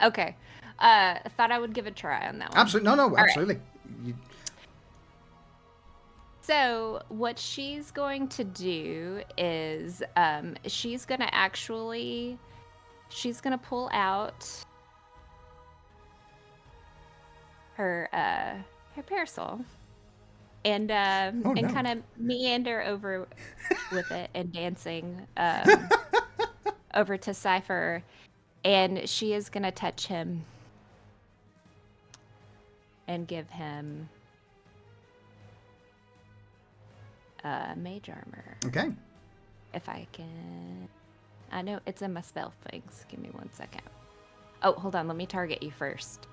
Okay. I thought I would give a try on that one. Absolutely. No, All absolutely. Right. So what she's going to do is she's going to pull out her parasol and kind of meander over with it and dancing over to Cypher, and she is going to touch him and give him mage armor. Okay. If I can... I know it's in my spell things. Give me 1 second. Oh, hold on. Let me target you first.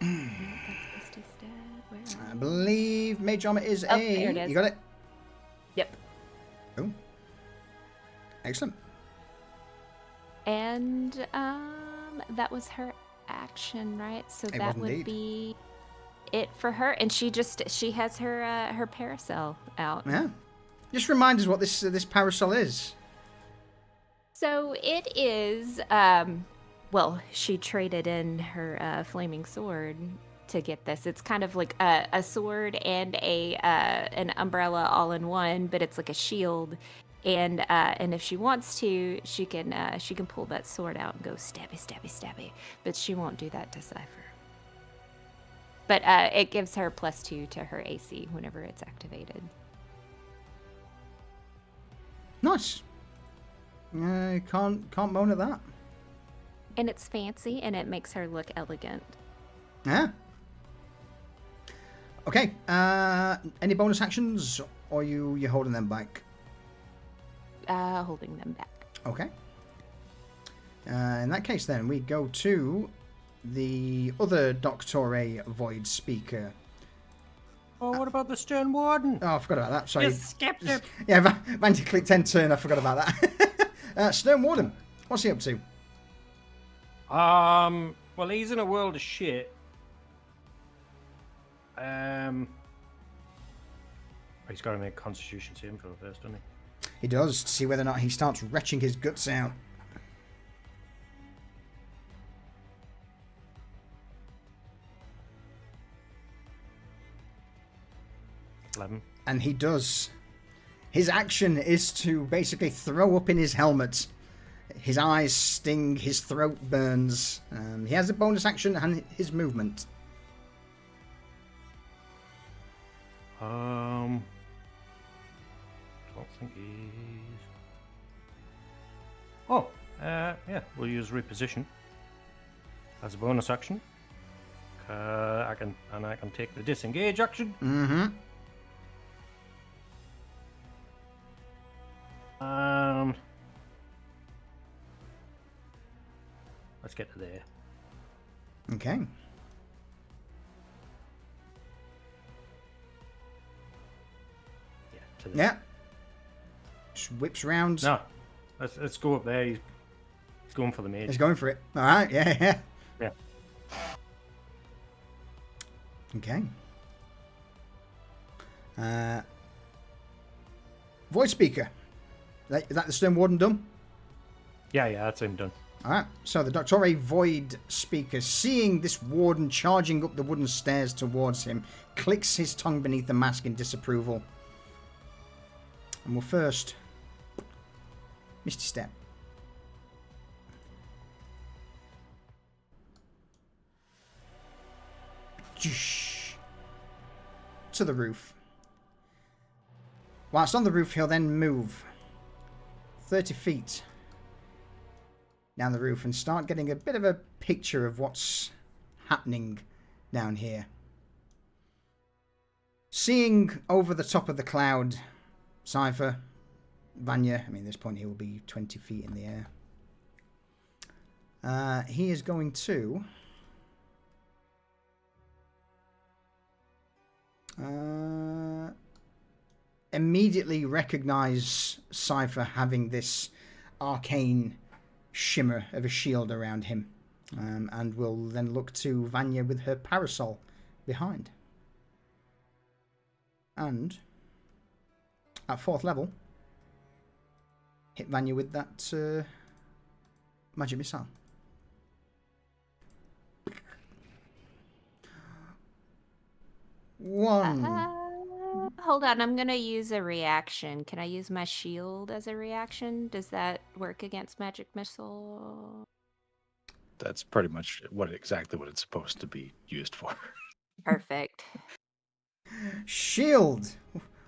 I believe Mage Armor is there it is. You got it? Yep. Oh. Excellent. And that was her action, right? So It that was would indeed. be it for her. And she has her parasol out. Yeah. Just remind us what this parasol is. So it is well, she traded in her flaming sword to get this. It's kind of like a sword and an umbrella all in one, but it's like a shield. And if she wants to, she can pull that sword out and go stabby, stabby, stabby. But she won't do that to Cypher. But it gives her +2 to her AC whenever it's activated. Nice. Can't moan at that. And it's fancy, and it makes her look elegant. Yeah. Okay. Any bonus actions, or you're holding them back? Holding them back. Okay. In that case, then we go to the other Doctore Void Speaker. Oh, what about the Stern Warden? Oh, I forgot about that. Sorry. You skipped it. Yeah, Vandy clicked end turn. I forgot about that. Stone Warden. What's he up to? Well, he's in a world of shit. He's got to make Constitution saving throw first, doesn't he? He does, to see whether or not he starts retching his guts out. And he does. His action is to basically throw up in his helmet. His eyes sting, his throat burns. He has a bonus action and his movement. Don't think he's... Oh, yeah, we'll use reposition as a bonus action. I can take the disengage action. Mm-hmm. Let's get to there. Okay. Yeah, to there. Yeah. Just whips round. No, let's go up there. He's going for the mage. He's going for it. All right. Yeah. Yeah. Okay. Voice speaker. Is that the Stone Warden done? Yeah, that's him done. Alright, so the Doctore Void speaker, seeing this warden charging up the wooden stairs towards him, clicks his tongue beneath the mask in disapproval. And we'll first... Misty Step. To the roof. Whilst on the roof, he'll then move 30 feet down the roof and start getting a bit of a picture of what's happening down here. Seeing over the top of the cloud, Cypher, Vanya, I mean, at this point he will be 20 feet in the air. He is going to... immediately recognize Cypher having this arcane shimmer of a shield around him, and will then look to Vanya with her parasol behind. And at 4th level, hit Vanya with that magic missile. Hold on, I'm gonna use a reaction. Can I use my shield as a reaction? Does that work against magic missile? That's pretty much exactly what it's supposed to be used for. Perfect. Shield.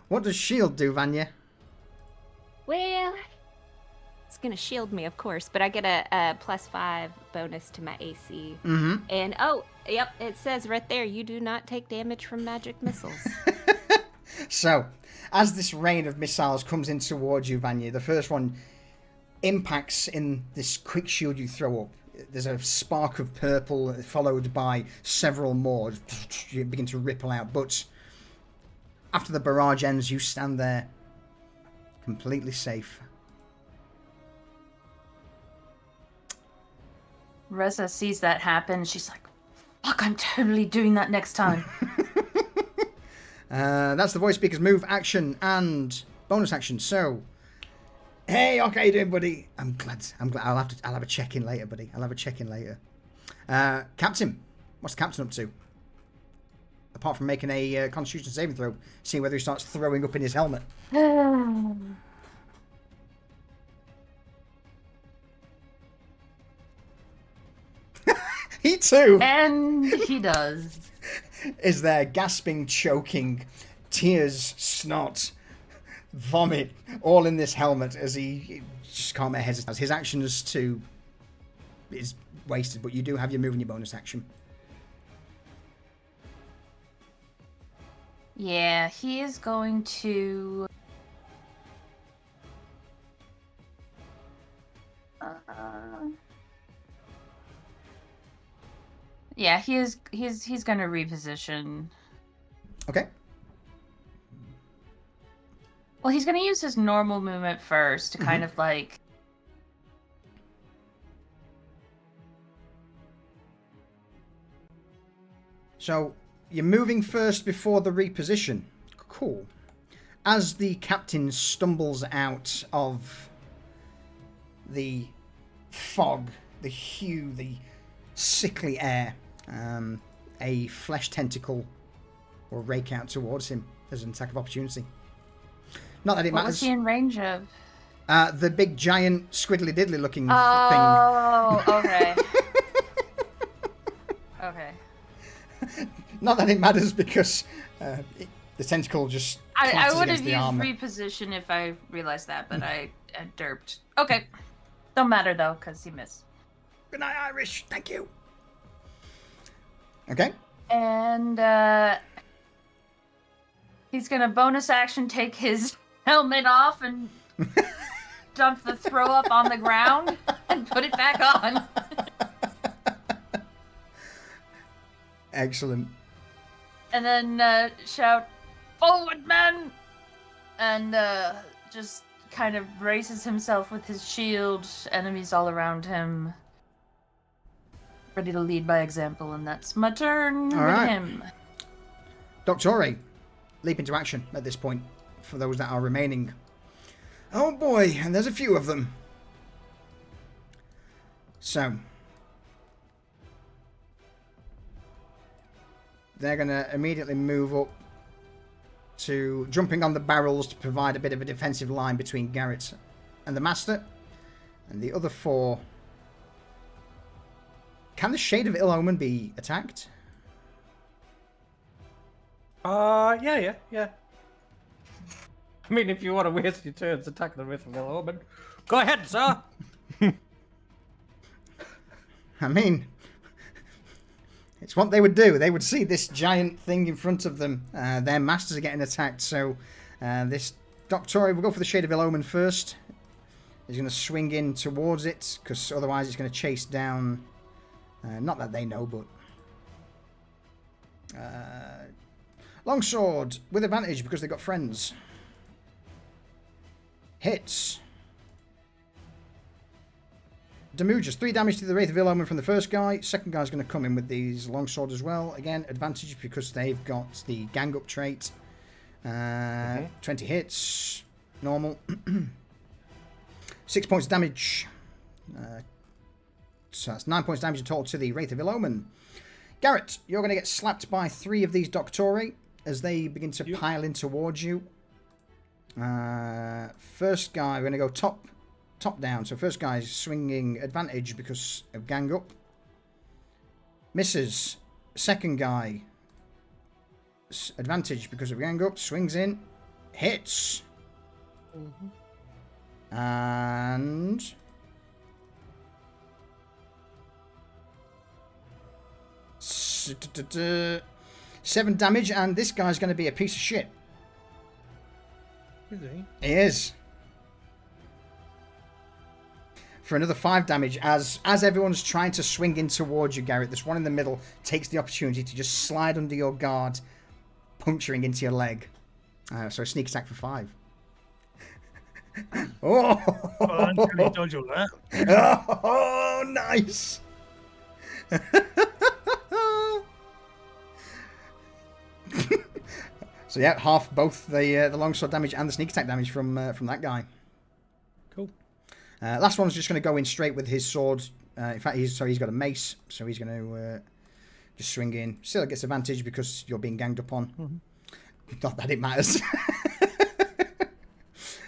What does shield do, Vanya? Well, it's gonna shield me, of course, but I get a +5 bonus to my AC. Mm-hmm. And oh, yep, it says right there, you do not take damage from magic missiles. So, as this rain of missiles comes in towards you, Vanya, the first one impacts in this quick shield you throw up. There's a spark of purple followed by several more. You begin to ripple out, but after the barrage ends, you stand there completely safe. Reza sees that happen. She's like, fuck, I'm totally doing that next time. That's the voice speaker's move, action, and bonus action. So, hey, okay, how you doing, buddy? I'm glad. I'll have a check-in later, buddy. I'll have a check-in later. Captain, what's the captain up to? Apart from making a Constitution saving throw, seeing whether he starts throwing up in his helmet. He too. And he does. Is there gasping, choking, tears, snot, vomit, all in this helmet as he just can't make hesitate. His action is wasted, but you do have your move and your bonus action. Yeah, he is going to... Yeah, he's going to reposition. Okay. Well, he's going to use his normal movement first to kind of like... So, you're moving first before the reposition. Cool. As the captain stumbles out of the fog, the hue, the sickly air, a flesh tentacle will rake out towards him as an attack of opportunity. Not that it matters. What was he in range of? The big giant squiddly diddly looking thing. Oh, okay. Okay. Not that it matters because the tentacle just I would have against the used armor. reposition if I realized that, but I derped. Okay. Don't matter though, because he missed. Good night, Irish. Thank you. Okay. And he's gonna bonus action take his helmet off and dump the throw up on the ground and put it back on. Excellent. And then shout, "Forward, men!" And just kind of braces himself with his shield, enemies all around him. Ready to lead by example, and that's my turn with right. him. Doctore, leap into action at this point for those that are remaining. Oh boy, and there's a few of them. So they're going to immediately move up to jumping on the barrels to provide a bit of a defensive line between Garrett and the Master. And the other 4... Can the Shade of Ill Omen be attacked? Yeah. I mean, if you want to waste your turns attacking the Wraith of Ill Omen, go ahead, sir. I mean, it's what they would do. They would see this giant thing in front of them. Their masters are getting attacked, so this Doctori will go for the Shade of Ill Omen first. He's going to swing in towards it, because otherwise it's going to chase down... not that they know, but... Longsword with advantage because they've got friends. Hits. Damages 3 damage to the Wraith of Ill Omen from the first guy. Second guy's going to come in with these longsword as well. Again, advantage because they've got the gang up trait. 20 hits. Normal. 6 points of damage. So that's 9 points damage in total to the Wraith of Ill Omen. Garrett, you're going to get slapped by 3 of these Doctori as they begin to pile in towards you. First guy, we're going to go top down. So first guy's swinging advantage because of gang up. Misses. Second guy, advantage because of gang up. Swings in. Hits. And... 7 damage, and this guy's going to be a piece of shit. Is he? He is. For another 5 damage, as everyone's trying to swing in towards you, Garrett, this one in the middle takes the opportunity to just slide under your guard, puncturing into your leg. So a sneak attack for 5. Well, I'm going to dodge all that. Oh, nice. So yeah, half both the longsword damage and the sneak attack damage from that guy. Cool. Last one's just going to go in straight with his sword. In fact, he's got a mace, so he's going to just swing in. Still gets advantage because you're being ganged up on. Not that it matters.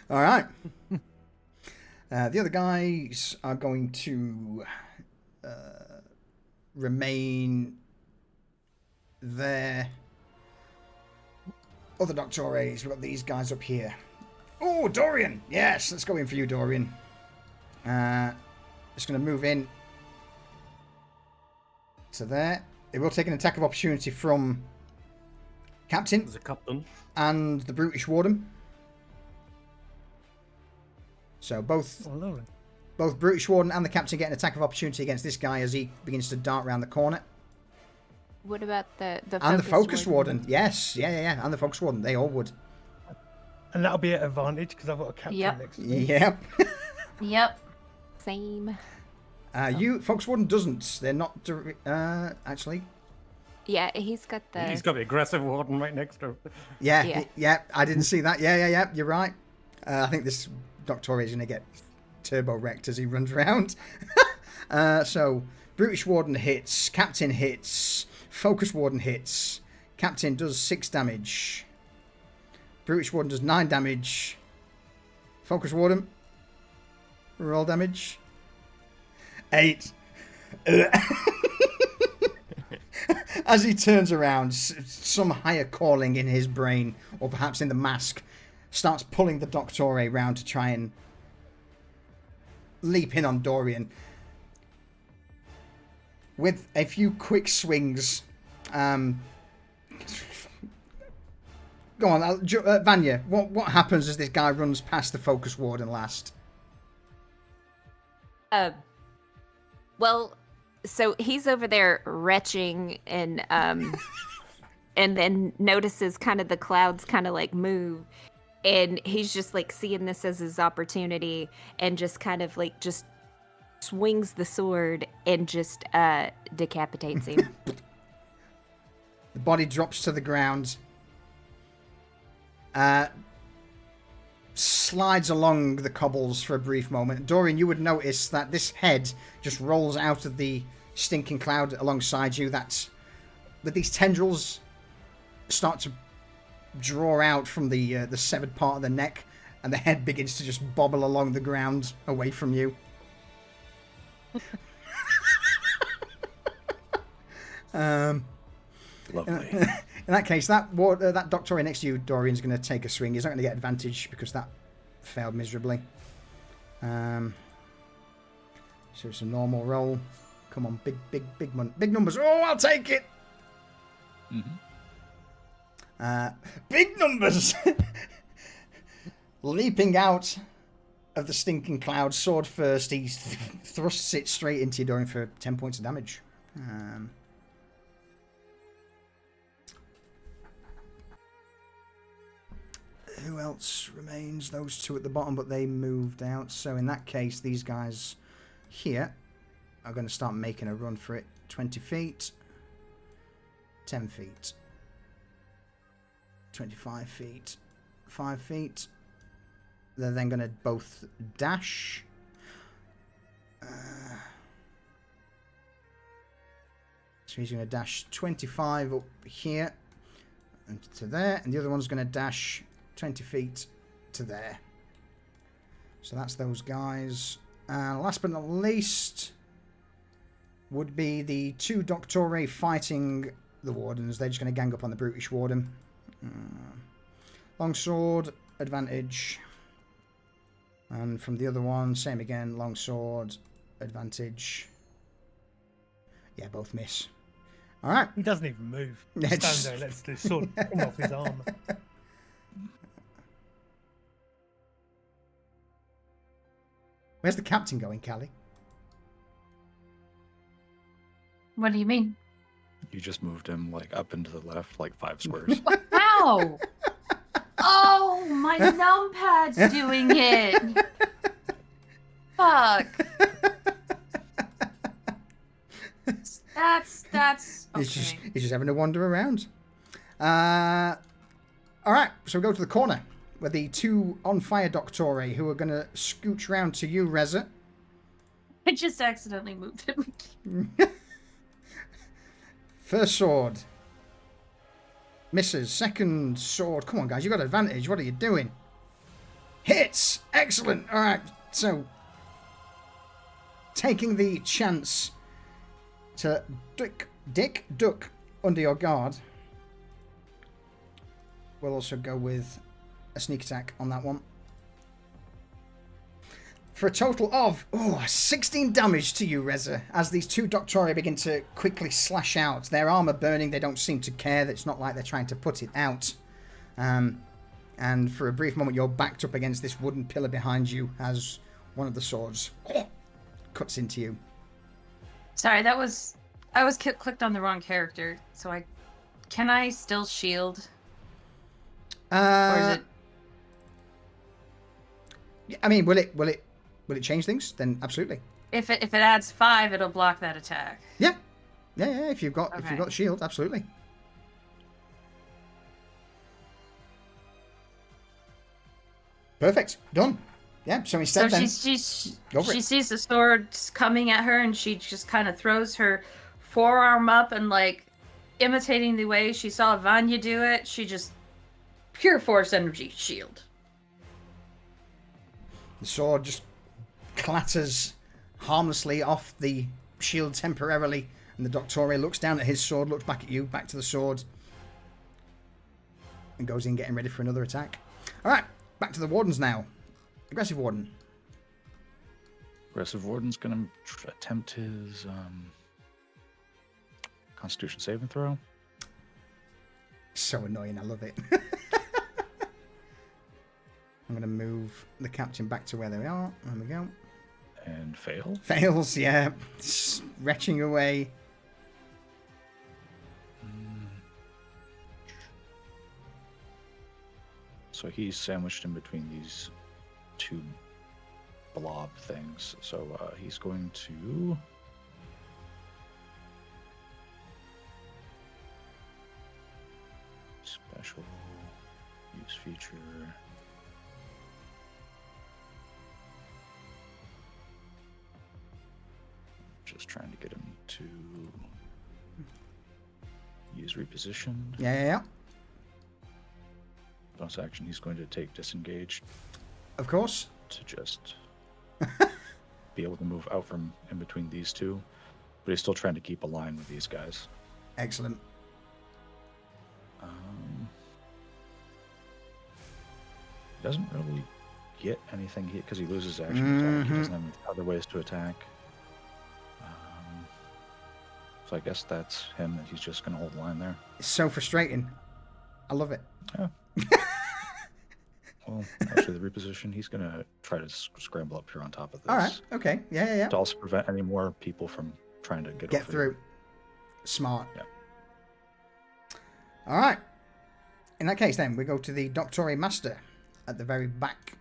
All right. The other guys are going to remain there. Other Doctores, we've got these guys up here. Oh, Dorian! Yes, let's go in for you, Dorian. Just going to move in to there. It will take an attack of opportunity from Captain. There's a captain. And the Brutish Warden. So both Brutish Warden and the Captain get an attack of opportunity against this guy as he begins to dart around the corner. What about the and the Focus Warden? Yes, yeah. And the Focus Warden, they all would. And that'll be at advantage because I've got a captain next to me. Yep. Yep. Same. Focus Warden doesn't. They're not actually. Yeah, he's got He's got the aggressive warden right next to him. Yeah. I didn't see that. Yeah. You're right. I think this Doctor is going to get turbo wrecked as he runs around. So Brutish Warden hits. Captain hits. Focus Warden hits. Captain does 6 damage. Brutish Warden does 9 damage. Focus Warden. Roll damage. 8. As he turns around, some higher calling in his brain, or perhaps in the mask, starts pulling the Doctore round to try and leap in on Dorian. With a few quick swings. Go on, Vanya, what happens as this guy runs past the Focus Warden last? Well, so he's over there retching and then notices kind of the clouds kind of like move, and he's just like seeing this as his opportunity and just kind of like just swings the sword and just decapitates him. The body drops to the ground. slides along the cobbles for a brief moment. Dorian, you would notice that this head just rolls out of the stinking cloud alongside you. That these tendrils start to draw out from the severed part of the neck, and the head begins to just bobble along the ground away from you. Lovely. In that case, that Doctor next to you, Dorian's going to take a swing. He's not going to get advantage because that failed miserably. So it's a normal roll. Come on, big numbers. Oh, I'll take it. Big numbers. Leaping out of the stinking cloud, sword first, he thrusts it straight into you, Dorian, for 10 points of damage. Who else remains? Those two at the bottom, but they moved out. So in that case, these guys here are going to start making a run for it. 20 feet, 10 feet, 25 feet, 5 feet. They're then going to both dash. So he's going to dash 25 up here and to there, and the other one's going to dash 20 feet to there. So that's those guys. And last but not least would be the two Doctori fighting the Wardens. They're just going to gang up on the brutish Warden. Longsword, advantage. And from the other one, same again, longsword, advantage. Yeah, both miss. All right. He doesn't even move. He stands there, lets the sword come off his armor. Where's the captain going, Callie? What do you mean? You just moved him like up and to the left, like 5 squares. Ow! Oh, my numpad's doing it. Fuck. That's okay. He's just having to wander around. All right, so we go to the corner where the two on fire Doctori who are going to scooch round to you, Reza. I just accidentally moved him. First sword. Misses. Second sword. Come on, guys. You got advantage. What are you doing? Hits. Excellent. All right. So, taking the chance to duck under your guard. We'll also go with a sneak attack on that one. For a total of 16 damage to you, Reza, as these two Doctori begin to quickly slash out. Their armor burning, they don't seem to care. It's not like they're trying to put it out. And for a brief moment, you're backed up against this wooden pillar behind you as one of the swords cuts into you. Sorry, I was clicked on the wrong character. So can I still shield? Or is it? I mean, will it change things? Then absolutely. If it adds 5, it'll block that attack. Yeah. If you've got shield, absolutely. Perfect. Done. Yeah. So instead, she sees the sword coming at her, and she just kind of throws her forearm up and, like, imitating the way she saw Vanya do it. She just pure force energy shield. The sword just clatters harmlessly off the shield temporarily, and the Doctori looks down at his sword, looks back at you, back to the sword, and goes in getting ready for another attack. Alright, back to the Wardens now. Aggressive Warden. Aggressive Warden's going to attempt his Constitution saving throw. So annoying, I love it. I'm going to move the captain back to where they are. There we go. And fail. Fails, yeah. Retching away. So he's sandwiched in between these two blob things. So he's going to... Special... Use feature. Just trying to get him to use reposition. Yeah. Bonus action, he's going to take disengage Of course. to just be able to move out from in between these two, but he's still trying to keep a line with these guys. Excellent. He doesn't really get anything because he loses action attack. He doesn't have any other ways to attack. So I guess that's him, that he's just going to hold the line there. It's so frustrating. I love it. Yeah. Well, actually, the reposition, he's going to try to scramble up here on top of this. All right. Okay. Yeah. To also prevent any more people from trying to get over through. Smart. Yeah. All right. In that case, then, we go to the Doctore Master at the very back.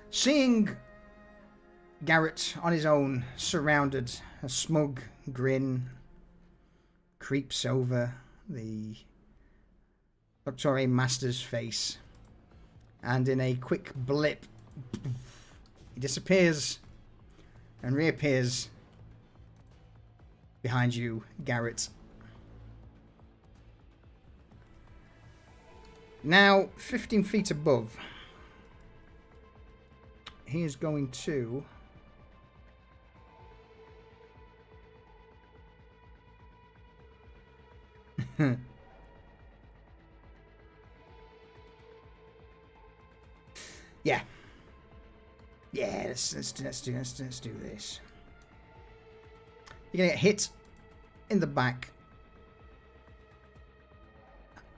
Seeing Garrett on his own, surrounded, a smug grin creeps over the Doctore Master's face, and in a quick blip, he disappears and reappears behind you, Garrett. Now, 15 feet above, he is going to... Yeah. Let's do this. You're gonna get hit in the back,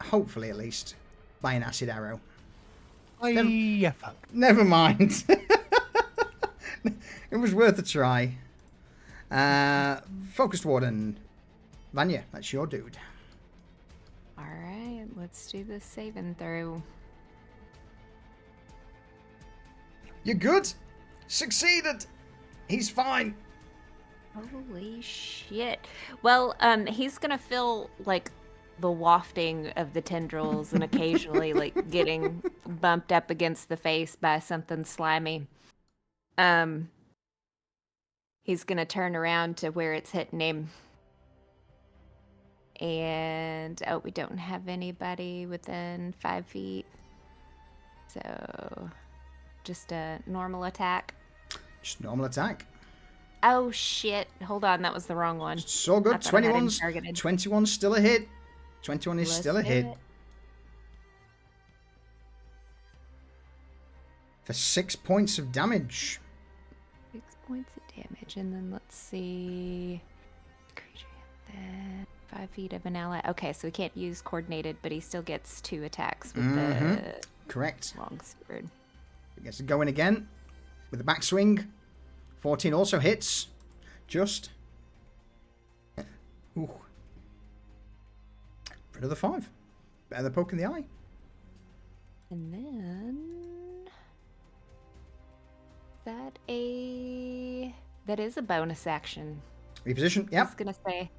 hopefully at least, by an acid arrow. Yeah, fuck. Never mind. It was worth a try. Focused Warden. Vanya, that's your dude. Alright, let's do this saving throw. You're good. Succeeded. He's fine. Holy shit. Well, he's gonna feel like the wafting of the tendrils and occasionally like getting bumped up against the face by something slimy. He's gonna turn around to where it's hitting him. And we don't have anybody within 5 feet. So just a normal attack. Just normal attack. Oh shit. Hold on, that was the wrong one. So good. 21's 21's still a hit. 21 is still a hit. For 6 points of damage. 6 points of damage, and then let's see. Creature then 5 feet of an ally. Okay, so he can't use coordinated, but he still gets 2 attacks with the correct long sword. He gets to go in again with the backswing. 14 also hits. Just. Ooh. For another 5. Better than poke in the eye. And then that is a bonus action. Reposition. I Yep. was gonna say,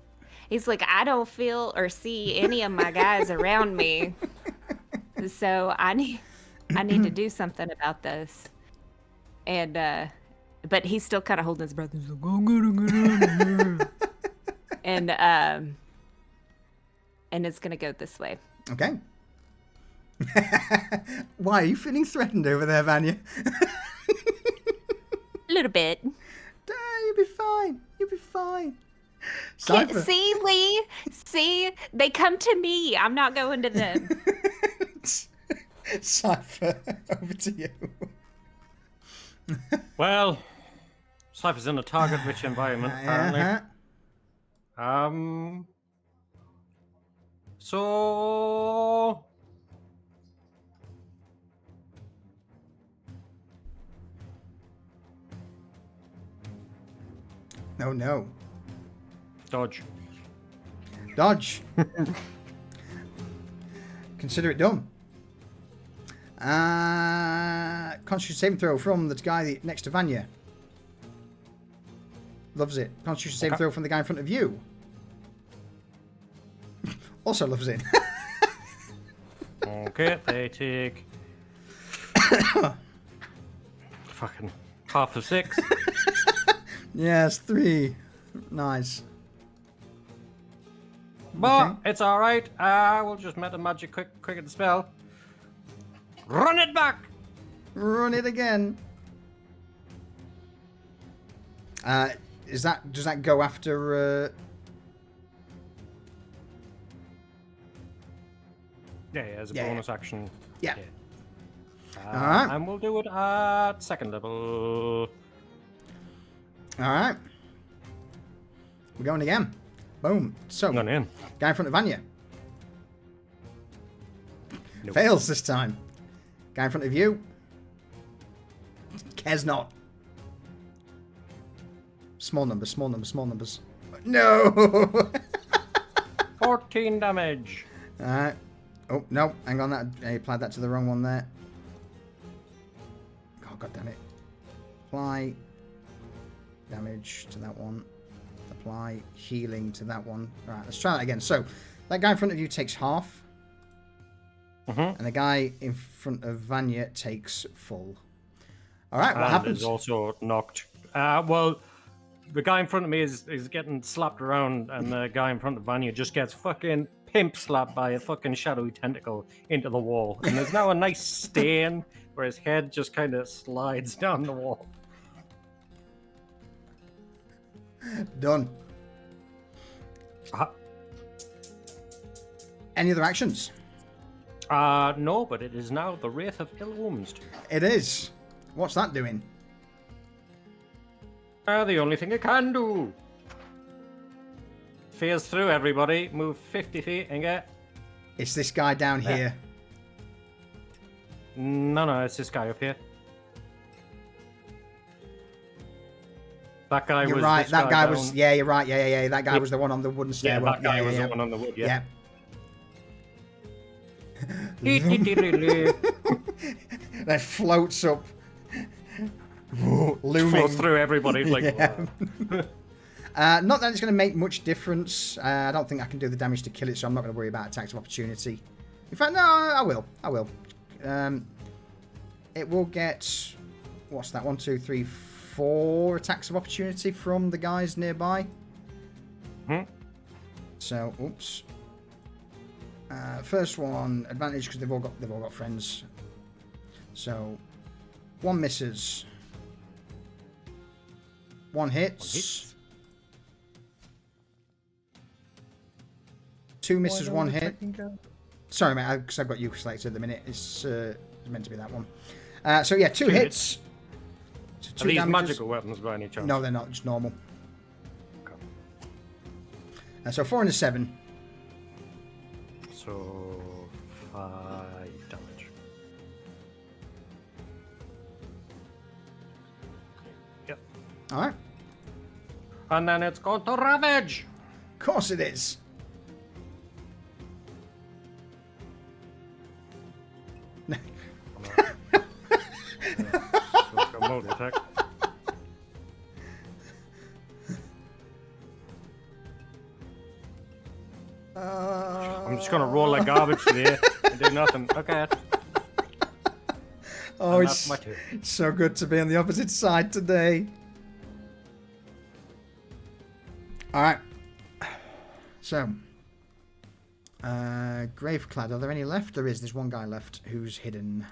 he's like, I don't feel or see any of my guys around me, so I need to do something about this. And but he's still kind of holding his breath. He's like, I'm gonna get out of here. And it's gonna go this way. Okay. Why are you feeling threatened over there, Vanya? A little bit. You'll be fine. You'll be fine. Cypher. See, Lee? See? They come to me. I'm not going to them. Cypher, over to you. Well, Cypher's in a target-rich environment, apparently. So... No. Dodge. Consider it done. Constitution saving throw from the guy next to Vanya. Loves it. Constitution saving throw from the guy in front of you. Also loves it. Okay, they take fucking half of 6. Yes, 3. Nice. But Okay. it's all right. We'll just meta magic quicken the spell. Run it back. Run it again. Does that go after? Yeah, as a Yeah, bonus action. Yeah. Yeah. Alright. And we'll do it at 2nd level. All right. We're going again. Boom. So, Gone in. guy in front of Vanya. Nope. Fails this time. Guy in front of you. Cares not. Small numbers, small numbers, small numbers. No! 14 damage. Alright. Oh, no. Hang on. I applied that to the wrong one there. Oh, God damn it. Apply damage to that one. Apply healing to that one. Alright, let's try that again. So, that guy in front of you takes half. And the guy in front of Vanya takes full. Alright, what happens? Is also knocked. Well, the guy in front of me is getting slapped around, and the guy in front of Vanya just gets fucking pimp slapped by a fucking shadowy tentacle into the wall. And there's now a nice stain where his head just kind of slides down the wall. Done. Any other actions? No, but it is now the Wraith of Ill-Omens. It is. What's that doing? The only thing it can do. Phase through, everybody. Move 50 feet and get... It's this guy down here. No, it's this guy up here. That guy You're was right. this That guy down. was... Yeah, you're right. Yeah. That guy was the one on the wooden Yeah, stairwell. that guy was the one on the wood, yeah. That floats up. Looming. Flows through everybody. Like, Yeah. Not that it's going to make much difference. I don't think I can do the damage to kill it, so I'm not going to worry about attacks of opportunity. In fact, no, I will. It will get... What's that? 1, 2, 3, 4 attacks of opportunity from the guys nearby. So, oops. First one, advantage because they've all got friends. So, 1 misses. 1 hits. 2 misses, 1 hit. Sorry, mate, because I've got you selected at the minute. It's meant to be that one. So yeah, 2 hits. So Are 2 these damages. magical weapons by any chance? No, they're not. Just normal. So 4 and a 7. So 5 damage. Yep. All right. And then it's going to ravage. Of course it is. Attack. I'm just gonna roll like garbage today and do nothing. Okay. Oh, And it's that's my turn. so good to be on the opposite side today. All right. So, Graveclad. Are there any left? There is. There's one guy left who's hidden,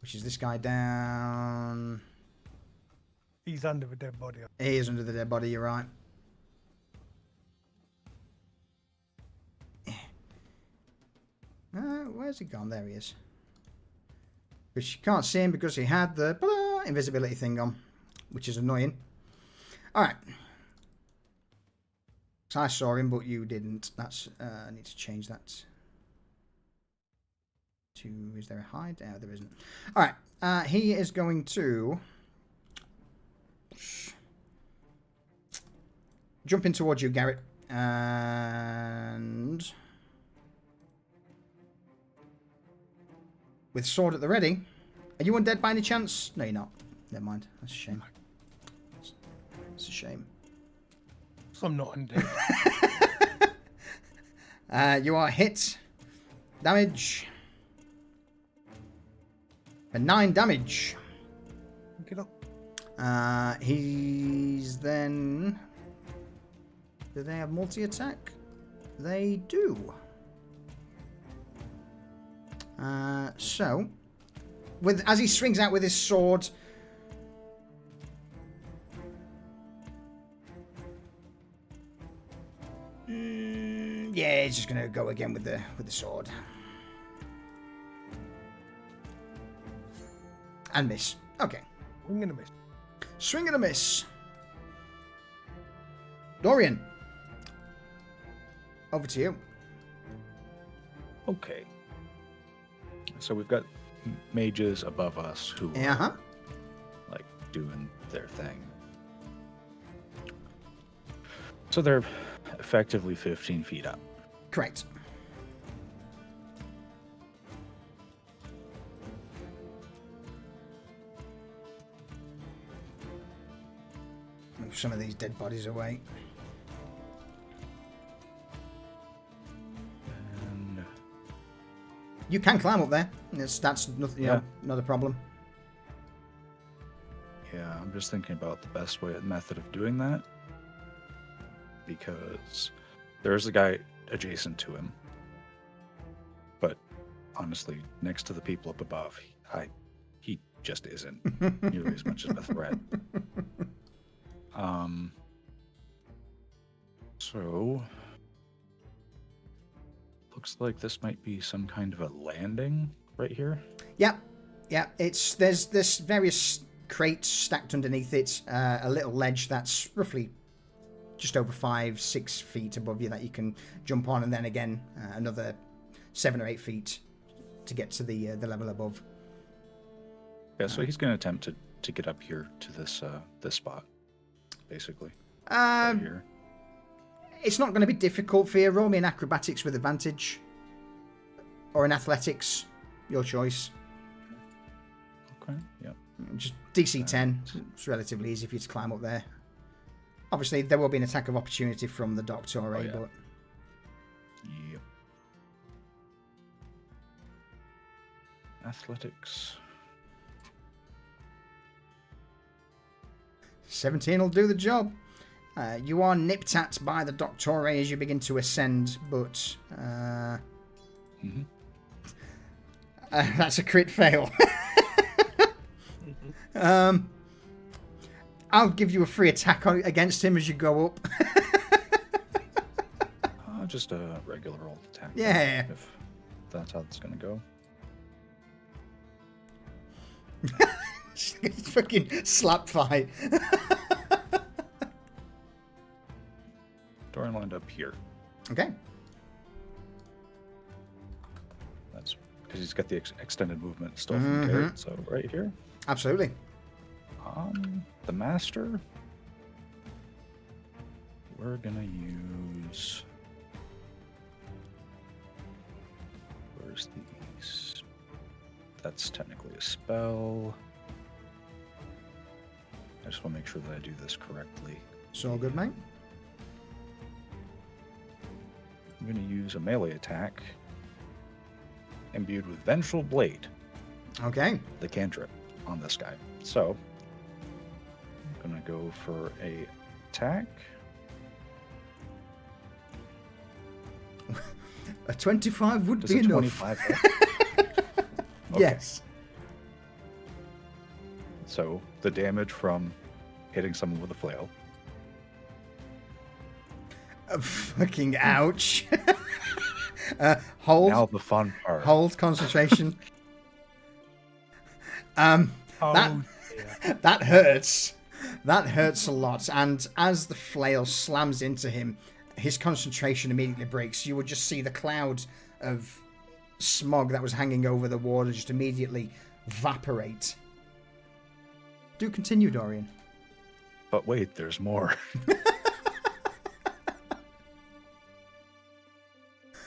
which is this guy down. He's under the dead body. He is under the dead body. You're right. Where's he gone? There he is. But you can't see him because he had the invisibility thing on, which is annoying. Alright. So I saw him, but you didn't. That's I need to change that to... Is there a hide? Oh, there isn't. Alright. He is going to... jump in towards you, Garrett. And... with sword at the ready, Are you undead by any chance? No, you're not. Never mind. That's a shame. It's a shame. So I'm not undead. You are hit. Damage. For 9 damage. Get up. He's then... Do they have multi-attack? They do. So, as he swings out with his sword... yeah, he's just gonna go again with the sword. And miss. Okay. I'm gonna miss. Swing and a miss. Dorian. Over to you. Okay. So we've got mages above us who are like doing their thing. So they're effectively 15 feet up. Correct. Move some of these dead bodies away. And You can climb up there. That's nothing, you know, not a problem. yeah, I'm just thinking about the best method of doing that. Because there's a guy adjacent to him. But honestly, next to the people up above, he just isn't nearly as much of a threat. So looks like this might be some kind of a landing right here. Yeah. There's various crates stacked underneath it. A little ledge that's roughly just over 5-6 feet above you that you can jump on, and then again another 7 or 8 feet to get to the level above. Yeah, so he's going to attempt to get up here to this spot, basically. Right here. It's not going to be difficult for you. Roll me in acrobatics with advantage, or in athletics, your choice. Okay. Yeah. Just DC 10. It's relatively easy for you to climb up there. Obviously, there will be an attack of opportunity from the Doctor, but... Yep. Athletics. 17 will do the job. You are nipped at by the Doctor as you begin to ascend, but... that's a crit fail. I'll give you a free attack against him as you go up. Just a regular old attack. Yeah. If that's how it's going to go. It's fucking slap fight. Dorian lined up here. Okay. That's because he's got the extended movement still from Garrett. So right here. Absolutely. The master. We're gonna use. Where's these? That's technically a spell. I just want to make sure that I do this correctly. It's all good, mate. I'm going to use a melee attack imbued with Vengeful Blade. Okay. The cantrip on this guy. So, I'm going to go for a attack. A 25 would Does be a enough. 25 hit? Okay. Yes. So, the damage from hitting someone with a flail. Fucking ouch. Hold. Now the fun part. Hold concentration. That hurts. That hurts a lot. And as the flail slams into him, his concentration immediately breaks. You would just see the cloud of smog that was hanging over the water just immediately evaporate. Do continue, Dorian. But wait, there's more.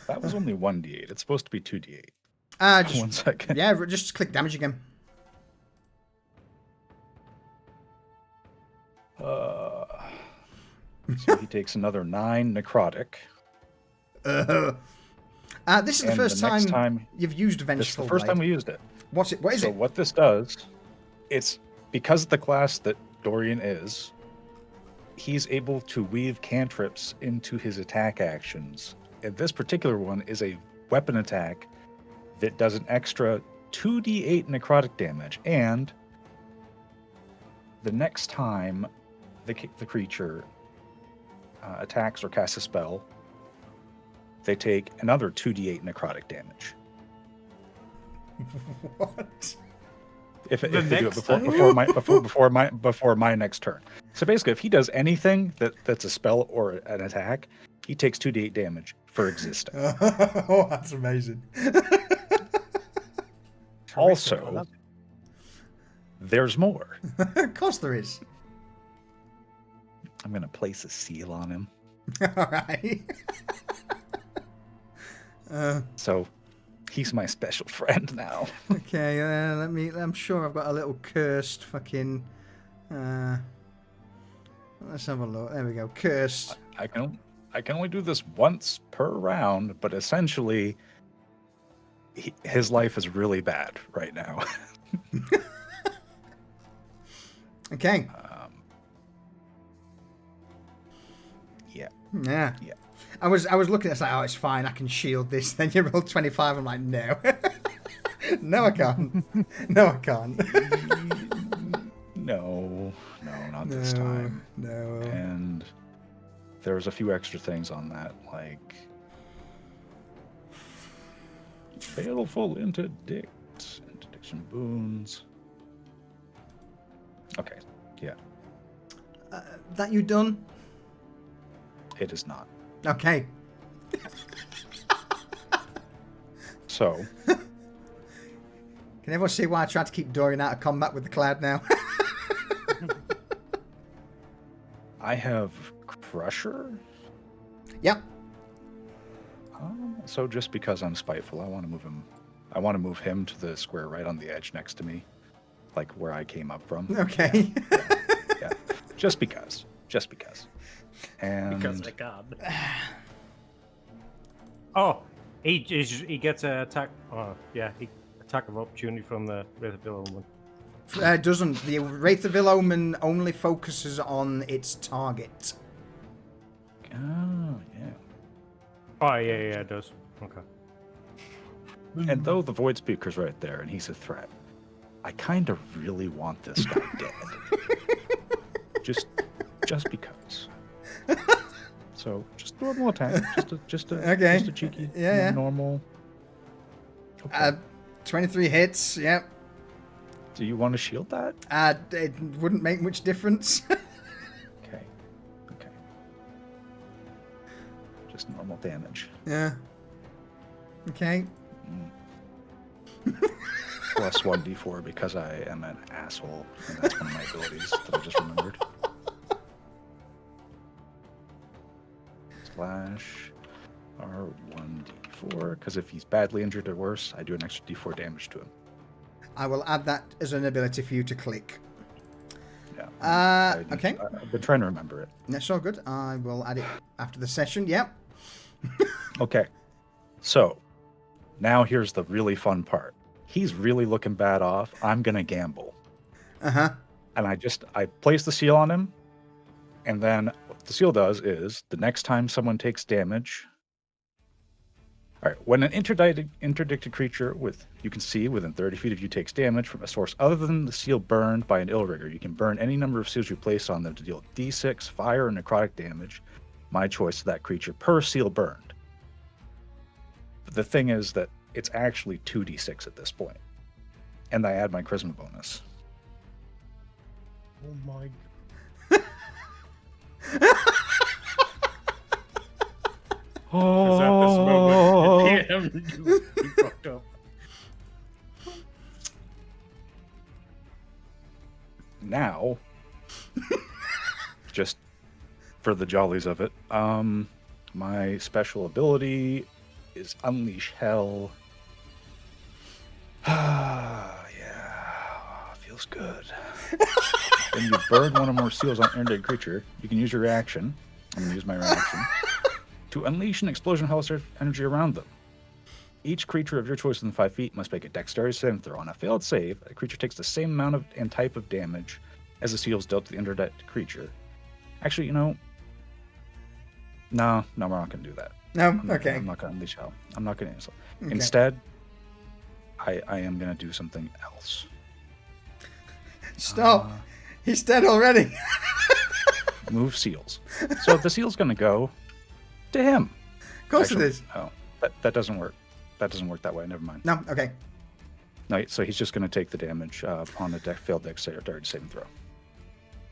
That was only 1d8. It's supposed to be 2d8. Just, 1 second. Yeah, just click damage again. So he takes another 9 necrotic. This is the And first the next time, time- you've used This is Vengeful the first Blade. time we used it. What's it? What is So it? what this does, it's because of the class that Dorian is, he's able to weave cantrips into his attack actions. And this particular one is a weapon attack that does an extra 2d8 necrotic damage. And the next time the creature attacks or casts a spell, they take another 2d8 necrotic damage. What? If The they do it next before my next turn. So basically, if he does anything that's a spell or an attack, he takes 2d8 damage for existing. Oh, that's amazing. Also, there's more. Of course there is. I'm gonna place a seal on him. All right. So he's my special friend now. Okay, let me. I'm sure I've got a little cursed fucking. Let's have a look. There we go. Cursed. I can only do this once per round, but essentially, his life is really bad right now. Okay. Yeah. Yeah. Yeah. I was looking at it, like, oh, it's fine. I can shield this. Then you roll 25. I'm like, no. No, I can't. No, I can't. No, not this time. No. And there's a few extra things on that, like baleful interdiction boons. Okay, yeah, That you done? it is not. Okay. So Can everyone see why I tried to keep Dorian out of combat with the cloud now? I have Crusher. Yep. So just because I'm spiteful, I want to move him. I want to move him to the square right on the edge next to me, like where I came up from. Okay. Yeah. Just because. And Because I can. Oh, he gets an attack. Oh, yeah, attack of opportunity from the Wraith of Omen. Doesn't. The Wraith of Omen only focuses on its target. Oh, yeah. Oh, yeah, it does. Okay. And though the Void Speaker's right there and he's a threat, I kind of really want this guy dead. just because. So just normal attack, just a cheeky, Yeah. normal. Okay. 23 hits. Yep. Do you want to shield that? It wouldn't make much difference. Okay. Just normal damage. Yeah. Okay. Plus 1d4 because I am an asshole, and that's one of my abilities that I just remembered. Slash R1d4, because if he's badly injured or worse, I do an extra d4 damage to him. I will add that as an ability for you to click. Yeah. Okay. I've been trying to remember it. That's all good. I will add it after the session. Yep. Okay. So, now here's the really fun part. He's really looking bad off. I'm going to gamble. Uh-huh. And I place the seal on him. And then what the seal does is the next time someone takes damage. All right. When an interdicted creature you can see within 30 feet of you takes damage from a source other than the seal burned by an Illrigger, you can burn any number of seals you place on them to deal d6 fire and necrotic damage. My choice to that creature per seal burned. But the thing is that it's actually 2d6 at this point. And I add my charisma bonus. Oh my Because at this moment, you fucked up. Now, just for the jollies of it, my special ability is Unleash Hell. Yeah, feels good. When you burn one or more seals on an injured creature, you can use your reaction. I'm going to use my reaction to unleash an explosion of hell's energy around them. Each creature of your choice within 5 feet must make a dexterity saving throw. On a failed save, a creature takes the same amount of and type of damage as the seals dealt to the injured creature. Actually, no, we're not going to do that. No? I'm Okay. I'm not going to unleash hell. I'm not going to. Okay. Instead, I am going to do something else. Stop. He's dead already. Move seals. So the seal's going to go to him. Of course it is. Oh, that doesn't work. That doesn't work that way. Never mind. No? Okay. No, so he's just going to take the damage upon a failed dexterity saving throw.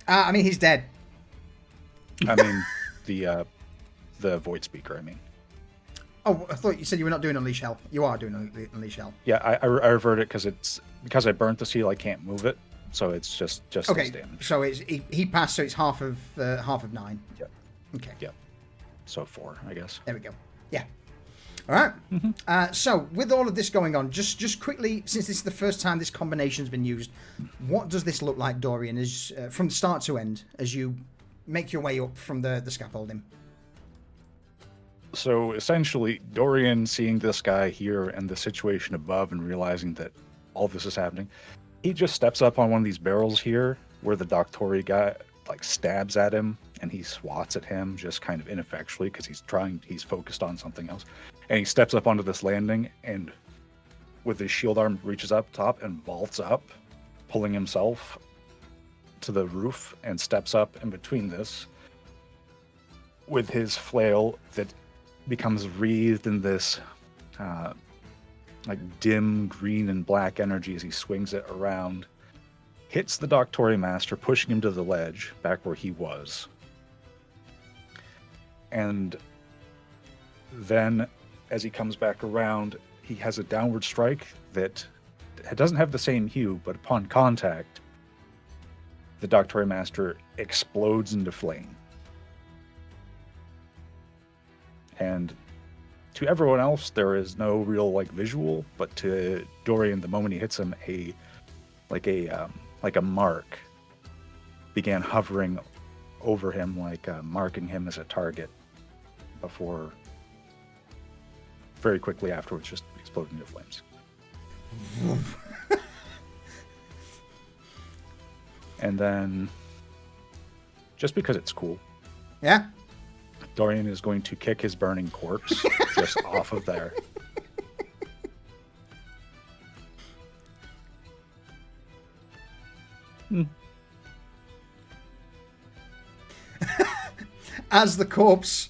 I mean, he's dead. I mean, the void speaker, I mean. Oh, I thought you said you were not doing Unleash Hell. You are doing Unleash Hell. Yeah, I revert it because I burnt the seal, I can't move it. So it's just Okay, his damage. so he passed, so it's half of 9. Yep. Okay. Yep. So 4, I guess. There we go. Yeah. All right. So with all of this going on, just quickly, since this is the first time this combination's been used, what does this look like, Dorian, as from start to end, as you make your way up from the scaffolding? So essentially, Dorian seeing this guy here and the situation above and realizing that all this is happening, he just steps up on one of these barrels here where the Doctori guy like stabs at him and he swats at him just kind of ineffectually because he's focused on something else. And he steps up onto this landing and with his shield arm reaches up top and vaults up, pulling himself to the roof and steps up in between this with his flail that becomes wreathed in this like dim green and black energy as he swings it around, hits the Doctori Master, pushing him to the ledge back where he was. And then as he comes back around, he has a downward strike that doesn't have the same hue, but upon contact, the Doctori Master explodes into flame. And to everyone else, there is no real like visual, but to Dorian, the moment he hits him, a mark began hovering over him, like marking him as a target. Before, very quickly afterwards, just exploding into flames. And then, just because it's cool, Yeah. Dorian is going to kick his burning corpse just off of there. As the corpse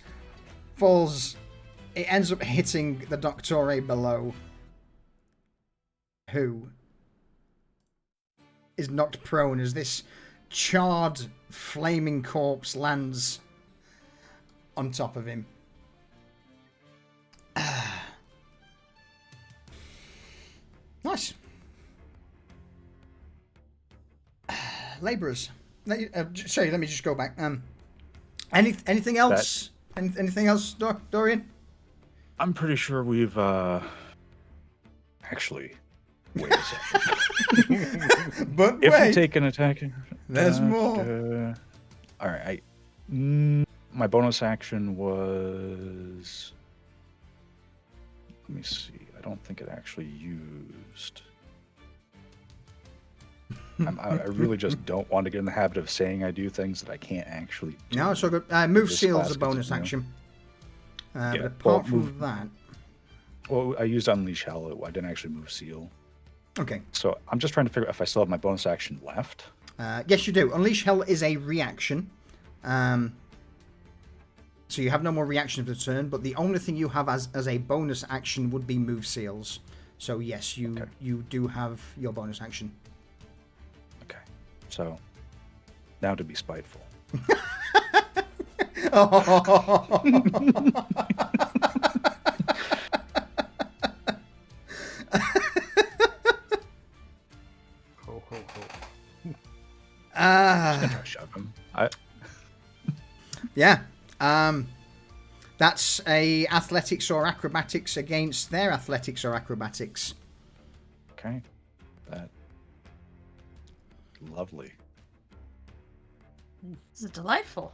falls, it ends up hitting the Doctore below, who is knocked prone as this charred, flaming corpse lands on top of him. Nice. Labourers. Sorry, let me just go back. Anything else? Anything else, Dorian? I'm pretty sure we've actually. Wait a second. But If wait, you take an attack, there's more. All right. My bonus action was. Let me see. I don't think it actually used. I really just don't want to get in the habit of saying I do things that I can't actually do. No, so good. Move This seal's class a bonus gets it, action. Yeah, But apart well, from move- that, Well, I used Unleash Hell. I didn't actually move Seal. okay. So I'm just trying to figure out if I still have my bonus action left. Yes, you do. Unleash Hell is a reaction. So you have no more reaction of the turn, but the only thing you have as a bonus action would be move seals. So yes, you do have your bonus action. Okay. So now to be spiteful. Ho, ho, ho. I'm gonna try to shove him. Yeah. That's a athletics or acrobatics against their athletics or acrobatics. Okay. That. Lovely. This is delightful.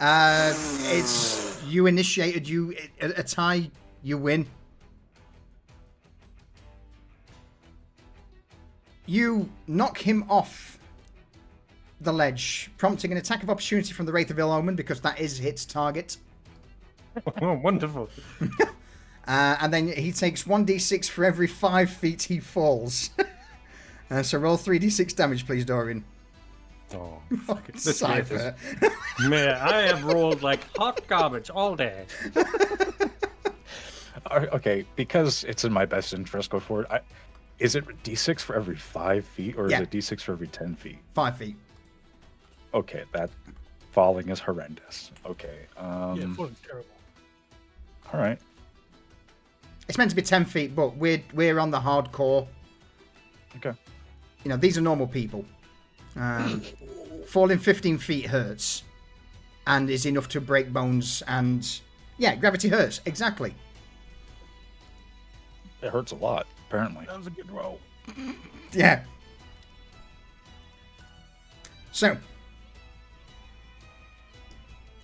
It's you initiated. You a tie. You win. You knock him off the ledge, prompting an attack of opportunity from the Wraith of Ill Omen because that is its target. Oh, wonderful. And then he takes 1d6 for every 5 feet he falls. So roll 3d6 damage, please, Dorian. Oh, Cypher. Man, I have rolled like hot garbage all day. Okay, because it's in my best interest going forward, is it d6 for every 5 feet, or is Yeah. it d6 for every 10 feet? 5 feet. Okay, that falling is horrendous. Okay. Yeah, falling's terrible. All right. It's meant to be 10 feet, but we're on the hardcore. Okay. You know, these are normal people. Falling 15 feet hurts. And is enough to break bones and... Yeah, gravity hurts. Exactly. It hurts a lot, apparently. That was a good roll. Yeah. So...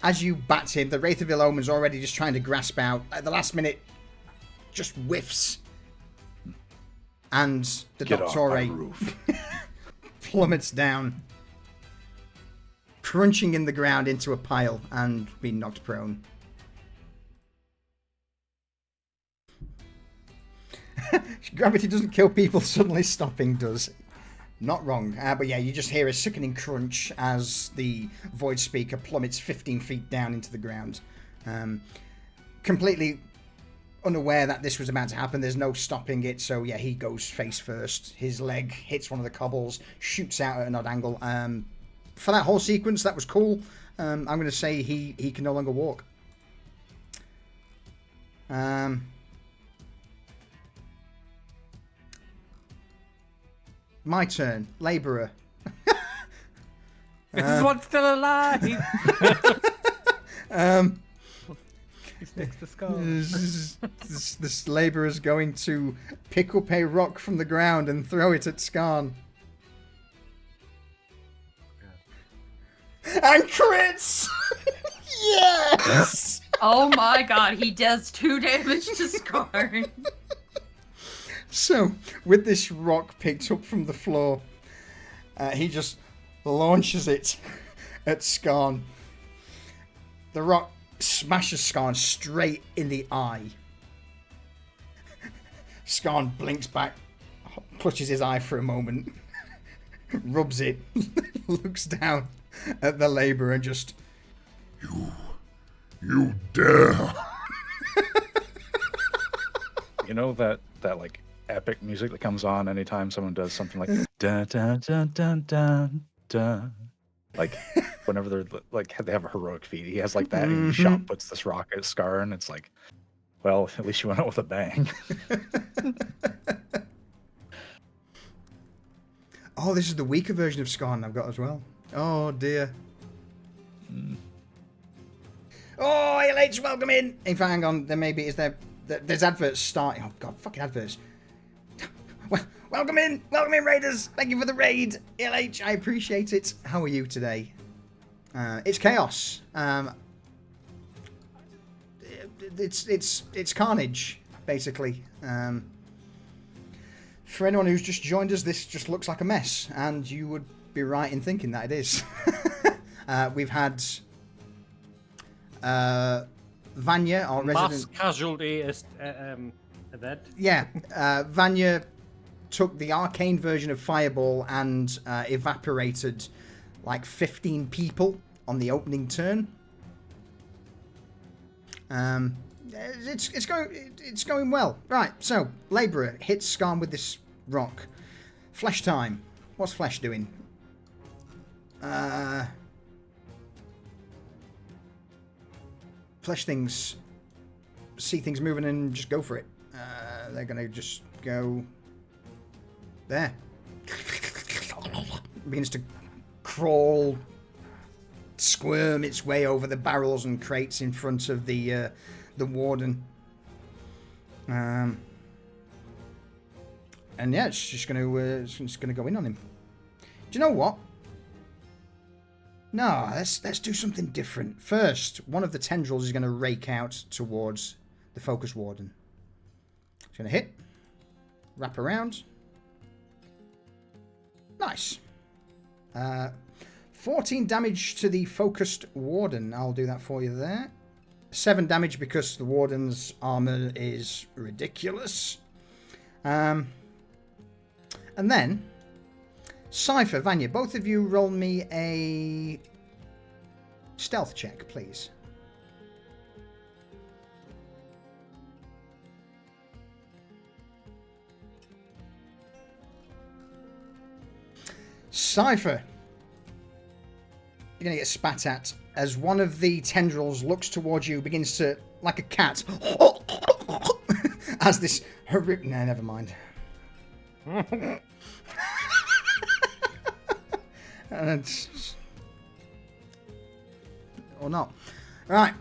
As you bat him, the Wraith of Ill Omen's already just trying to grasp out. At the last minute, just whiffs. And the Get off my Doctore roof. plummets down, crunching in the ground into a pile and being knocked prone. Gravity doesn't kill people, suddenly stopping does. Not wrong. But yeah, you just hear a sickening crunch as the Void Speaker plummets 15 feet down into the ground. Completely unaware that this was about to happen. There's no stopping it. So yeah, he goes face first. His leg hits one of the cobbles, shoots out at an odd angle. For that whole sequence, that was cool. I'm going to say he can no longer walk. My turn. Labourer. This one's still alive. It's next to Scar. This labourer is going to pick up a rock from the ground and throw it at Skarn. And crits! Yes! Oh my god, he does 2 damage to Skarn. So, with this rock picked up from the floor, he just launches it at Skarn. The rock smashes Skarn straight in the eye. Skarn blinks back, clutches his eye for a moment, rubs it, looks down at the labourer and just... You dare! You know that like epic music that comes on anytime someone does something like dun dun dun dun dun dun, like whenever they're like they have a heroic feat, he has like that, and he puts this rock at Scar, and it's like, well, at least you went out with a bang. Oh, this is the weaker version of Skarn I've got as well. Oh dear. Oh, LH, welcome in. In fact, hang on, there's adverts starting. Oh god, fucking adverts. Welcome in, raiders. Thank you for the raid, LH. I appreciate it. How are you today? It's chaos. It's carnage, basically. For anyone who's just joined us, this just looks like a mess, and you would be right in thinking that it is. We've had Vanya, our Mass resident... casualty event. Yeah, Vanya took the arcane version of Fireball and evaporated like 15 people on the opening turn. It's going well. Right, so Labourer hits Skarn with this rock. Flesh time. What's Flesh doing? Flesh things see things moving and just go for it. They're gonna just go there. Begins to crawl, squirm its way over the barrels and crates in front of the warden. And yeah, it's just gonna go in on him. Do you know what? No, let's do something different. First, one of the tendrils is going to rake out towards the focus warden. It's going to hit. Wrap around. Nice. 14 damage to the focused warden. I'll do that for you there. 7 damage because the warden's armor is ridiculous. And then, Cypher, Vanya, both of you roll me a stealth check, please. Cypher, you're going to get spat at as one of the tendrils looks towards you, begins to, like a cat, as this horrific... No, never mind. Or not. Right,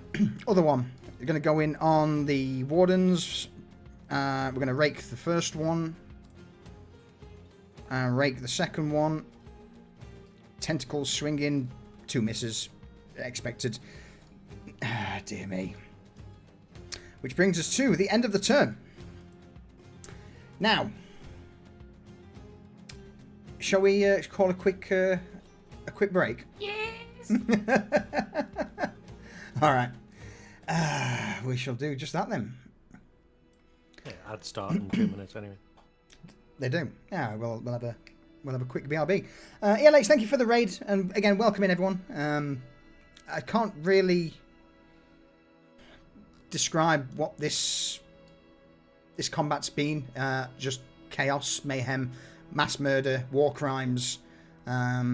other one. We're going to go in on the wardens. We're going to rake the first one. And rake the second one. Tentacles swinging. 2 misses. Expected. Ah, dear me. Which brings us to the end of the turn. Now, shall we call a quick break? Yes. All right. We shall do just that then. Yeah, I'd start in 2 minutes anyway. They do. Yeah. We'll have a quick BRB. ELH, thank you for the raid, and again, welcome in everyone. I can't really describe what this combat's been. Just chaos, mayhem, mass murder, war crimes. I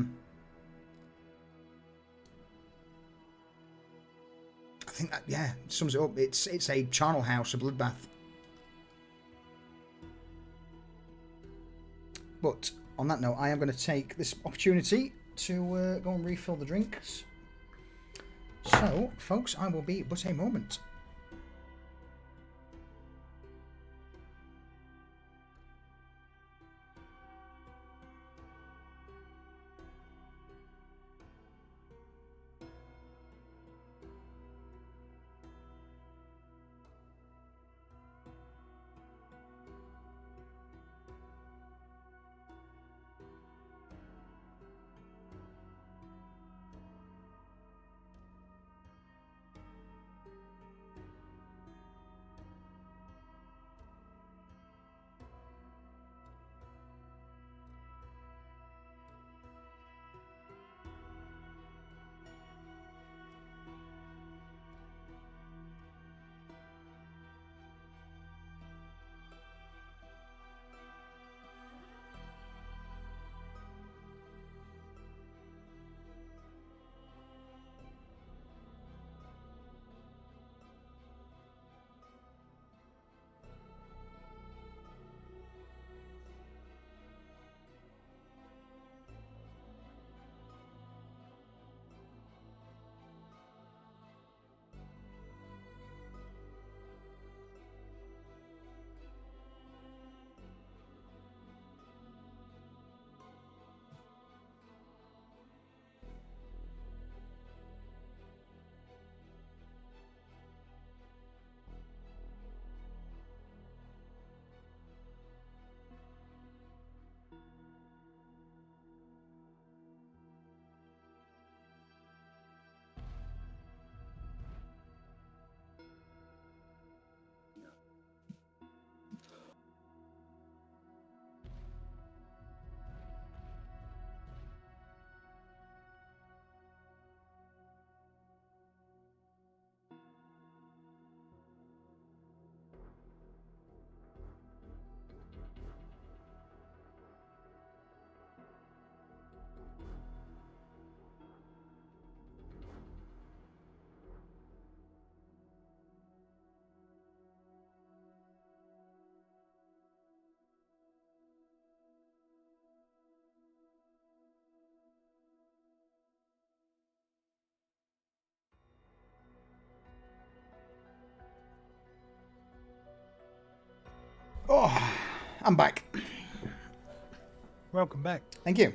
think that, yeah, sums it up. It's a charnel house, a bloodbath. But on that note, I am going to take this opportunity to go and refill the drinks. So, folks, I will be but a moment. Oh, I'm back. Welcome back. Thank you.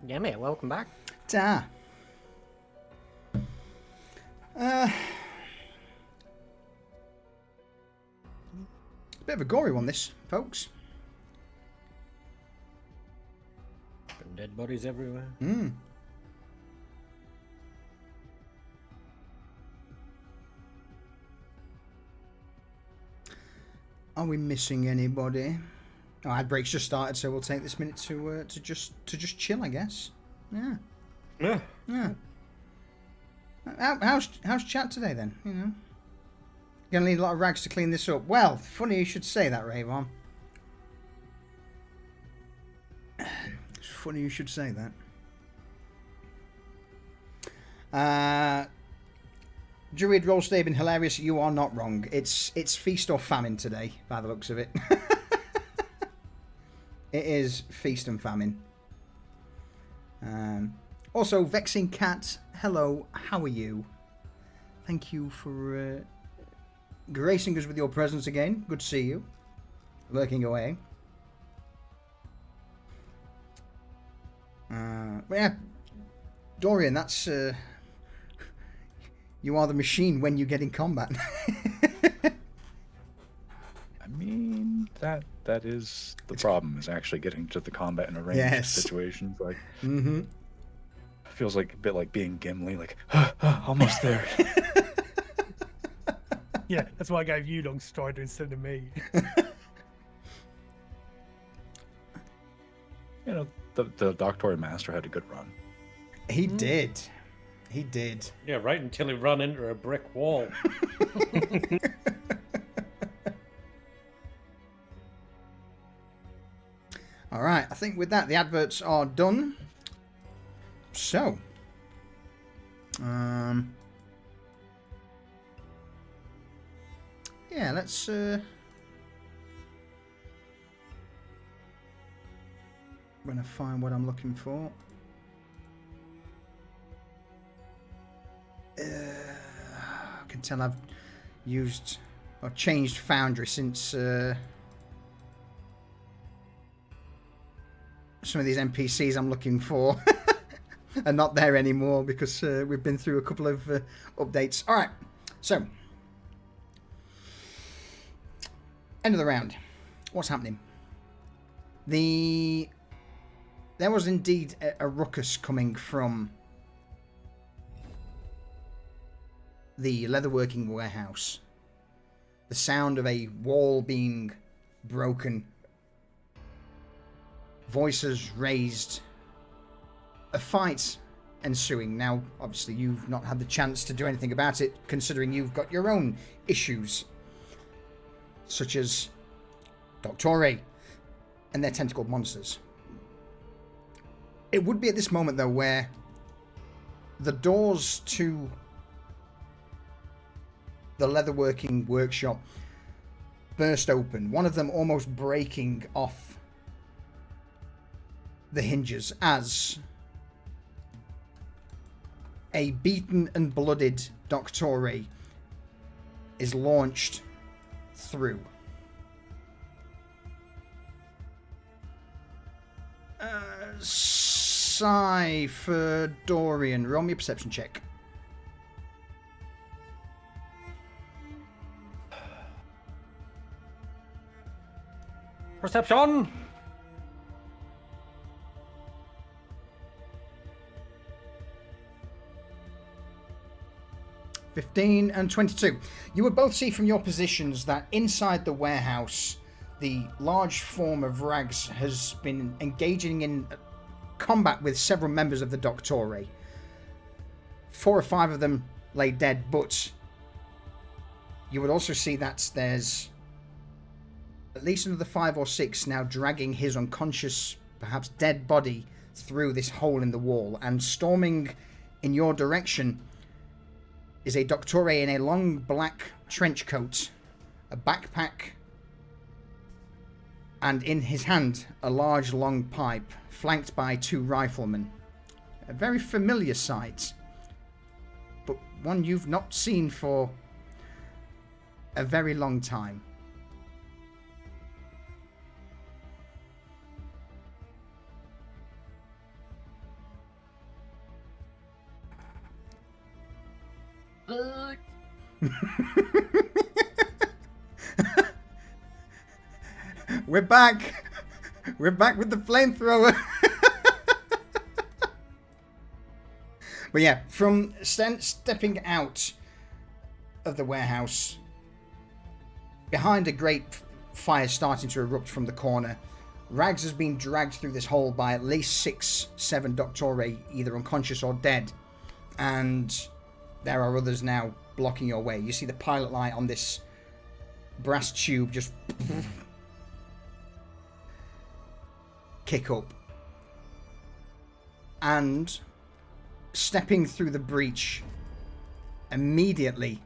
Yeah, mate, welcome back. Ta. Bit of a gory one, this, folks. Dead bodies everywhere. Hmm. Are we missing anybody? Oh, ad break's just started, so we'll take this minute to just chill, I guess. Yeah. Yeah. Yeah. How's chat today then? You know, gonna need a lot of rags to clean this up. Well, funny you should say that, Rayvon. It's funny you should say that. Druid roll statement hilarious. You are not wrong. It's feast or famine today, by the looks of it. It is feast and famine. Also, Vexing Cat, hello, how are you? Thank you for gracing us with your presence again. Good to see you. Lurking away. But yeah, Dorian, that's... you are the machine when you get in combat. I mean, that is the problem, is actually getting to the combat in a range situations. Like, feels like a bit like being Gimli, like, almost there. Yeah, that's why I gave you long strider instead of me. You know, the Doctor Master had a good run. He did. He did. Yeah, right until he ran into a brick wall. All right, I think with that, the adverts are done. So, yeah, let's gonna find what I'm looking for. I can tell I've used or changed Foundry since some of these NPCs I'm looking for are not there anymore because we've been through a couple of updates. All right, so end of the round. What's happening? There was indeed a ruckus coming from the leatherworking warehouse. The sound of a wall being broken. Voices raised. A fight ensuing. Now, obviously, you've not had the chance to do anything about it, considering you've got your own issues. Such as Doctore and their tentacled monsters. It would be at this moment, though, where the doors to the leatherworking workshop burst open, one of them almost breaking off the hinges as a beaten and blooded Doctore is launched through. For Dorian, roll me a perception check. Perception! 15 and 22. You would both see from your positions that inside the warehouse, the large form of Rags has been engaging in combat with several members of the Doctore. 4 or 5 of them lay dead, but you would also see that there's at least another 5 or 6 now dragging his unconscious, perhaps dead body through this hole in the wall, and storming in your direction is a Doctore in a long black trench coat, a backpack, and in his hand a large long pipe, flanked by 2 riflemen. A very familiar sight, but one you've not seen for a very long time. fuck? We're back. We're back with the flamethrower. But yeah, from stepping out of the warehouse, behind a great fire starting to erupt from the corner, Rags has been dragged through this hole by at least 6-7 Doctore, either unconscious or dead. And there are others now blocking your way. You see the pilot light on this brass tube just kick up. And stepping through the breach immediately,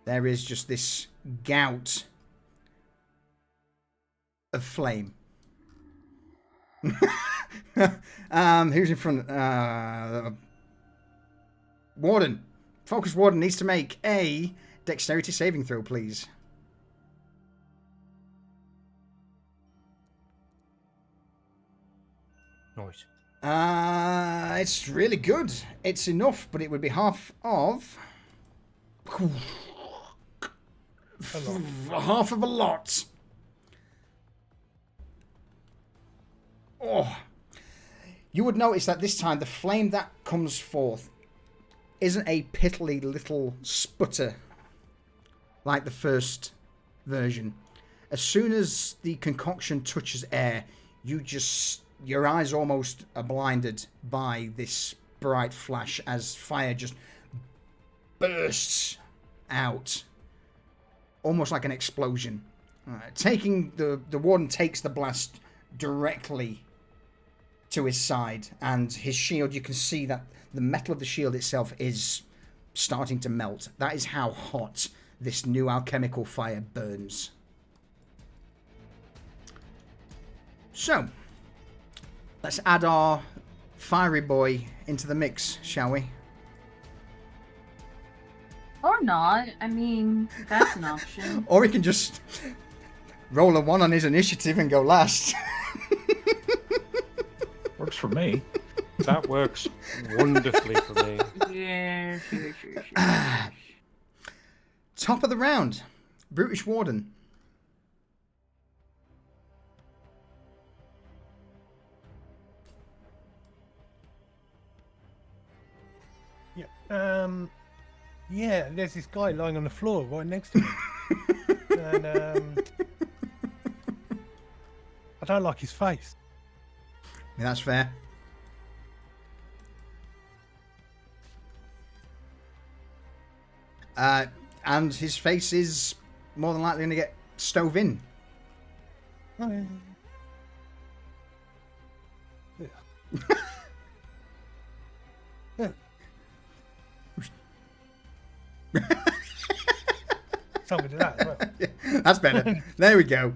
there is just this gout of flame. Who's in front? Warden. Focus Warden needs to make a dexterity saving throw, please. Nice. It's really good. It's enough, but it would be half of... half of a lot. Oh. You would notice that this time the flame that comes forth isn't a piddly little sputter like the first version. As soon as the concoction touches air, your eyes almost are blinded by this bright flash as fire just bursts out, almost like an explosion. The warden takes the blast directly to his side, and his shield, you can see that the metal of the shield itself is starting to melt. That is how hot this new alchemical fire burns. So, let's add our fiery boy into the mix, shall we? Or not. I mean, that's an option. Or we can just roll a 1 on his initiative and go last. Works for me. That works wonderfully for me. Yeah, sure. Top of the round, Brutish Warden. Yeah. Yeah, there's this guy lying on the floor right next to me. And I don't like his face. Yeah, that's fair. And his face is more than likely going to get stove in. Oh, yeah. Yeah. Something to that as well. Yeah, that's better. There we go.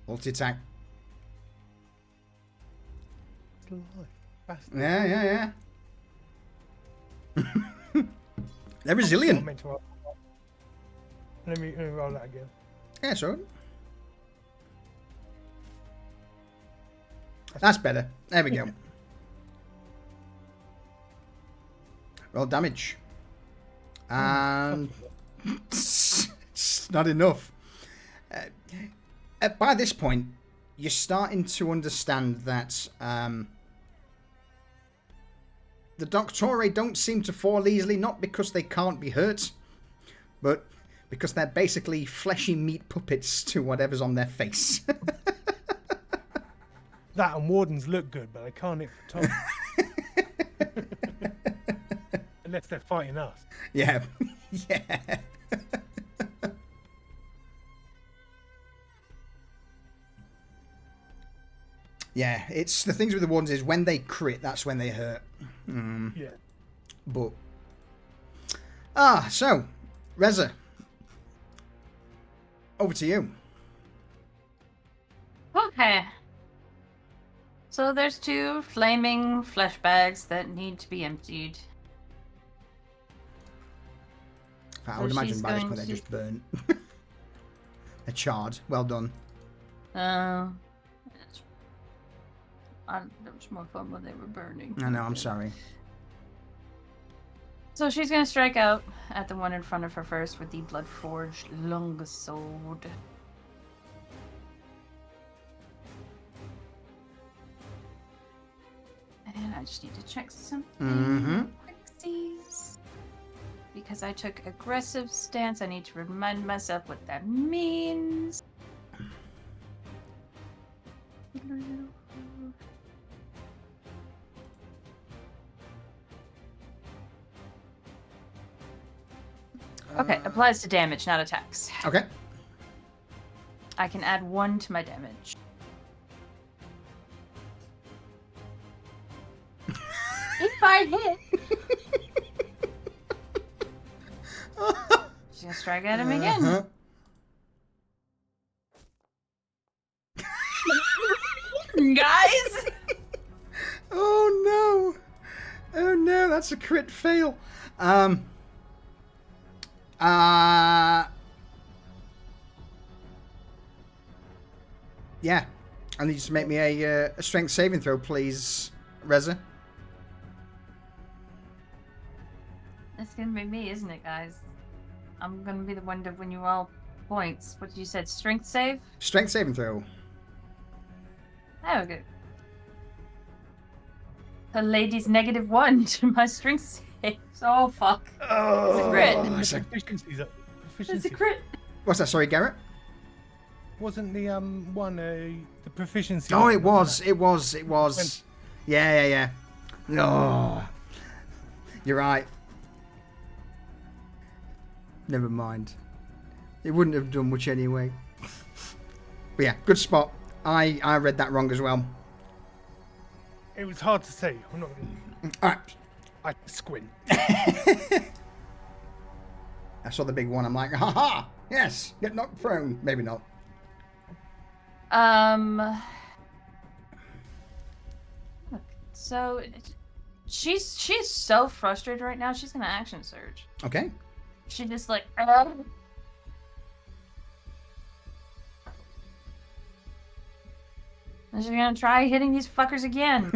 Multi-attack. Bastard. Yeah. They're resilient. Let me roll that again. Yeah, so. That's better. There we go. Roll damage. And it's not enough. By this point, you're starting to understand that the Doctore don't seem to fall easily, not because they can't be hurt, but because they're basically fleshy meat puppets to whatever's on their face. That and wardens look good, but they can't hit for time. Unless they're fighting us. Yeah. Yeah. Yeah, it's the things with the wardens is when they crit, that's when they hurt. Yeah. But so Reza, over to you. Okay. So there's 2 flaming flesh bags that need to be emptied. I would So imagine she's by this going point they're to- just burnt. They're charred. Well done. That was more fun when they were burning. I know, I'm sorry. So she's gonna strike out at the one in front of her first with the Bloodforged Longsword. And I just need to check something. Mm-hmm. Quicksies. Because I took aggressive stance, I need to remind myself what that means. Okay, applies to damage, not attacks. Okay. I can add 1 to my damage. If I hit. Just gonna strike at him again. Uh-huh. Guys! Oh no! Oh no, that's a crit fail. Yeah. I need you to make me a strength saving throw, please, Reza. It's gonna be me, isn't it, guys? I'm gonna be the one to win you all points. What you said, strength save? Strength saving throw. There we go. The lady's -1 to my strength save. Oh, fuck. Oh, It's a crit. it's a- Proficiency's up. It's Proficiency. a crit. What's that? Sorry, Garrett? Wasn't the one the proficiency? Oh, one, it was. It was. It was. Yeah. No. You're right. Never mind. It wouldn't have done much anyway. But yeah, good spot. I read that wrong as well. It was hard to see. I'm not. Alright. I squint. I saw the big one. I'm like, haha, yes, get knocked prone. Maybe not. Look, so she's so frustrated right now. She's gonna action surge. Okay. She just like. And she's gonna try hitting these fuckers again.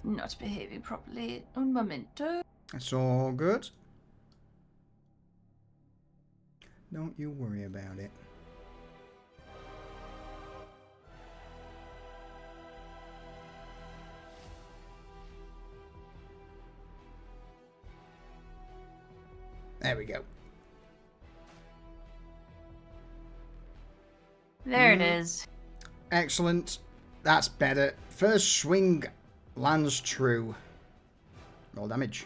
Not behaving properly. Un momento. That's all good. Don't you worry about it. There we go. There it is. Excellent. That's better. First swing lands true. Roll damage.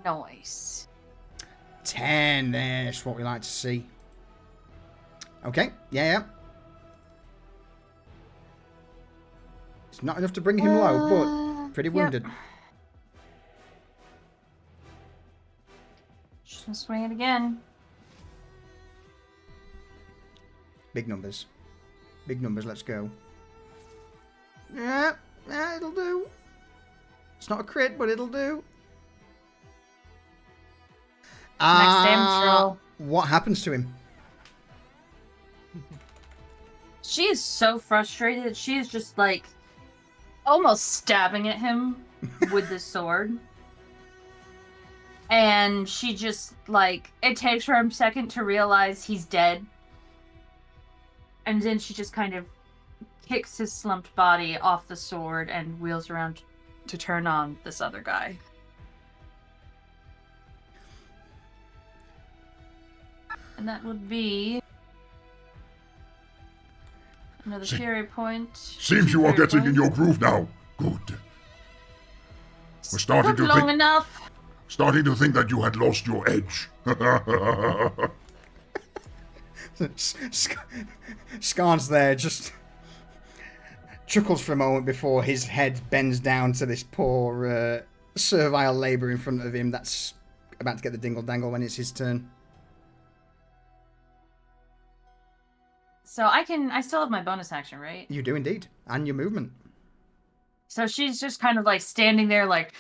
Nice. 10. That's what we like to see. Okay. Yeah. It's not enough to bring him low, but pretty wounded. Just gonna swing it again. Big numbers. Big numbers, let's go. Yeah, it'll do. It's not a crit, but it'll do. Next damage roll. What happens to him? She is so frustrated. She is just like almost stabbing at him with the sword. And she just like, it takes her a second to realize he's dead. And then she just kind of kicks his slumped body off the sword and wheels around to turn on this other guy. And that would be another fury point. Seems you are getting in your groove now. Good. We're starting Took to long think, enough. starting to think that you had lost your edge. Scar's there, just chuckles for a moment before his head bends down to this poor servile labour in front of him that's about to get the dingle dangle when it's his turn. So I still have my bonus action, right? You do indeed, and your movement. So she's just kind of like standing there like,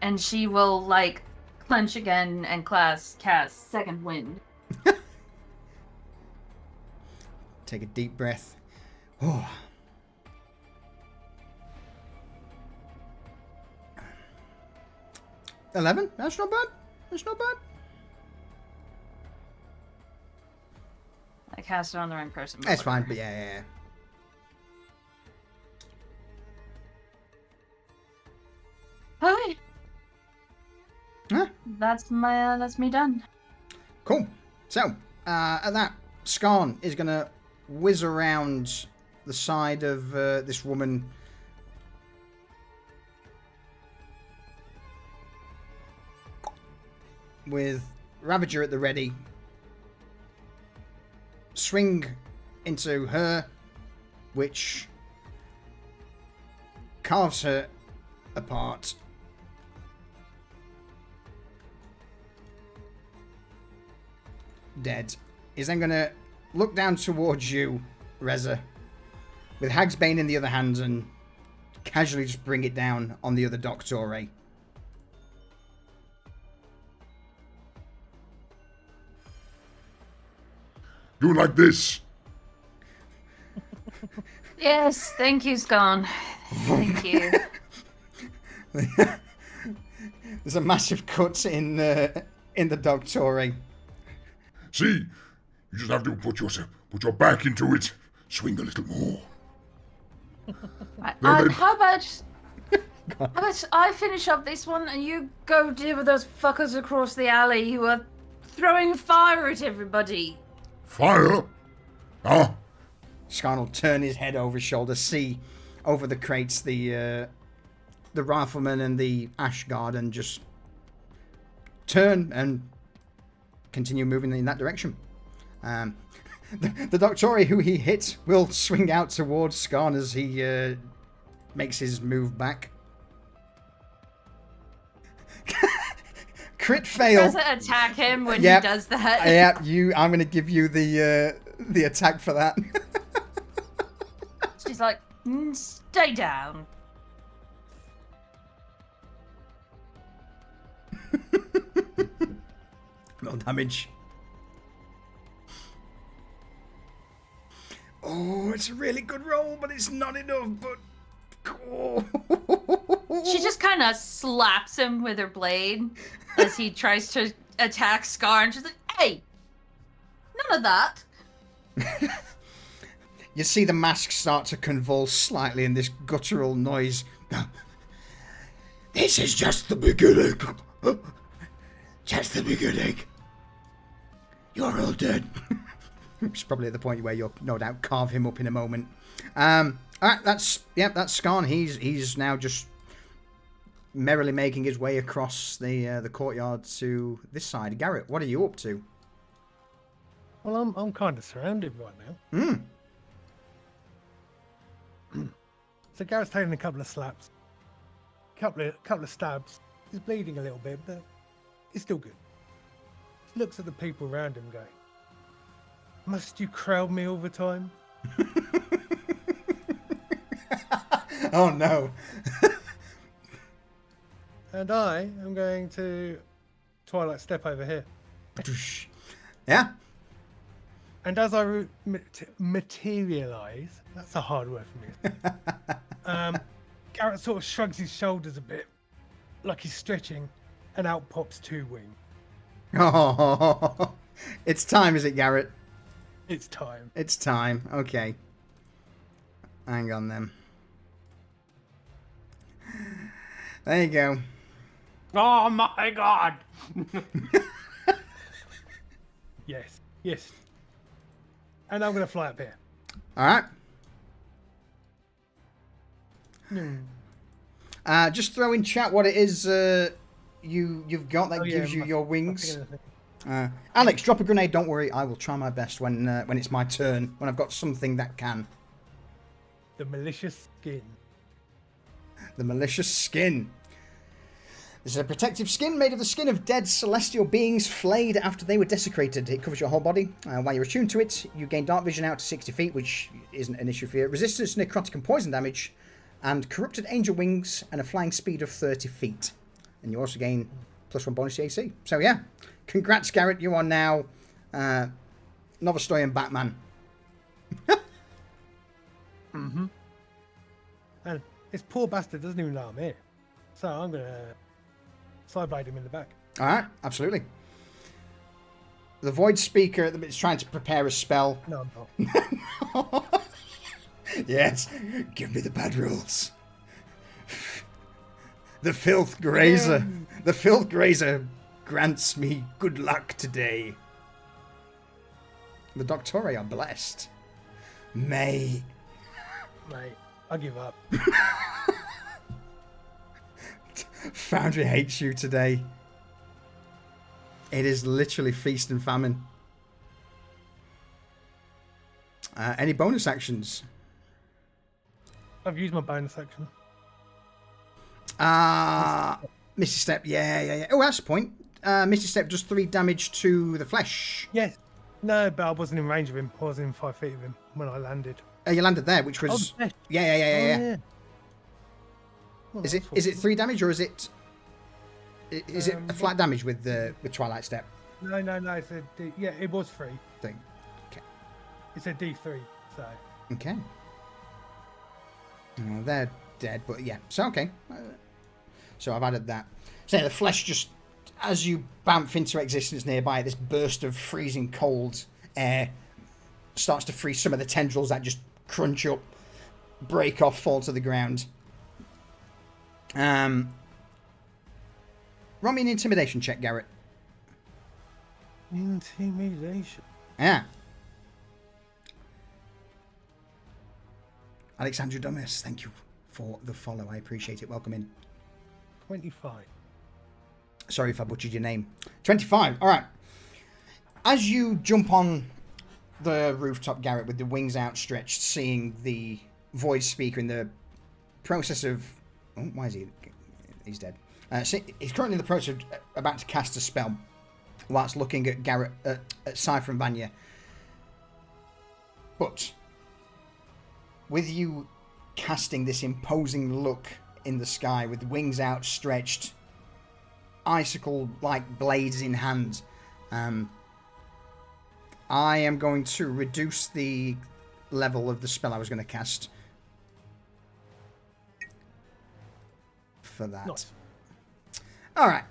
and she will like clench again and cast Second Wind. Take a deep breath. Oh. $11? That's not bad. That's not bad. I cast it on the wrong person. That's fine, whatever. but yeah. Okay. Huh? That's me done. Cool. So, at that, Skarn is going to whiz around the side of this woman. With Ravager at the ready. Swing into her, which carves her apart. Dead. Is then going to look down towards you, Reza, with Hagsbane in the other hand, and casually just bring it down on the other Doctore. Do like this. Yes, thank you, Skarn. Thank you. There's a massive cut in the Doctore. See, you just have to put your back into it. Swing a little more. How about I finish up this one and you go deal with those fuckers across the alley who are throwing fire at everybody. Fire? Ah, Skarn will turn his head over his shoulder, see over the crates the rifleman and the ash guard, and just turn and continue moving in that direction. The Doctore who he hit will swing out towards Skarn as he makes his move back. Crit fail. Doesn't attack him when Yep. he does that. Yeah, I'm going to give you the attack for that. She's like, stay down. No damage. Oh, it's a really good roll, but it's not enough. But She just kind of slaps him with her blade as he tries to attack Scar, and she's like, hey, none of that. You see the mask start to convulse slightly in this guttural noise. This is just the beginning. Just the beginning. You're all dead. It's probably at the point where you'll no doubt carve him up in a moment. Alright, that's Skarn. He's now just merrily making his way across the courtyard to this side. Garrett, what are you up to? Well, I'm kind of surrounded right now. So Garrett's taking a couple of slaps, couple of stabs. He's bleeding a little bit, but he's still good. He looks at the people around him, going, "Must you crowd me all the time?" Oh no! And I am going to Twilight Step over here. Yeah. And as I materialize, that's a hard word for me. Garrett sort of shrugs his shoulders a bit, like he's stretching, and out pops two wings. Oh, it's time, is it, Garrett? It's time. It's time. Okay. Hang on then. There you go. Oh my god! Yes. And I'm going to fly up here. All right. Just throw in chat what it is you've got that gives you your wings. Alex, drop a grenade. Don't worry, I will try my best when it's my turn. When I've got something that can. The malicious skin. The malicious skin. This is a protective skin made of the skin of dead celestial beings flayed after they were desecrated. It covers your whole body. While you're attuned to it, you gain dark vision out to 60 feet, which isn't an issue for you. Resistance to necrotic and poison damage, and corrupted angel wings, and a flying speed of 30 feet. And you also gain +1 bonus to AC. So yeah, congrats, Garrett. You are now Novastolian Batman. Mm-hmm. And this poor bastard doesn't even know I'm here. So I'm going to sideblade him in the back. All right, absolutely. The Void Speaker is trying to prepare a spell. No, I'm not. Yes, give me the bad rolls. The Filth Grazer. The Filth Grazer grants me good luck today. The Doctori are blessed. May. Mate, I give up. Foundry hates you today. It is literally feast and famine. Any bonus actions? I've used my bonus action. Misty Step, yeah. Oh, that's the point. Misty Step does 3 damage to the flesh. Yes. No, but I wasn't in range of him. I was in 5 feet of him when I landed. You landed there, which was... Oh, Yeah. Well, Is it 3 damage, or is it a flat damage with Twilight Step No. It's a D, yeah, it was 3. thing? Okay. It's a D3, so. Okay. They're dead, but yeah. So, okay. So I've added that. So yeah, the flesh just, as you bamf into existence nearby, this burst of freezing cold air starts to freeze some of the tendrils that just crunch up, break off, fall to the ground. Roll me an intimidation check, Garrett. Intimidation. Yeah. Alexandra Dummes, thank you for the follow. I appreciate it. Welcome in. 25. Sorry if I butchered your name. 25. All right. As you jump on the rooftop, Garrett, with the wings outstretched, seeing the voice speaker in the process of... Oh, why is he... He's dead. He's currently in the process of about to cast a spell whilst looking at Garrett, at Cypher and Vanya. But with you casting this imposing look in the sky with wings outstretched, icicle-like blades in hand, I am going to reduce the level of the spell I was going to cast for that. Nice. All right.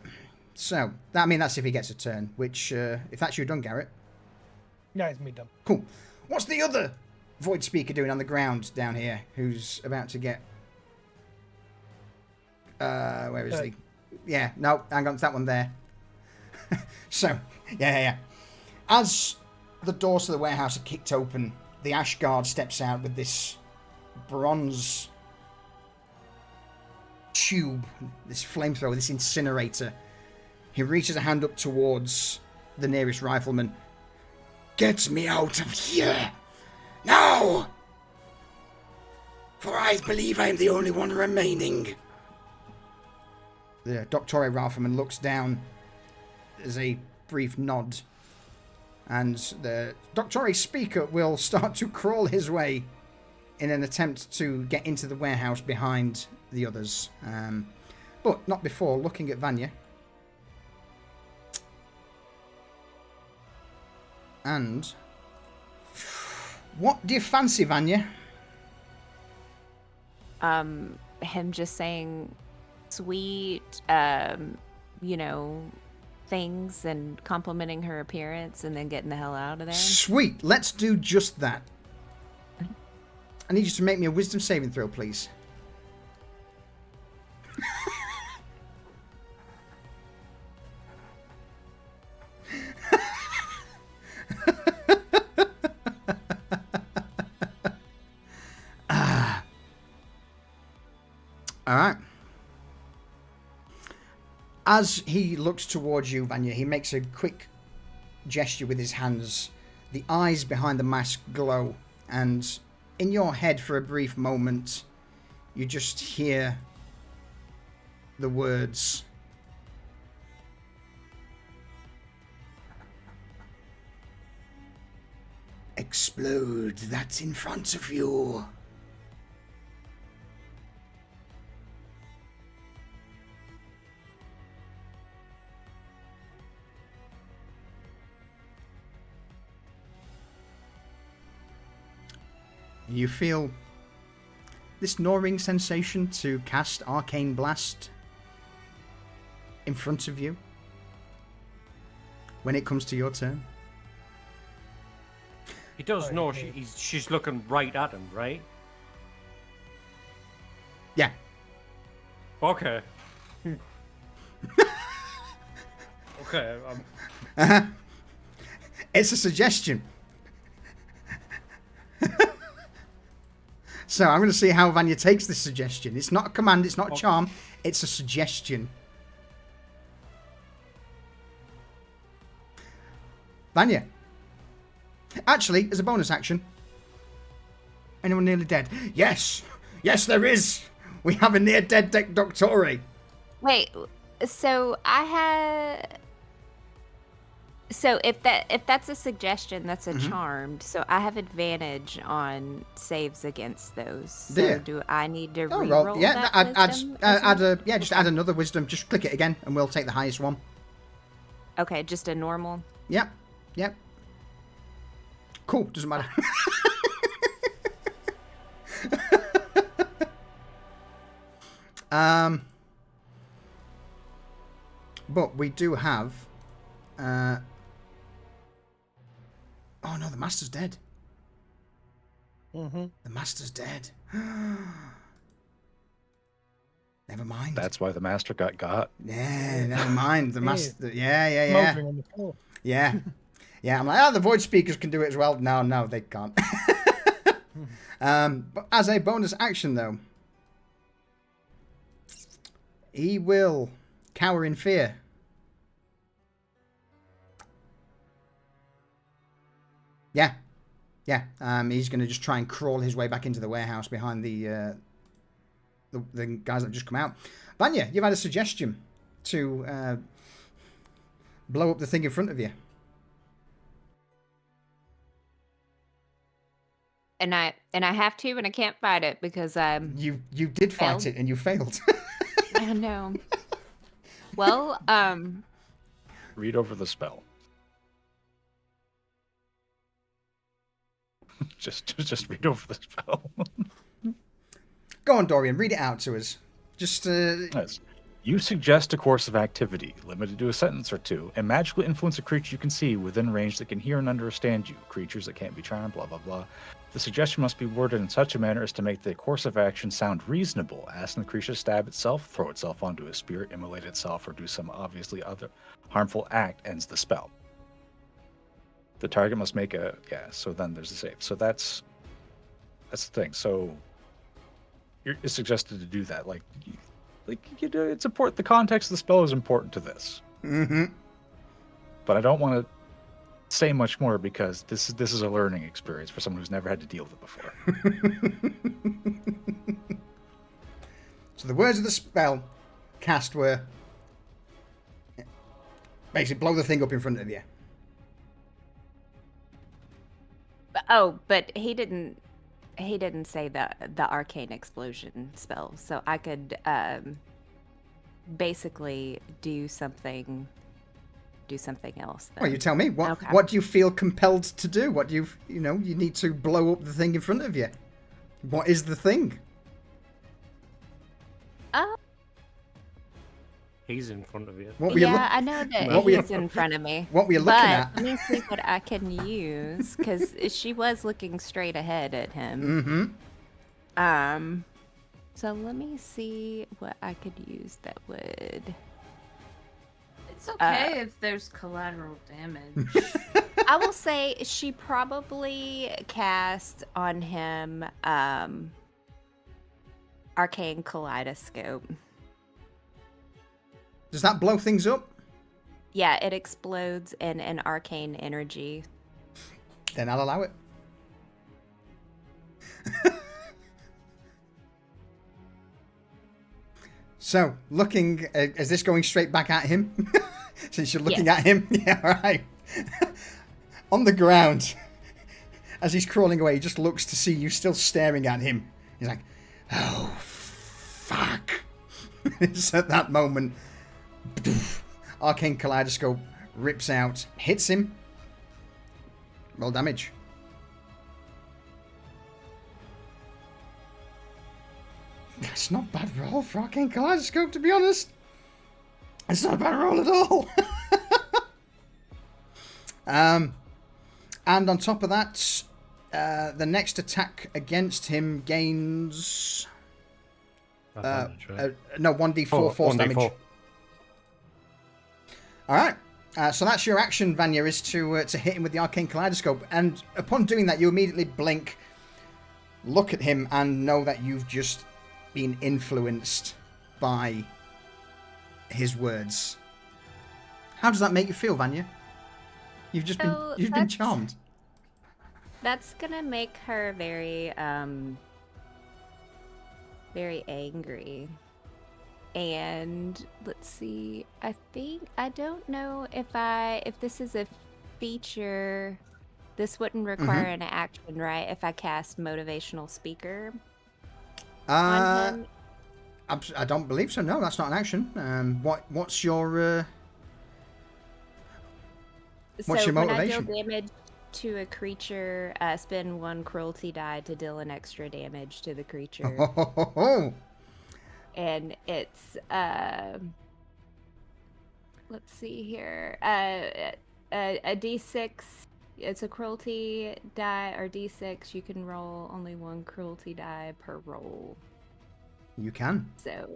So, that's if he gets a turn, which, if that's you done, Garrett. Yeah, it's me done. Cool. What's the other void speaker doing on the ground down here who's about to get... where is he? Yeah, no, hang on, it's that one there. So, yeah. As the doors to the warehouse are kicked open, the Ash Guard steps out with this bronze tube, this flamethrower, this incinerator. He reaches a hand up towards the nearest rifleman. Get me out of here! Now! For I believe I am the only one remaining. The Doctore rifleman looks down. There's a brief nod. And the Doctore speaker will start to crawl his way in an attempt to get into the warehouse behind the others. But not before looking at Vanya. And what do you fancy, Vanya? Him just saying sweet, things and complimenting her appearance and then getting the hell out of there. Sweet, let's do just that. I need you to make me a wisdom saving throw, please. All right. As he looks towards you, Vanya, he makes a quick gesture with his hands. The eyes behind the mask glow, and in your head for a brief moment, you just hear the words, explode that's in front of you. You feel this gnawing sensation to cast Arcane Blast in front of you when it comes to your turn. He does know she's looking right at him, right? Yeah. Okay. Okay. It's a suggestion. So I'm going to see how Vanya takes this suggestion. It's not a command, it's not a charm, it's a suggestion. Vanya. Actually, as a bonus action. Anyone nearly dead? Yes! Yes, there is! We have a near-dead Doctore. Wait, so I had... So if that's a suggestion, that's a charmed. So I have advantage on saves against those. So do I need to re-roll Yeah, that just add another wisdom. Just click it again, and we'll take the highest one. Okay, just a normal. Yep. Cool. Doesn't matter. But we do have. Oh no, the master's dead. The master's dead. Never mind. That's why the master got. Yeah, never mind. The master. Yeah. Smoldering on the floor. Yeah. I'm like, the void speakers can do it as well. No, they can't. But as a bonus action, though, he will cower in fear. Yeah. He's going to just try and crawl his way back into the warehouse behind the guys that have just come out. Vanya, you've had a suggestion to blow up the thing in front of you. And I have to, and I can't fight it because You did fight failed. it and you failed. I know. Well, Read over the spell. just read over the spell. Go on, Dorian, read it out to us. Just Yes. You suggest a course of activity, limited to a sentence or two, and magically influence a creature you can see within range that can hear and understand you. Creatures that can't be charmed, blah, blah, blah. The suggestion must be worded in such a manner as to make the course of action sound reasonable, asking the creature to stab itself, throw itself onto a spirit, immolate itself, or do some obviously other harmful act ends the spell. The target must make a... Yeah, so then there's a save. So that's the thing. So it's suggested to do that. Like you do, it's important. The context of the spell is important to this. Mm-hmm. But I don't want to say much more because this is a learning experience for someone who's never had to deal with it before. So the words of the spell cast were basically blow the thing up in front of you. oh, but he didn't say the arcane explosion spell, so I could basically do something else. Then. Well, you tell me. Okay. What do you feel compelled to do? What do you need to blow up the thing in front of you. What is the thing? He's in front of you. I know that he's in front of me. What were you looking at? Let me see what I can use, because she was looking straight ahead at him. Mm-hmm. So let me see what I could use that would... It's okay if there's collateral damage. I will say she probably cast on him Arcane Kaleidoscope. Does that blow things up? Yeah, it explodes in an arcane energy. Then I'll allow it. So, looking, is this going straight back at him? Since you're looking at him? Yeah, all right. On the ground, as he's crawling away, he just looks to see you still staring at him. He's like, oh, fuck. It's at that moment, Arcane Kaleidoscope rips out, hits him. Roll damage. That's not a bad roll for Arcane Kaleidoscope, to be honest. It's not a bad roll at all. And on top of that, the next attack against him gains... Damage, right? no, 1d4 force 1d4. damage. Alright. So that's your action, Vanya, is to hit him with the Arcane Kaleidoscope. And upon doing that, you immediately blink, look at him, and know that you've just been influenced by his words. How does that make you feel, Vanya? You've been charmed. That's gonna make her very very angry. And let's see, I don't know if this is a feature. This wouldn't require an action, right? If I cast motivational speaker on him. I don't believe so. No, that's not an action. What's your motivation? When I deal damage to a creature, spend 1 cruelty die to deal an extra damage to the creature. And it's let's see here, a d6. It's a cruelty die or d6. You can roll only 1 cruelty die per roll. You can. So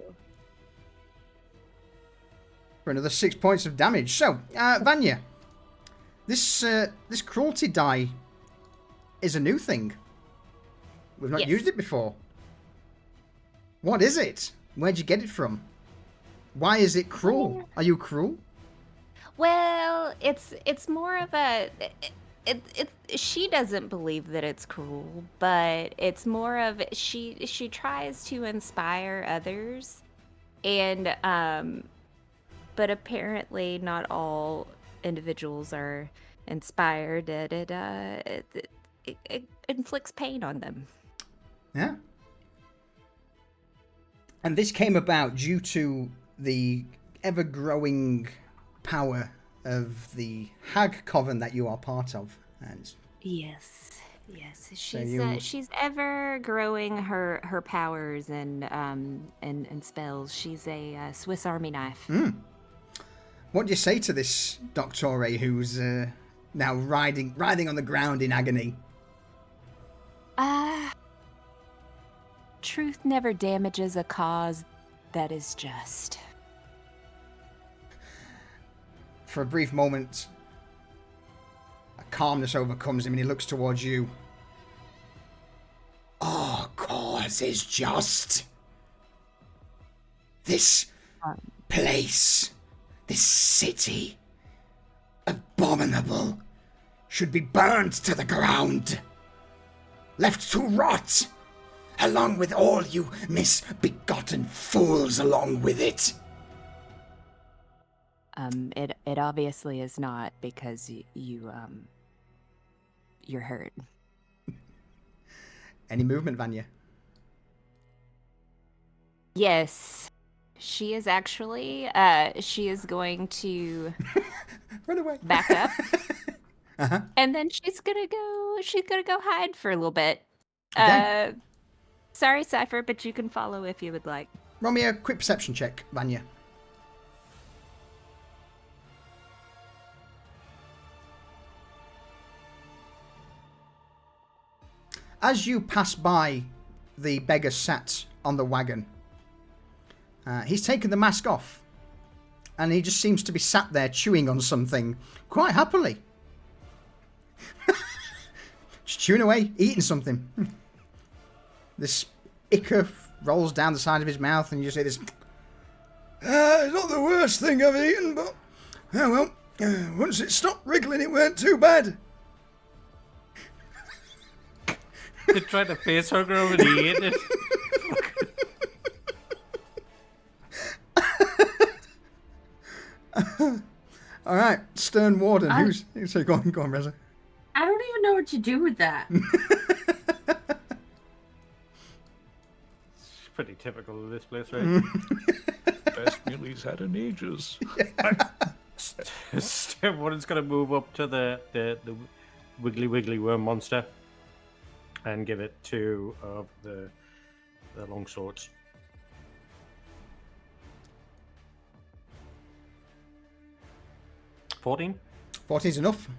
for another 6 points of damage. So, Vanya, this cruelty die is a new thing. We've not used it before. What is it? Where'd you get it from? Why is it cruel? Are you cruel? Well, it's more of a she doesn't believe that it's cruel, but it's more of she tries to inspire others, and but apparently not all individuals are inspired. It inflicts pain on them. Yeah. And this came about due to the ever-growing power of the Hag Coven that you are part of. And yes, So she's ever growing her powers and spells. She's a Swiss Army knife. What do you say to this Doctore who's now riding on the ground in agony? Truth never damages a cause that is just. For a brief moment, a calmness overcomes him and he looks towards you. Our cause is just. This place, this city, abominable, should be burned to the ground, left to rot, along with all you misbegotten fools along with it. It obviously is not, because you're hurt. Any movement, Vanya? Yes. She is actually, she is going to run away, back up, and then she's gonna go hide for a little bit. Okay. Sorry, Cypher, but you can follow if you would like. Roll me a quick perception check, Vanya. As you pass by the beggar sat on the wagon, he's taken the mask off, and he just seems to be sat there chewing on something quite happily. Just chewing away, eating something. This ichor rolls down the side of his mouth, and you just hear this. It's not the worst thing I've eaten, but oh well. Once it stopped wriggling, it weren't too bad. They tried to face hugger over the ate it. All right, Stern Warden. Who's? So go on, Reza. I don't don't even know what to do with that. It's pretty typical of this place, right? Best meal he's had in ages. Everyone's gonna move up to the wiggly worm monster and give it 2 of the long swords. 14? 14's enough.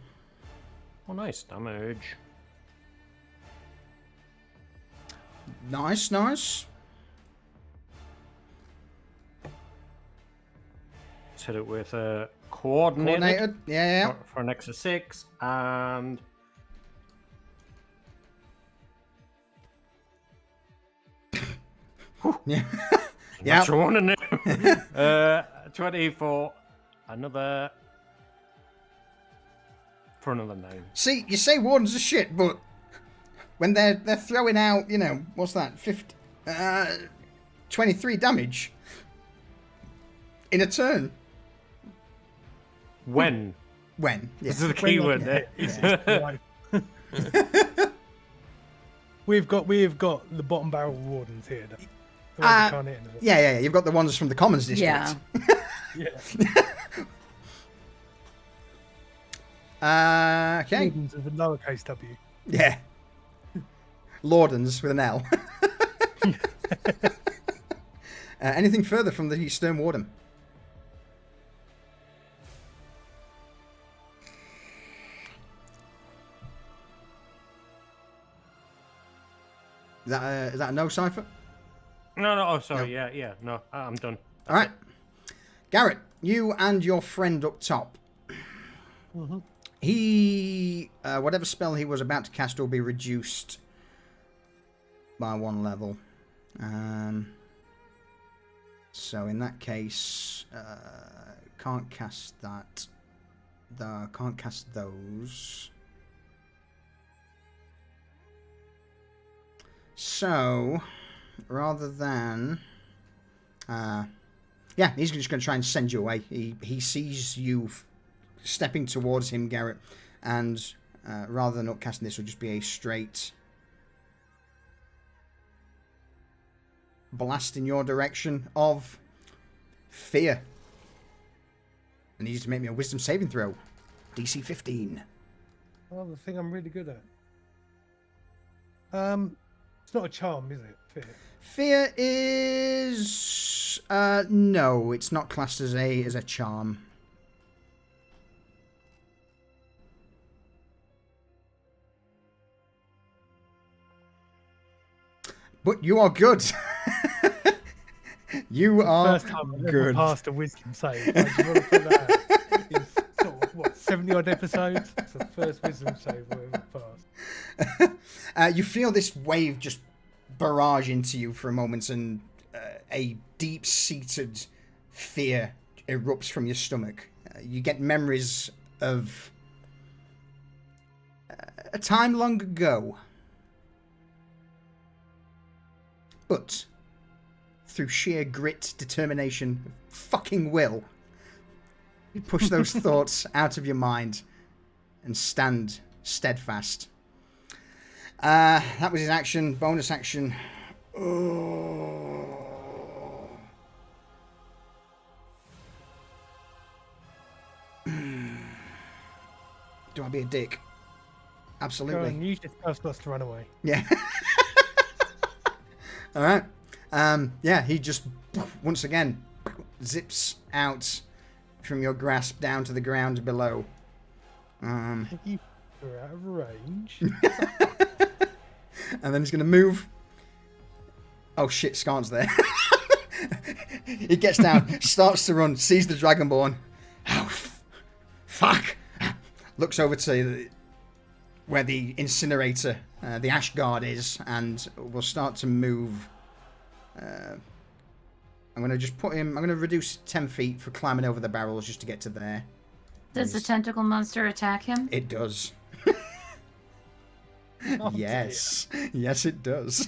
Oh, nice damage. Nice. Let's hit it with a coordinated. Yeah. For an extra 6 and. Yeah. What's wrong in it? 20 for another. For another 9. See, you say wardens are shit, but when they're throwing out, what's that? 23 damage in a turn. When? When? Yeah. This is the key word there. We've got the bottom barrel wardens here. Yeah. You've got the ones from the Commons district. Yeah. Okay. Wardens with a lowercase w. Yeah. Lordens with an L. Anything further from the Stern Warden? Is that a no, Cypher? No. Oh, sorry. No. Yeah. No, I'm done. All right. Garrett, you and your friend up top. Mm-hmm. He, whatever spell he was about to cast will be reduced by 1 level. So in that case, can't cast that. Can't cast those. So, rather than... yeah, he's just going to try and send you away. He sees you stepping towards him, Garrett, and rather than upcasting, this will just be a straight blast in your direction of fear. I need you to make me a wisdom saving throw. DC 15. Oh, the thing I'm really good at. It's not a charm, is it? Fear is no, it's not classed as a charm. But you are good. You are First time I've ever good. passed a wisdom save. I just want to put that out. It's sort of, 70 odd episodes? It's the first wisdom save I've ever passed. You feel this wave just barrage into you for a moment, and a deep-seated fear erupts from your stomach. You get memories of a time long ago. But through sheer grit, determination, fucking will, you push those thoughts out of your mind and stand steadfast. That was his action. Bonus action. Oh. Do I be a dick? Absolutely. Go on, use your spell slots to run away. Yeah. All right. Yeah, he just once again zips out from your grasp down to the ground below. You are out of range. And then he's going to move. Oh shit, Scarn's there. He gets down, starts to run, sees the Dragonborn. Oh, fuck. Looks over to where the incinerator, the ash guard is, and will start to move. I'm going to just put him, I'm going to reduce 10 feet for climbing over the barrels just to get to there. Does the tentacle monster attack him? It does. Oh, Yes. Yes, it does.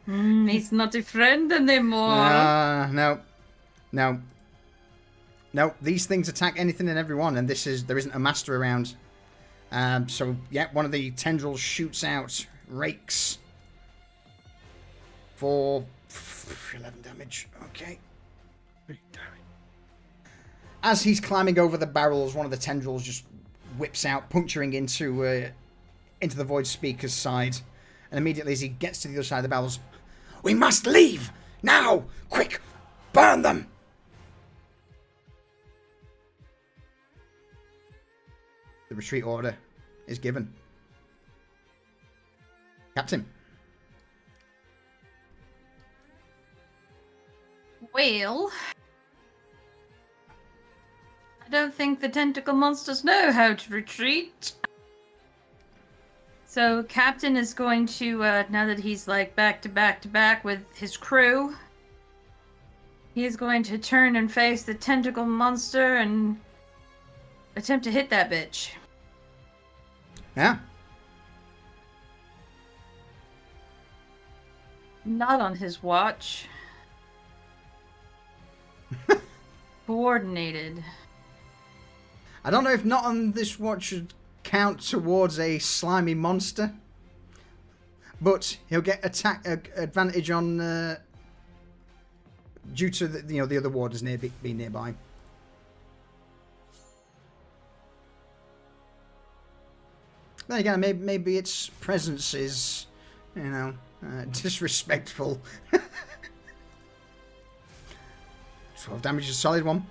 He's not a friend anymore. No. These things attack anything and everyone, and there isn't a master around. So, yeah, one of the tendrils shoots out, rakes for 11 damage. Okay. As he's climbing over the barrels, one of the tendrils just whips out, puncturing into the Void Speaker's side. And immediately as he gets to the other side of the barrels, "We must leave! Now! Quick! Burn them!" The retreat order is given. Captain. Well, I don't think the tentacle monsters know how to retreat. So Captain is going to, now that he's like back to back with his crew, he is going to turn and face the tentacle monster and attempt to hit that bitch. Yeah. Not on his watch. Coordinated. I don't know if not on this watch should count towards a slimy monster, but he'll get attack advantage on due to the other warders being nearby. Then again, maybe its presence is, disrespectful. 12 damage is a solid one.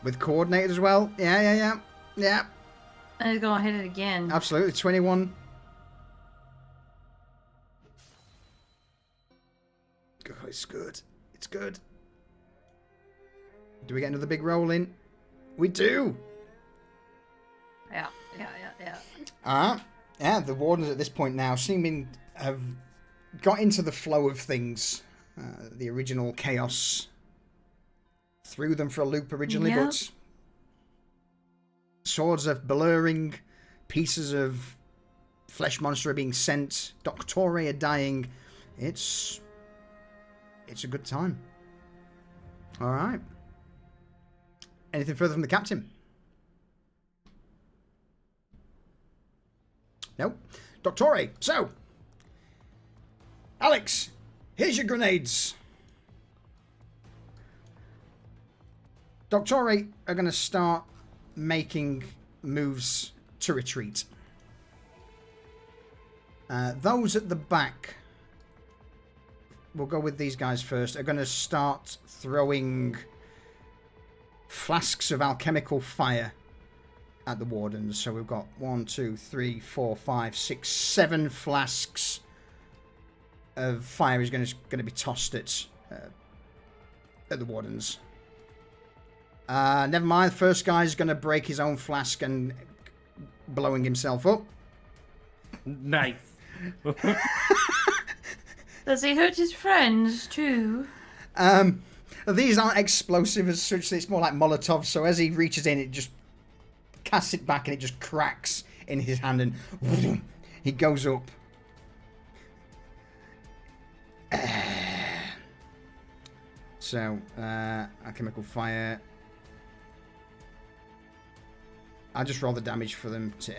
With coordinated as well. Yeah. And he's gonna hit it again. Absolutely. 21. Oh, it's good. It's good. Do we get another big roll in? We do. Yeah. Yeah, the wardens at this point now seeming have got into the flow of things. The original chaos threw them for a loop originally, Yep. but swords are blurring, pieces of flesh monster are being sent, Doctore are dying. It's a good time. All right. Anything further from the captain? Nope. Doctore, so Alex, here's your grenades. Doctore are going to start making moves to retreat. Those at the back, we'll go with these guys first, are going to start throwing flasks of alchemical fire at the wardens. So we've got 1, 2, 3, 4, 5, 6, 7 flasks of fire is going to be tossed at the wardens. Never mind. The first guy's going to break his own flask and blowing himself up. Nice. Does he hurt his friends too? These aren't explosive as such. It's more like Molotov. So as he reaches in, it just casts it back and it just cracks in his hand and he goes up. So, alchemical fire. I'll just roll the damage for them to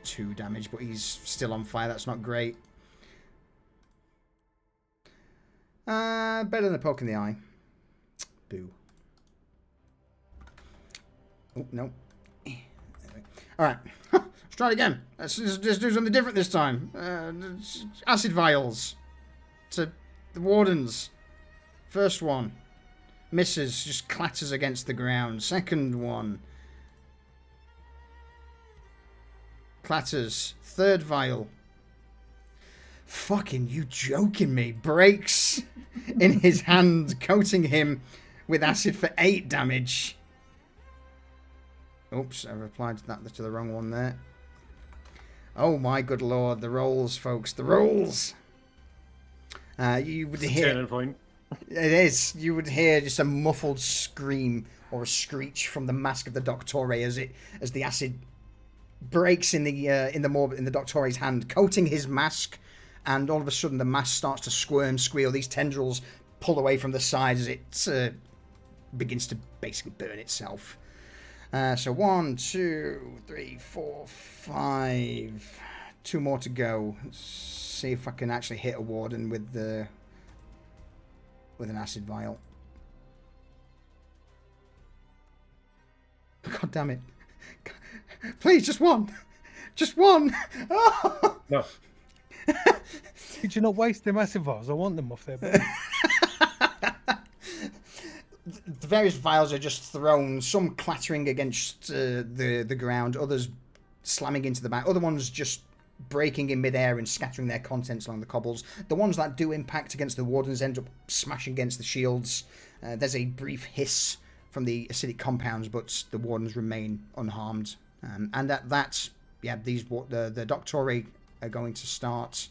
2 damage, but he's still on fire. That's not great. Better than a poke in the eye. Boo. Oh, no. Alright. Let's try it again. Let's just do something different this time. Acid vials. To the wardens. First one. Misses. Just clatters against the ground. Second one. Clatters. Third vial. Fucking you joking me. Breaks in his hand, coating him with acid for 8 damage. Oops, I've applied that to the wrong one there. Oh my good lord, the rolls, folks, the rolls. You would hear. Turning point. It is. You would hear just a muffled scream or a screech from the mask of the Doctore as the acid breaks in the Doctore's hand, coating his mask, and all of a sudden the mask starts to squirm, squeal. These tendrils pull away from the sides as it begins to basically burn itself. So 1, 2, 3, 4, 5. 2 more to go. Let's see if I can actually hit a warden with an acid vial. God damn it. Please, just one. Just one. Oh! No. Could you not waste them acid vials? I want them off there. But... The various vials are just thrown, some clattering against the ground, others slamming into the back, other ones just breaking in midair and scattering their contents along the cobbles. The ones that do impact against the wardens end up smashing against the shields. There's a brief hiss from the acidic compounds, but the wardens remain unharmed. And at that, yeah, the Doctori are going to start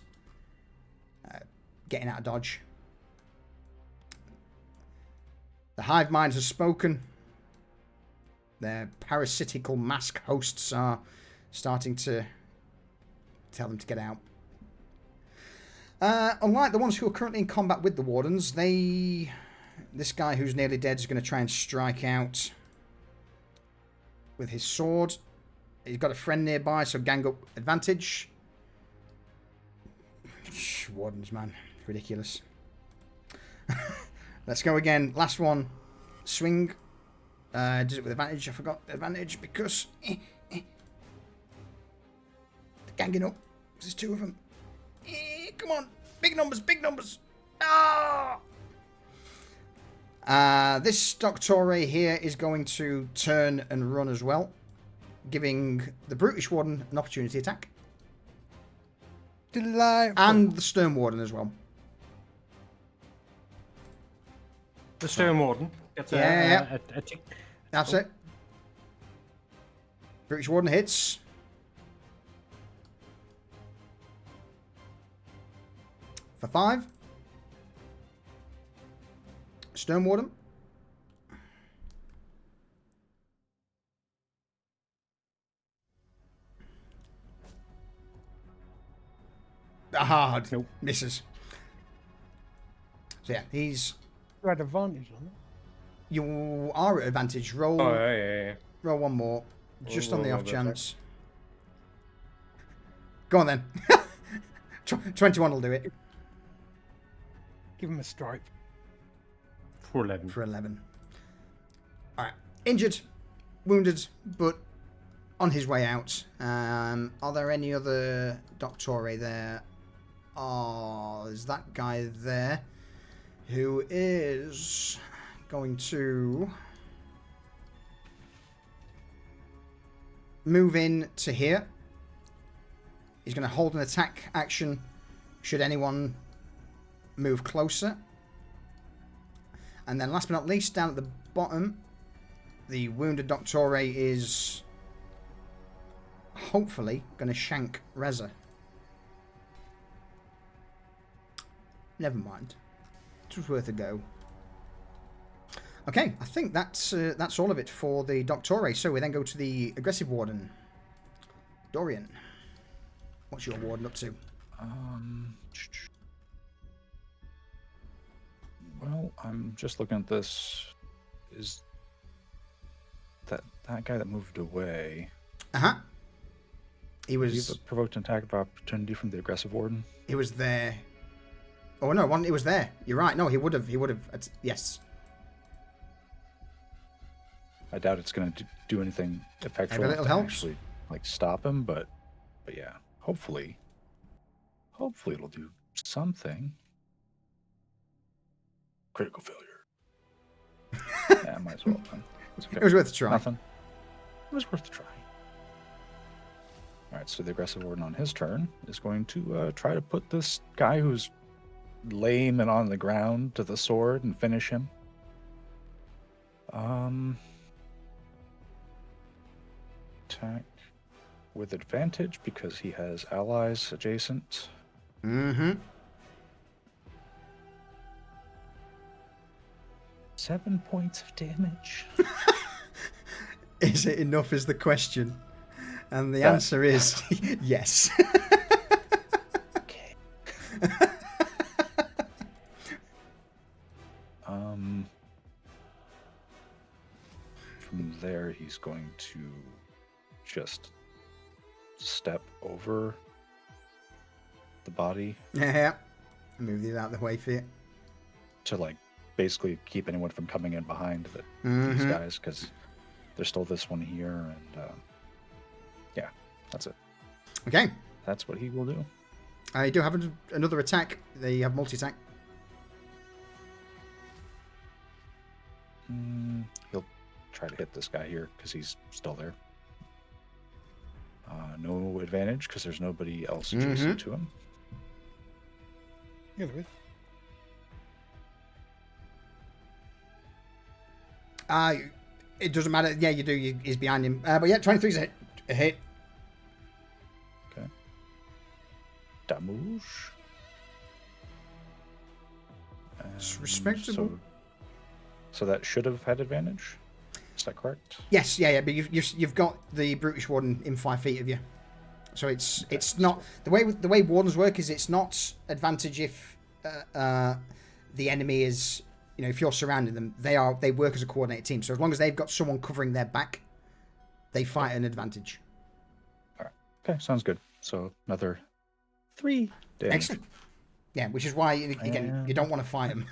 getting out of dodge. The hive mind has spoken. Their parasitical mask hosts are starting to tell them to get out. Unlike the ones who are currently in combat with the wardens, this guy who's nearly dead is going to try and strike out with his sword. He's got a friend nearby, so gang up advantage. Wardens, man. Ridiculous. Let's go again. Last one. Swing. Did it with advantage. I forgot advantage because... They're ganging up. There's 2 of them. Come on. Big numbers, big numbers. Ah! This Doctore here is going to turn and run as well, giving the Brutish Warden an opportunity attack. Delightful. And the Stern Warden as well. The Stern Warden gets Yeah. a tick. That's it. British Warden hits. For 5. Stern Warden. Hard. Nope. Misses. So yeah, he's... You had advantage on it. You are at advantage. Roll. Oh, yeah. Roll one more. Just on the off that's chance. Go on then. 21 will do it. Give him a stripe. For 11. For 11. Alright. Injured. Wounded. But on his way out. Are there any other Doctore there? Oh, there's that guy there. Who is going to move in to here. He's going to hold an attack action should anyone move closer. And then last but not least, down at the bottom, the wounded Doctore is hopefully going to shank Reza. Never mind. It was worth a go. Okay, I think that's all of it for the Doctore. So we then go to the aggressive warden, Dorian. What's your warden up to? Well, I'm just looking at this. Is that guy that moved away? He Did he was. have a provoked an attack of opportunity from the aggressive warden? He was there. Oh no, he was there. You're right. No, he would have. Yes. I doubt it's going to do anything effectual. Every little to helps. Actually, like stop him, but yeah, hopefully it'll do something. Critical failure. Yeah, might as well. Then. It's okay. It was worth a try. Nothing. It was worth a try. All right, so the aggressive warden on his turn is going to try to put this guy who's lame and on the ground to the sword and finish him. Attack with advantage because he has allies adjacent. Mm-hmm. 7 points of damage. Is it enough is the question. And the answer is yes. Okay. from there, he's going to just step over the body Yeah. Move these out of the way for you. to like basically keep anyone from coming in behind these Mhm. guys, because there's still this one here, and yeah, that's it. Okay. That's what he will do. I do have another attack. They have multi-attack. He'll try to hit this guy here because he's still there. No advantage because there's nobody else adjacent to him. Yeah, there is. It doesn't matter. Yeah, you do. He's behind him. But yeah, 23's a hit. Okay. Damage. It's respectable. So that should have had advantage. Is that correct? Yes, yeah. But you've got the brutish warden in 5 feet of you, so it's not the way wardens work. Is it's not advantage if the enemy is, if you're surrounding them. They work as a coordinated team. So as long as they've got someone covering their back, they fight an advantage. All right. Okay, sounds good. So another 3 damage. Excellent. Yeah, which is why again you don't want to fight them.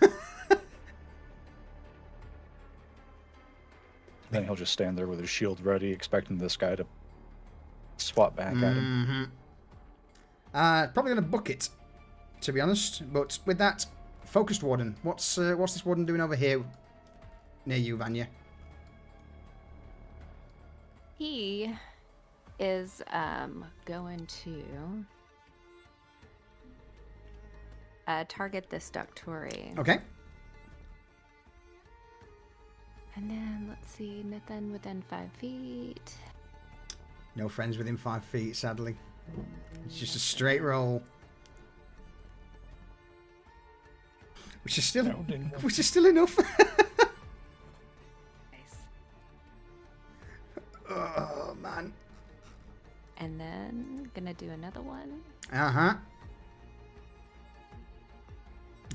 Then he'll just stand there with his shield ready, expecting this guy to swap back at him. Probably going to book it, to be honest. But with that, focused warden. What's this warden doing over here near you, Vanya? He is going to target this Doctori. Okay. And then let's see, nothing within 5 feet. No friends within 5 feet, sadly. It's just a straight roll. Which is still enough. Nice. Oh man. And then gonna do another one.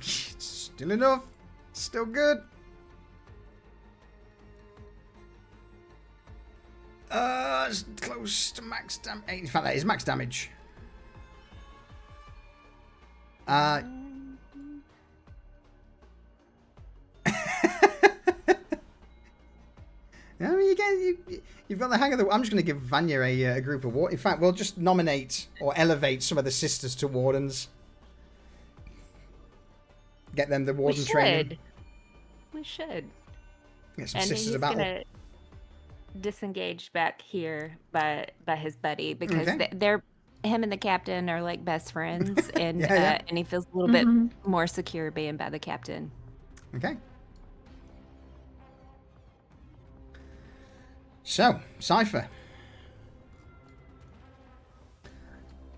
Still enough. Still good. It's close to max damage. In fact, that is max damage. I mean, you've got the hang of the... I'm just going to give Vanya a group award. In fact, we'll just nominate or elevate some of the sisters to wardens. Get them the warden training. We should. Get some And sisters he's of battle. gonna disengage back here by his buddy because Okay. they're him and the captain are like best friends, and Yeah. and he feels a little bit more secure being by the captain. Okay. So, Cypher.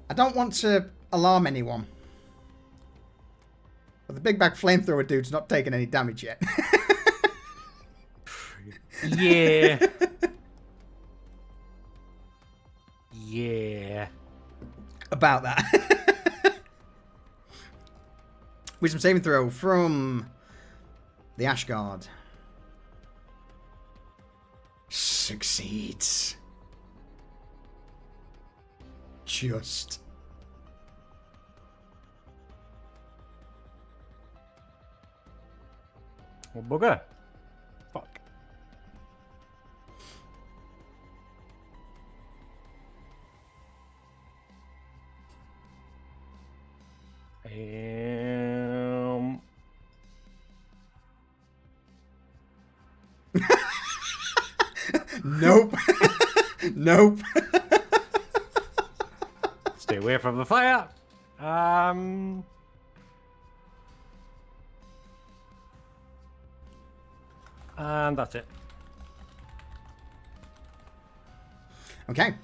I don't want to alarm anyone, but the big bag flamethrower dude's not taking any damage yet. Yeah. Yeah. About that. Wisdom saving throw from the Ashguard. Succeeds. Just. Oh, bugger. Fuck. Nope. Nope. Stay away from the fire. And that's it. Okay.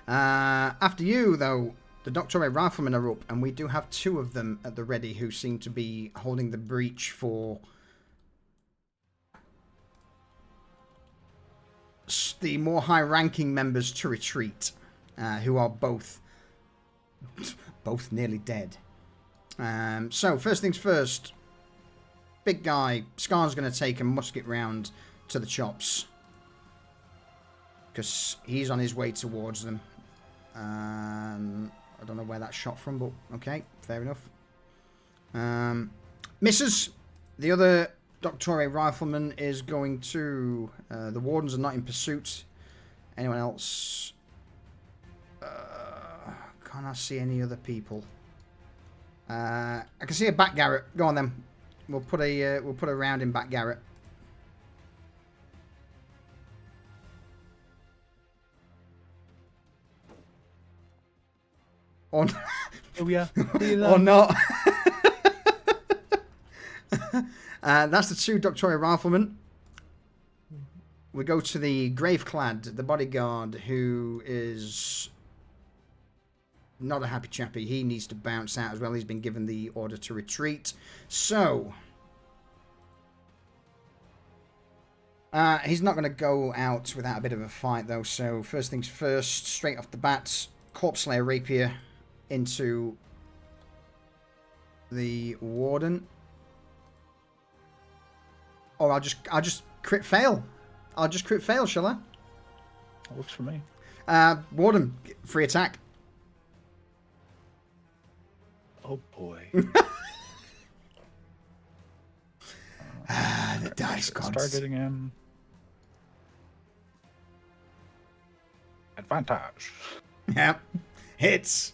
After you, though, the Doctor Riflemen are up, and we do have 2 of them at the ready who seem to be holding the breach for the more high-ranking members to retreat, who are both nearly dead. So, first things first. big guy, Scar's going to take a musket round to the chops. Because he's on his way towards them. I don't know where that shot from, but okay, fair enough. Misses. The other Doctore rifleman is going to... the wardens are not in pursuit. Anyone else? Can't I see any other people? I can see a back Garrett. Go on then. We'll put a round in back Garrett. Or, Oh yeah. or not. That's the 2 Doctore riflemen. We go to the Graveclad, the bodyguard, who is not a happy chappy. He needs to bounce out as well. He's been given the order to retreat. So, he's not going to go out without a bit of a fight, though. So, first things first, straight off the bat, Corpse Slayer Rapier into the Warden. Or I'll just crit fail. I'll just crit fail, shall I? That works for me. Warden, free attack. Oh boy. The dice gods. Targeting him. Advantage. Yep. Hits.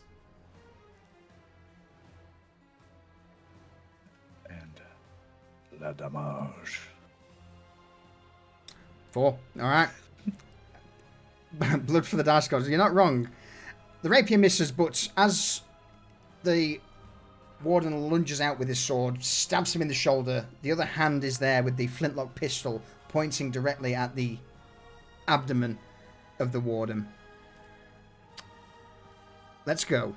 And la damage. 4. Alright. Blood for the dice gods. You're not wrong. The rapier misses, but as the Warden lunges out with his sword, stabs him in the shoulder, the other hand is there with the flintlock pistol pointing directly at the abdomen of the Warden. Let's go.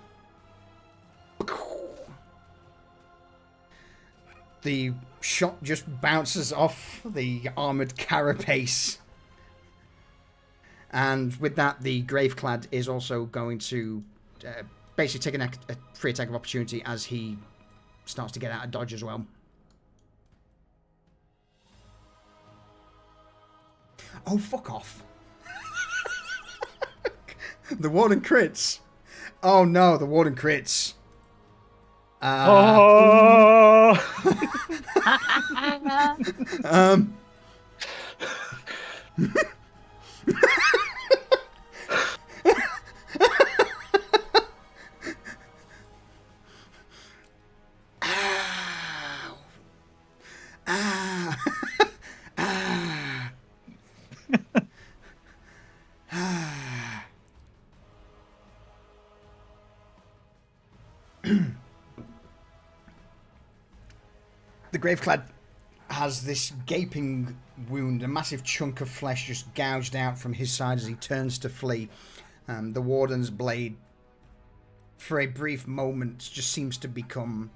The shot just bounces off the armoured carapace. And with that, the Graveclad is also going to basically take a free attack of opportunity as he starts to get out of dodge as well. Oh, fuck off. The Warden crits. Oh no, the Warden crits. The Graveclad has this gaping wound, a massive chunk of flesh just gouged out from his side as he turns to flee. The Warden's blade, for a brief moment, just seems to become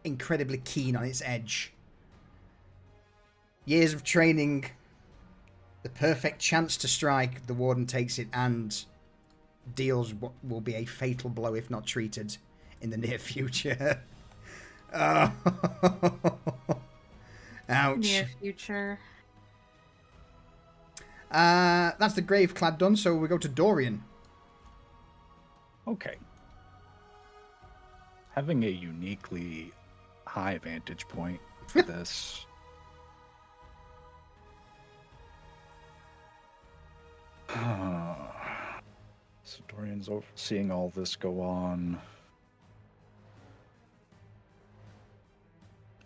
incredibly keen on its edge. Years of training, the perfect chance to strike, the Warden takes it and deals what will be a fatal blow if not treated in the near future. Oh. Ouch. Near future. That's the Graveclad done, so we go to Dorian. Okay. Having a uniquely high vantage point for this. So Dorian's seeing all this go on.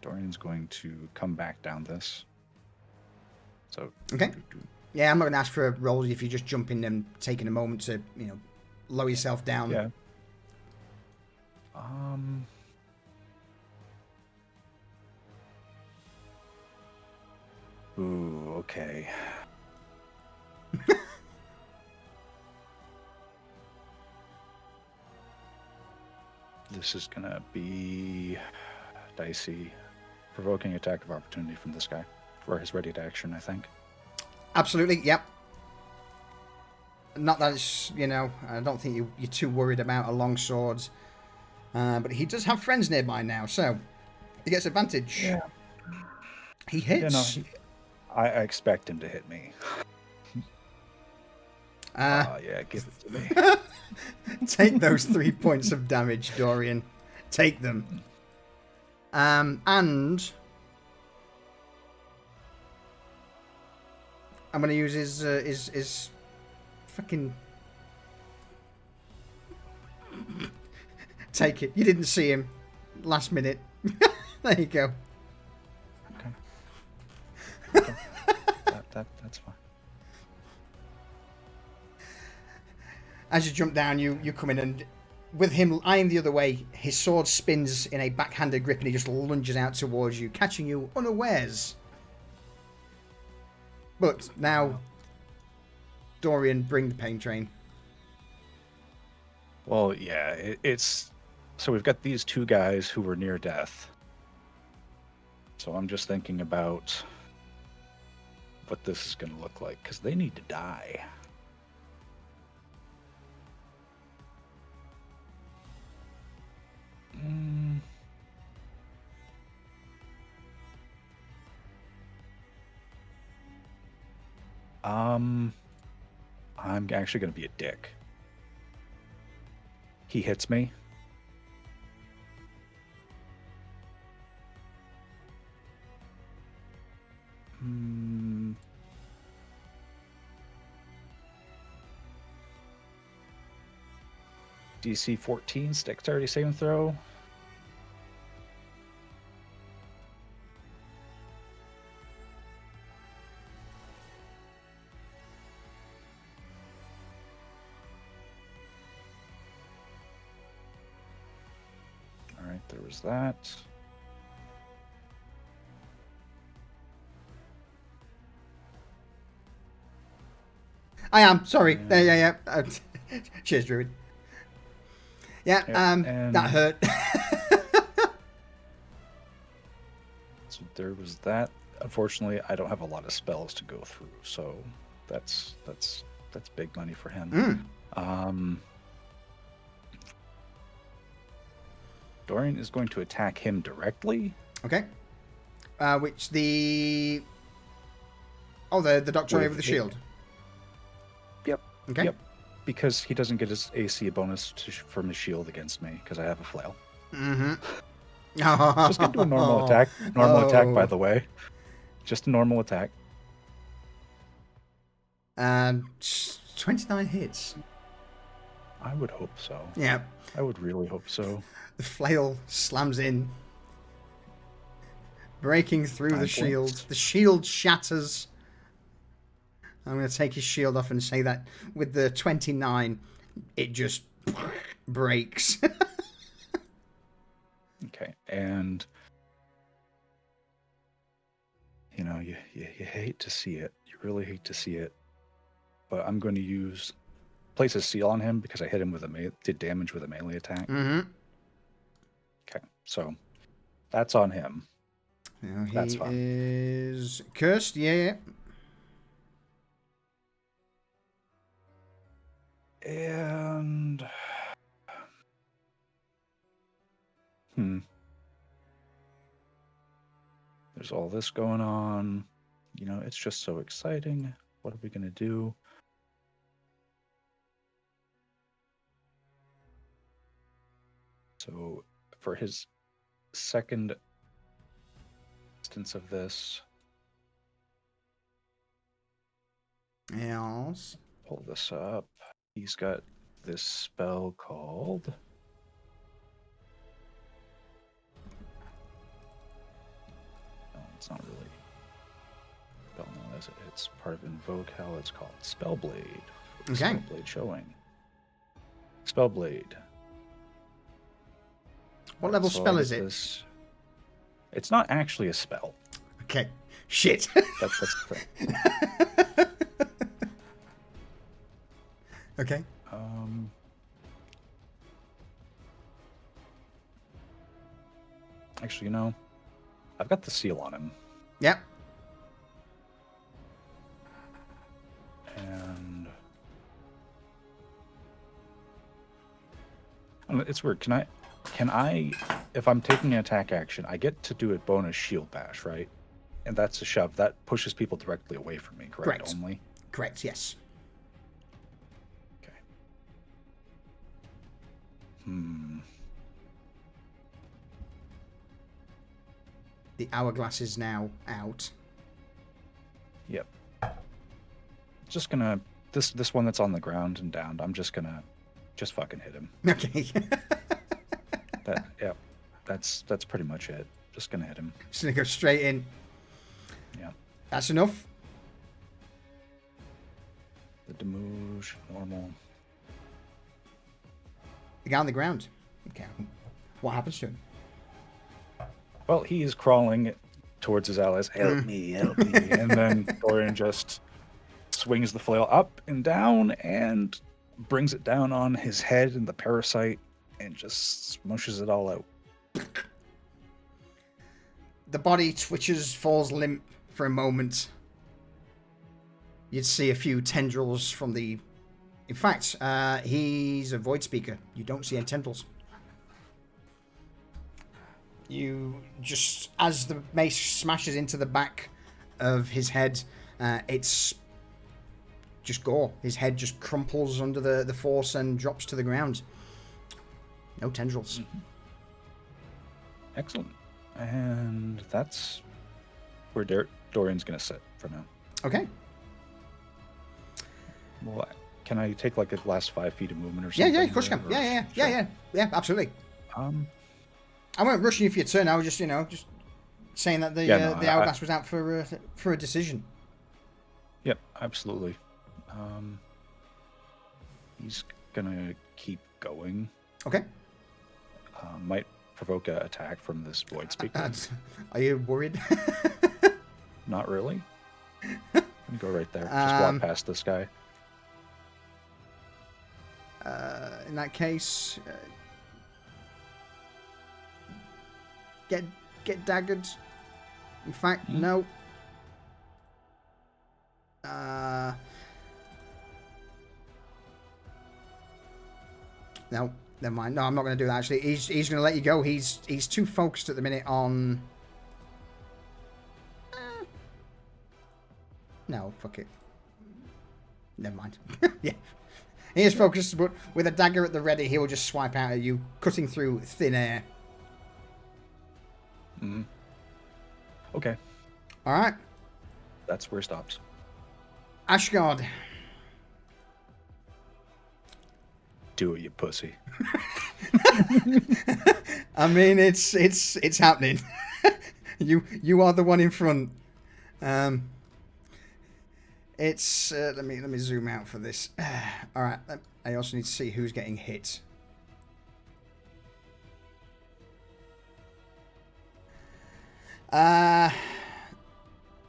Dorian's going to come back down this. So Okay. Yeah, I'm not going to ask for a roll if you just jump in and taking a moment to, lower yourself down. Yeah. Ooh, okay. This is gonna be dicey. Provoking attack of opportunity from this guy. For his ready to action, I think. Absolutely, yep. Not that it's, I don't think you're too worried about a longsword. But he does have friends nearby now, so He gets advantage. Yeah. He hits. I expect him to hit me. Yeah, give it to me. Take those 3 points of damage, Dorian. Take them. And I'm going to use his fucking... Take it. You didn't see him last minute. There you go. Okay. That's fine. As you jump down, you come in, and with him eyeing the other way, his sword spins in a backhanded grip and he just lunges out towards you, catching you unawares. But now, Dorian, bring the pain train. Well, yeah, it's... So we've got these two guys who were near death. So I'm just thinking about what this is going to look like, because they need to die. I'm actually going to be a dick. He hits me. DC 14 dexterity saving throw. All right, there was that. I am sorry. Yeah. Cheers, Druid. Yeah, and that hurt. So there was that. Unfortunately, I don't have a lot of spells to go through, so that's big money for him. Dorian is going to attack him directly. Okay. Which the... Oh, the doctor with the shield. Yep. Okay. Yep. Because he doesn't get his AC bonus from his shield against me, because I have a flail. Mm-hmm. Just gonna do a normal attack. Normal attack, by the way. Just a normal attack. 29 hits. I would hope so. Yeah. I would really hope so. The flail slams in, breaking through the shield. The shield shatters. I'm going to take his shield off and say that with the 29, it just breaks. Okay, and you know, you hate to see it. You really hate to see it. But I'm going to place a seal on him because I hit him with did damage with a melee attack. Mm-hmm. Okay, so that's on him. Now That's he fine. is cursed. Yeah. And there's all this going on. You know, it's just so exciting. What are we gonna do? So for his second instance of this, Yes. pull this up. He's got this spell called... No, it's not really spell known as it. It's part of Invoke Hell. It's called Spellblade. Okay. Spellblade showing. Spellblade. What level So spell I is get it? this- It's not actually a spell. Okay. Shit. That's the thing. Okay. Actually, you know, I've got the seal on him. Yep. And it's weird. Can I Can I, if I'm taking an attack action, I get to do a bonus shield bash, right? And that's a shove. That pushes people directly away from me, correct? Correct. Only? Correct, yes. Okay. The hourglass is now out. Yep. Just gonna, this one that's on the ground and downed, I'm just gonna fucking hit him. Okay. Yep. That's pretty much it. Just gonna hit him. Just gonna go straight in. Yeah. That's enough. The Demuge, normal. The guy on the ground. Okay. What happens to him? Well, he is crawling towards his allies. Help me, help me. And then Dorian just swings the flail up and down and brings it down on his head and the parasite and just smushes it all out. The body twitches, falls limp for a moment. You'd see a few tendrils from the... In fact, he's a void speaker. You don't see any tendrils. You just... As the mace smashes into the back of his head, it's just gore. His head just crumples under the force and drops to the ground. No tendrils. Excellent. And that's where Dorian's going to sit for now. Okay. Well, can I take like the last 5 feet of movement or something? Yeah, of course you can. Yeah, absolutely. I won't rush you for your turn. I was just, just saying that the hourglass was out for a decision. Yep, absolutely. He's gonna keep going. Okay. Might provoke an attack from this void speaker. Are you worried? Not really. I'm gonna go right there. Just walk past this guy. In that case, get daggered. In fact, no. No, never mind. No, I'm not going to do that. Actually, he's going to let you go. He's too focused at the minute on. No, fuck it. Never mind. Yeah. He is focused, but with a dagger at the ready, he will just swipe out at you, cutting through thin air. Okay. All right. That's where it stops. Ashgard. Do it, you pussy. I mean, it's happening. You are the one in front. It's let me zoom out for this. All right. I also need to see who's getting hit.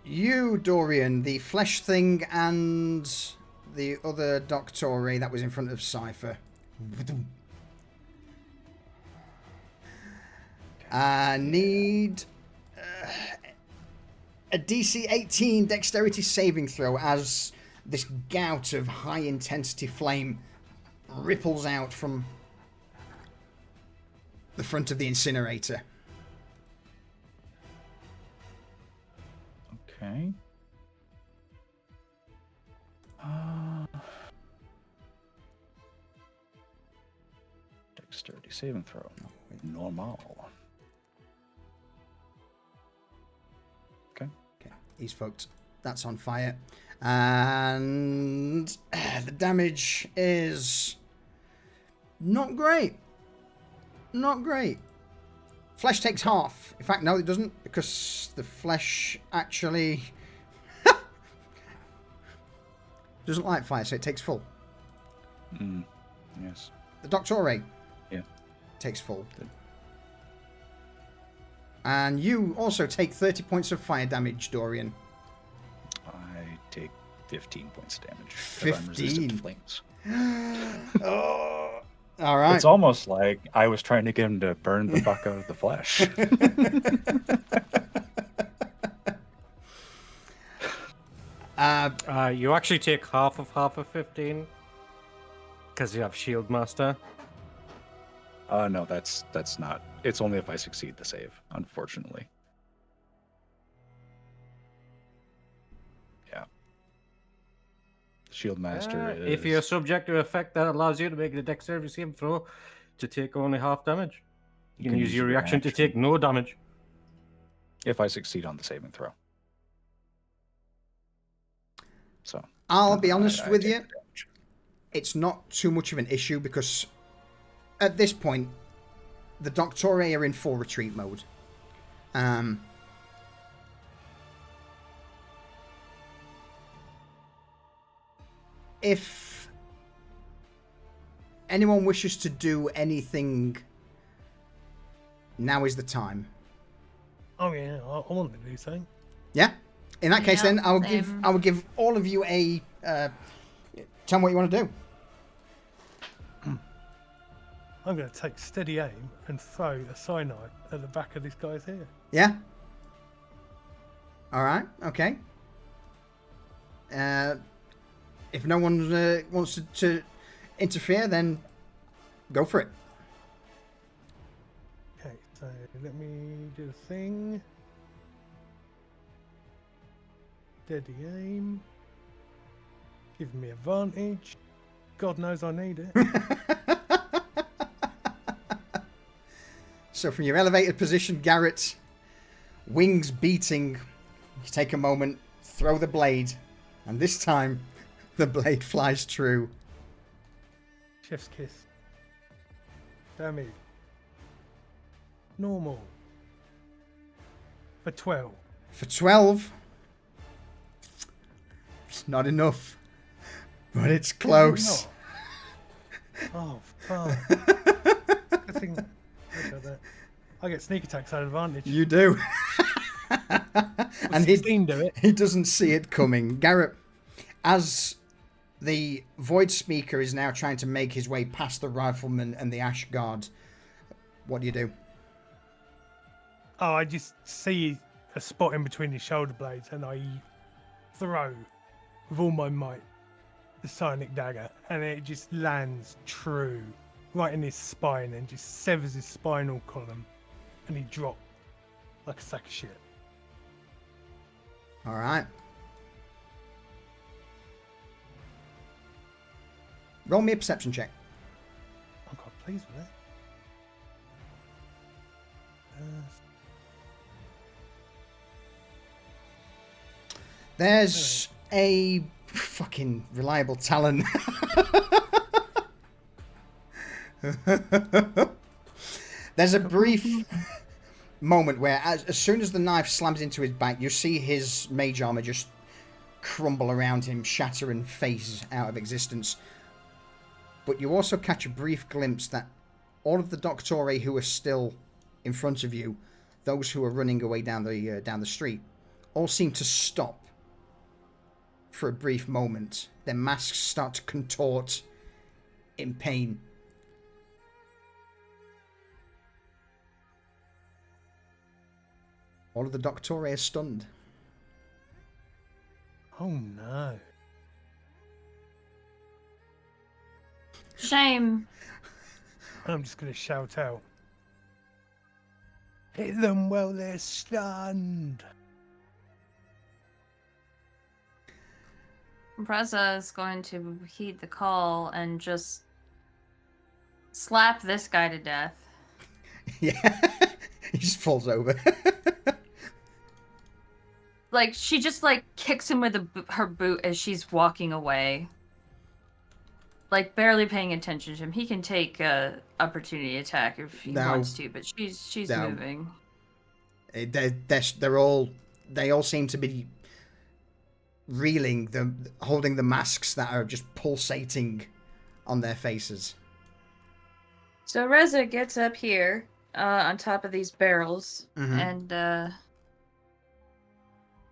You, Dorian, the flesh thing, and the other Doctore that was in front of Cypher. I need a DC 18 dexterity saving throw as this gout of high intensity flame ripples out from the front of the incinerator. Okay. Dexterity saving throw. Normal. Okay. He's fucked. That's on fire. And the damage is not great. Not great. Flesh takes half. In fact, no, it doesn't, because the flesh actually doesn't like fire, so it takes full. Yes. The Doctore takes full. Good. And you also take 30 points of fire damage, Dorian. I take 15 points of damage. 15? I'm resistant to flames. Oh, all right. It's almost like I was trying to get him to burn the fuck out of the flesh. You actually take half of 15 because you have Shield Master. No, that's not. It's only if I succeed the save, unfortunately. Yeah. Shield Master is... If you're subject to effect that allows you to make a dexterity saving throw to take only half damage, you can use your reaction to take no damage. If I succeed on the saving throw. So I'll be honest I with take you. the damage. It's not too much of an issue because at this point, the Doctore are in full retreat mode. If anyone wishes to do anything, now is the time. Oh yeah, I want to do something. Yeah. In that case, Yeah, then I same. will give all of you a. Tell me what you want to do. I'm going to take steady aim and throw a cyanide at the back of this guy's head. Yeah. All right. Okay. If no one wants to interfere, then go for it. Okay, so let me do the thing. Steady aim. Giving me advantage. God knows I need it. So from your elevated position, Garrett, wings beating, you take a moment, throw the blade, and this time the blade flies true. Chef's kiss. Damage. Normal. For 12. For 12, it's not enough, but it's close. Oh, fuck. Good thing. Look at that. I get sneak attacks at advantage. You do. And 16 do it. he doesn't see it coming. Garrett, as the Void Speaker is now trying to make his way past the Rifleman and the Ash Guard, what do you do? Oh, I just see a spot in between his shoulder blades and I throw with all my might the Psionic Dagger and it just lands true right in his spine and just severs his spinal column and he dropped like a sack of shit. All right. Roll me a perception check. I'm quite pleased with that. There's a fucking reliable talent. There's a brief moment where as soon as the knife slams into his back, you see his mage armor just crumble around him, shatter and phase out of existence. But you also catch a brief glimpse that all of the Doctore who are still in front of you, those who are running away down the street, all seem to stop for a brief moment. Their masks start to contort in pain. All of the Doctore are stunned. Oh no. Shame. I'm just going to shout out. Hit them while they're stunned. Reza is going to heed the call and just slap this guy to death. Yeah. He just falls over. Like, she just, like, kicks him with her boot as she's walking away. Like, barely paying attention to him. He can take a opportunity attack if he wants to, but she's No. moving. They all seem to be reeling, holding the masks that are just pulsating on their faces. So Reza gets up here on top of these barrels Mhm. and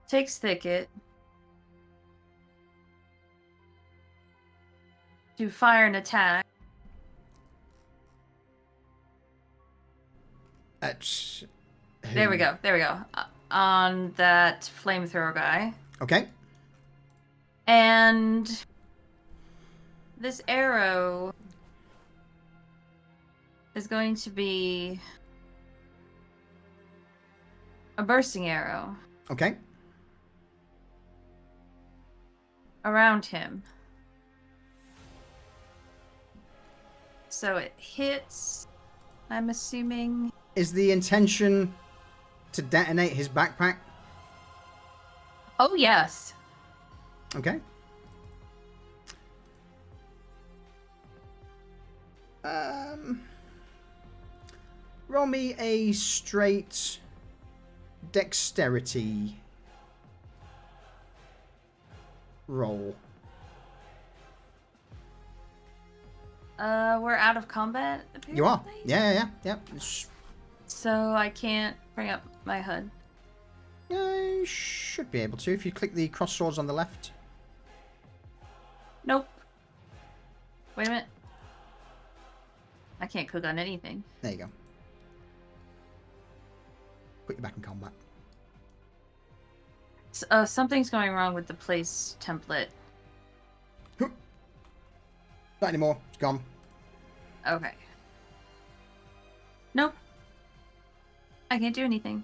takes Thicket to fire an attack. That's There we go. On that flamethrower guy. Okay. is going to be a bursting arrow Okay. around him. So it hits, I'm assuming. Is the intention to detonate his backpack? Oh, yes. Okay. Roll me a straight dexterity roll. We're out of combat, apparently? You are. Yeah. So I can't bring up my HUD. You should be able to if you click the cross swords on the left. Nope. Wait a minute. I can't click on anything. There you go. Put you back in combat. Something's going wrong with the place template. Not anymore. It's gone. Okay. Nope. I can't do anything.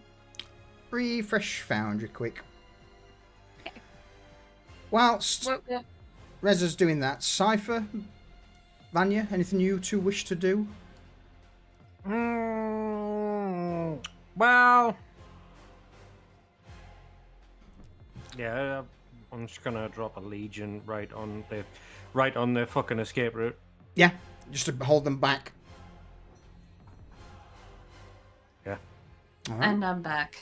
Refresh Foundry quick. Whilst What? Reza's doing that, Cypher, Vanya, anything you two wish to do? Well, yeah, I'm just gonna drop a legion right on the fucking escape route. Yeah, just to hold them back. Yeah. All right. And I'm back.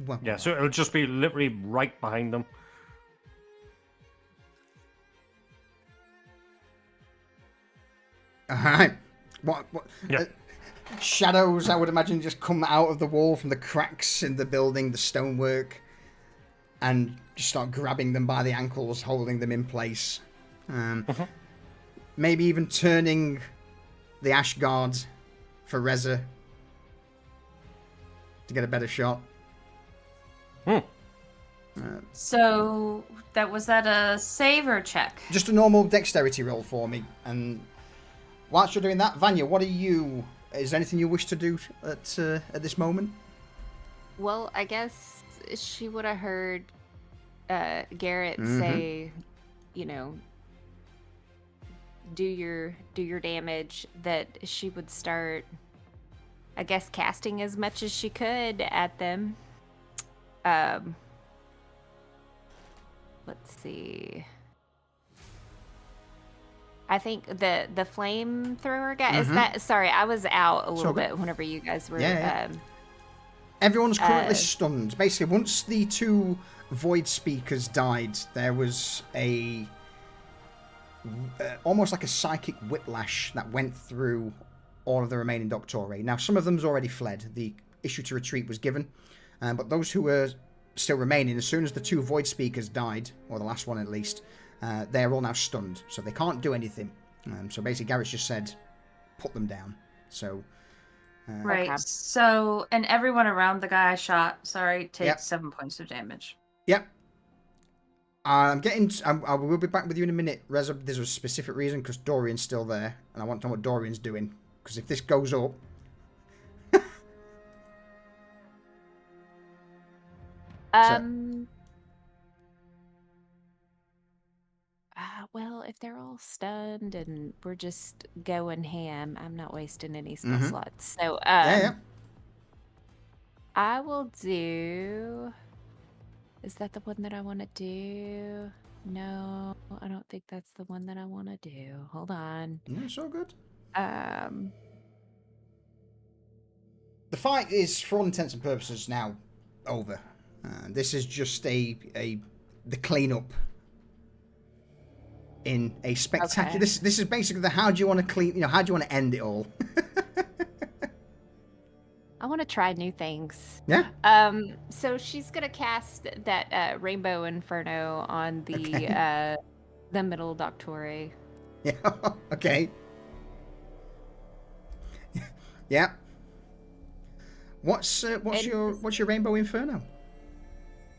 Well, Yeah, so it'll just be literally right behind them. all right. What? Yeah. Shadows, I would imagine, just come out of the wall from the cracks in the building, the stonework, and just start grabbing them by the ankles, holding them in place. Maybe even turning the Ash Guard for Reza to get a better shot. So was that a save or check? Just a normal dexterity roll for me. And whilst you're doing that, Vanya, is there anything you wish to do at this moment? Well, I guess she would have heard Garrett say, you know, do your damage, that she would start, I guess, casting as much as she could at them. Let's see. I think the flamethrower guy is that. Sorry, I was out a little bit whenever you guys were. Yeah. Everyone's currently stunned. Basically, once the two void speakers died, there was a almost like a psychic whiplash that went through all of the remaining Doctori. Now, some of them's already fled. The issue to retreat was given, but those who were still remaining, as soon as the two void speakers died, or the last one at least, they're all now stunned, so they can't do anything. So basically, Garrett's just said, put them down. So, Right. Okay. So, and everyone around the guy I shot, takes 7 points of damage. Yep. I will be back with you in a minute, Reza. There's a specific reason, because Dorian's still there, and I want to know what Dorian's doing. Because if this goes up... Well, if they're all stunned and we're just going ham, I'm not wasting any spell slots. So, yeah. I will do. Is that the one that I want to do? No, I don't think that's the one that I want to do. Hold on. Yeah, it's all good. Um, The fight is, for all intents and purposes, now over. This is just the cleanup in a spectacular. Okay. This is basically the how do you want to clean? How do you want to end it all? I want to try new things. Yeah. So she's gonna cast that Rainbow Inferno on the Okay. The middle Doctori. Yeah. Okay. Yeah. What's your Rainbow Inferno?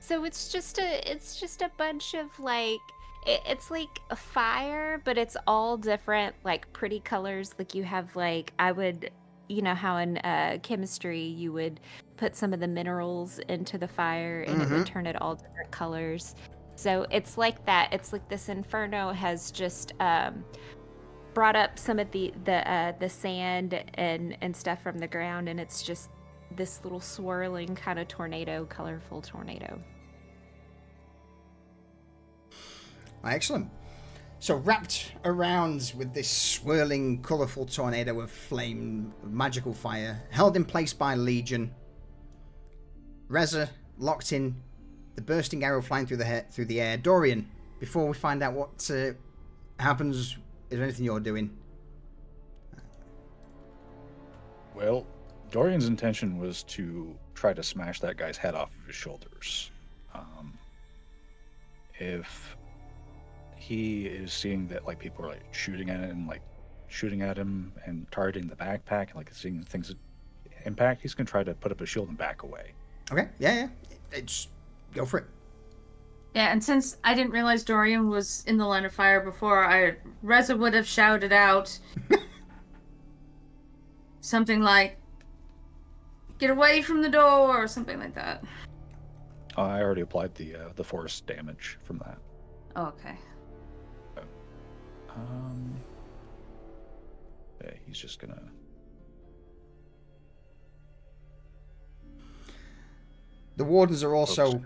So it's just a bunch of like it's like a fire, but it's all different like pretty colors. Like you have like I would you know how in chemistry you would put some of the minerals into the fire and it would turn it all different colors. So it's like that. It's like this inferno has just brought up some of the sand and stuff from the ground, and it's just this little swirling kind of tornado, colorful tornado. Excellent. So wrapped around with this swirling, colourful tornado of flame, magical fire, held in place by Legion, Reza locked in, the bursting arrow flying through the air. Dorian, before we find out what happens, is there anything you're doing? Well, Dorian's intention was to try to smash that guy's head off of his shoulders. If he is seeing that like people are like shooting at him and targeting the backpack, like seeing things impact, he's gonna try to put up a shield and back away. Okay, yeah. Just go for it. Yeah, and since I didn't realize Dorian was in the line of fire before, Reza would have shouted out something like, "Get away from the door," or something like that. I already applied the force damage from that. Oh, okay. Yeah, he's just gonna. The wardens are also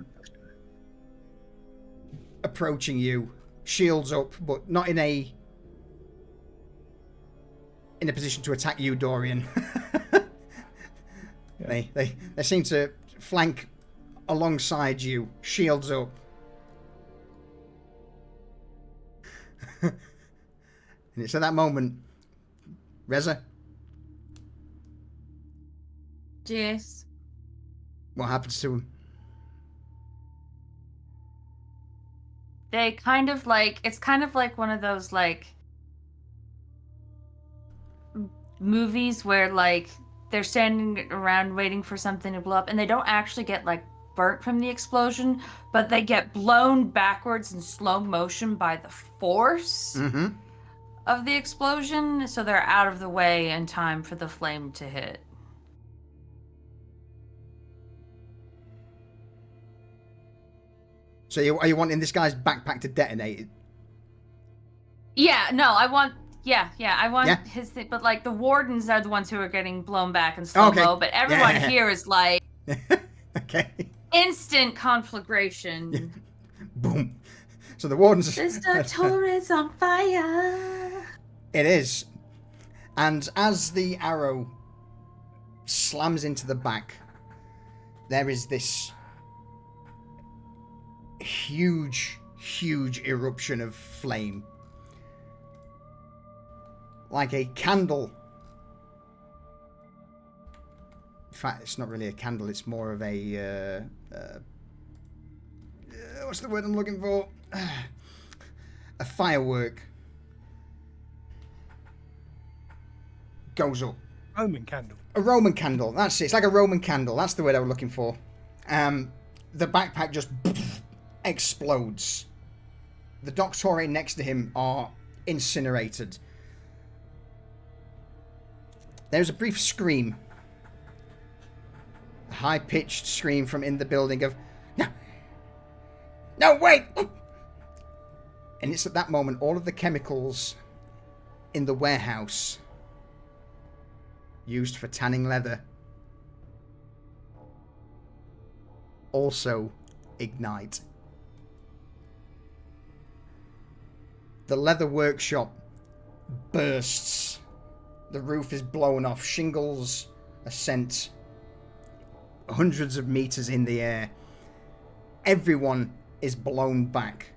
approaching you, shields up, but not in a position to attack you, Dorian. Yeah. They seem to flank alongside you, shields up. And it's at that moment, Reza, Yes. what happens to him? They kind of like, it's kind of like one of those like movies where like they're standing around waiting for something to blow up and they don't actually get like burnt from the explosion, but they get blown backwards in slow motion by the force of the explosion, so they're out of the way in time for the flame to hit. So are you wanting this guy's backpack to detonate? Yeah, no, I want his thing, but like the wardens are the ones who are getting blown back in slow-mo, but everyone here is like okay. Instant conflagration. Boom. So the wardens... This door is on fire. It is. And as the arrow slams into the back, there is this huge eruption of flame. Like a candle. In fact, it's not really a candle, it's more of a... what's the word I'm looking for? A firework. Goes up. Roman candle. A Roman candle, that's it. It's like a Roman candle, that's the word I was looking for. The backpack just explodes. The Doctore next to him are incinerated. There's a brief scream. A high-pitched scream from in the building of, No, wait! And it's at that moment all of the chemicals in the warehouse used for tanning leather also ignite. The leather workshop bursts. The roof is blown off. Shingles are sent hundreds of meters in the air. Everyone is blown back.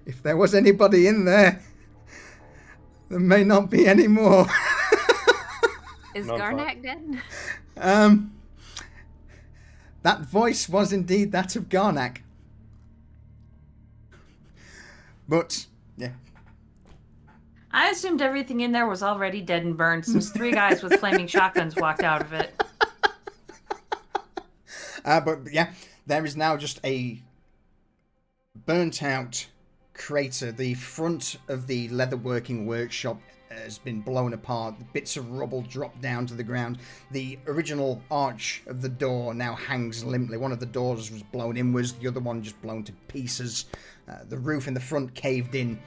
If there was anybody in there, there may not be any more. Is Garnak dead? That voice was indeed that of Garnak. But, yeah. I assumed everything in there was already dead and burned since 3 guys with flaming shotguns walked out of it. But, yeah, there is now just a burnt out crater. The front of the leatherworking workshop has been blown apart. Bits of rubble drop down to the ground. The original arch of the door now hangs limply. One of the doors was blown inwards, the other one just blown to pieces. The roof in the front caved in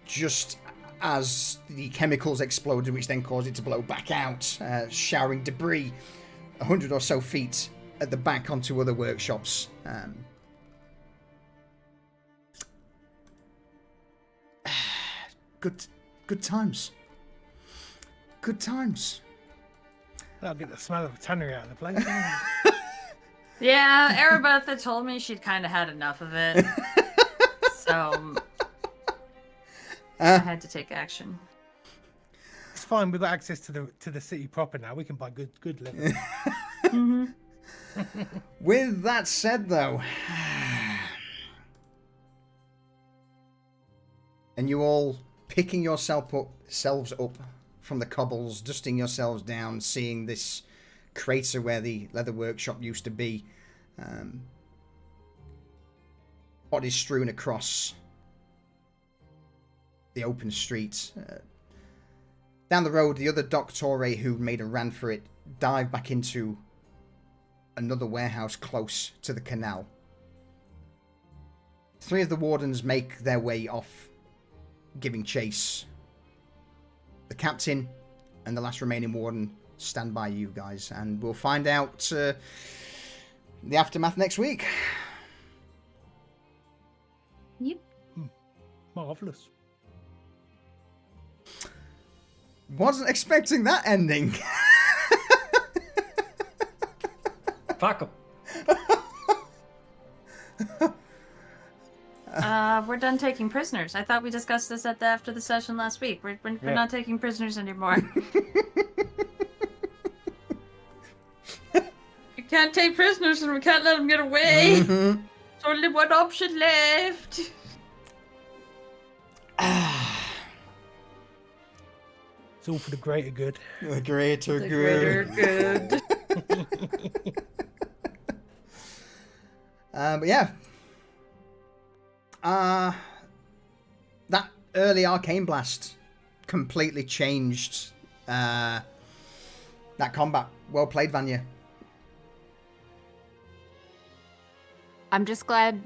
just as the chemicals exploded, which then caused it to blow back out, showering debris 100 or so feet at the back onto other workshops. Good times. Good times. That'll get the smell of tannery out of the place. Yeah, Arabetha told me she'd kind of had enough of it. So I had to take action. It's fine. We've got access to the city proper now. We can buy good living. Mm-hmm. With that said, though, and you all picking yourselves up from the cobbles, dusting yourselves down, seeing this crater where the leather workshop used to be, bodies strewn across the open street. Down the road, the other doctore who made a run for it dived back into another warehouse close to the canal. 3 of the wardens make their way off, giving chase. The captain and the last remaining warden stand by you guys, and we'll find out the aftermath next week. Yep. Marvelous. Wasn't expecting that ending. Fuck 'em. We're done taking prisoners. I thought we discussed this after the session last week. We're not taking prisoners anymore. We can't take prisoners and we can't let them get away. Mm-hmm. There's only one option left. It's all for the greater good. The greater The good. greater good. But yeah. That early arcane blast completely changed that combat. Well played, Vanya. I'm just glad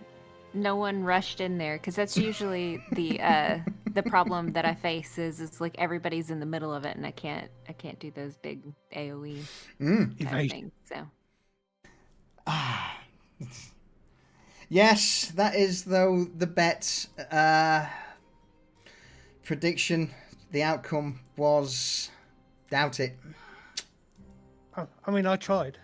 no one rushed in there, because that's usually the problem that I face is like everybody's in the middle of it and I can't do those big AoE kind of things. So Yes, that is though the bet. Prediction. The outcome was doubt it. I mean, I tried.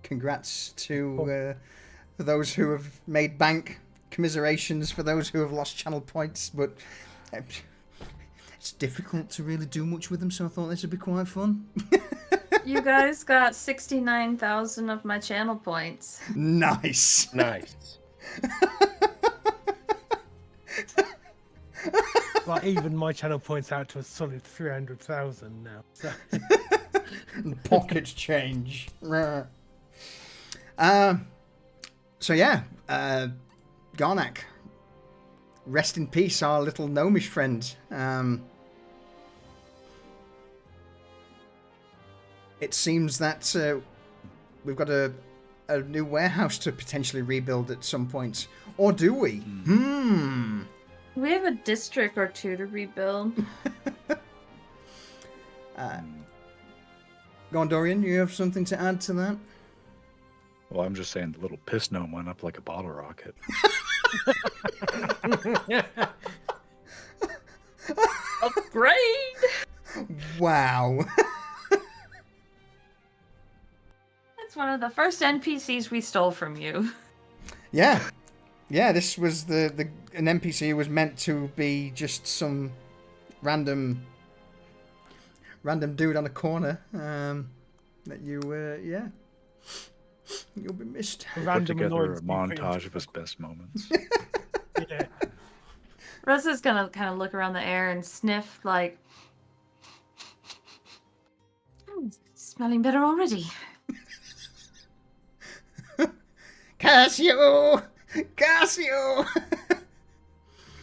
Congrats to those who have made bank. Commiserations for those who have lost channel points, but it's difficult to really do much with them, so I thought this would be quite fun. You guys got 69,000 of my channel points. Nice. Nice. Like, even my channel points out to a solid 300,000 now. So. Pocket change. So yeah, Garnak. Rest in peace, our little gnomish friend. It seems that we've got a new warehouse to potentially rebuild at some point. Or do we? We have a district or two to rebuild. Gondorian, you have something to add to that? Well, I'm just saying the little piss gnome went up like a bottle rocket. Upgrade! Wow. That's one of the first NPCs we stole from you. Yeah. Yeah, this was an NPC who was meant to be just some random dude on a corner. That you, yeah. You'll be missed. Put together a montage of his best moments. Yeah. Rosa's gonna kind of look around the air and sniff, like, Smelling better already. Curse you! Curse you!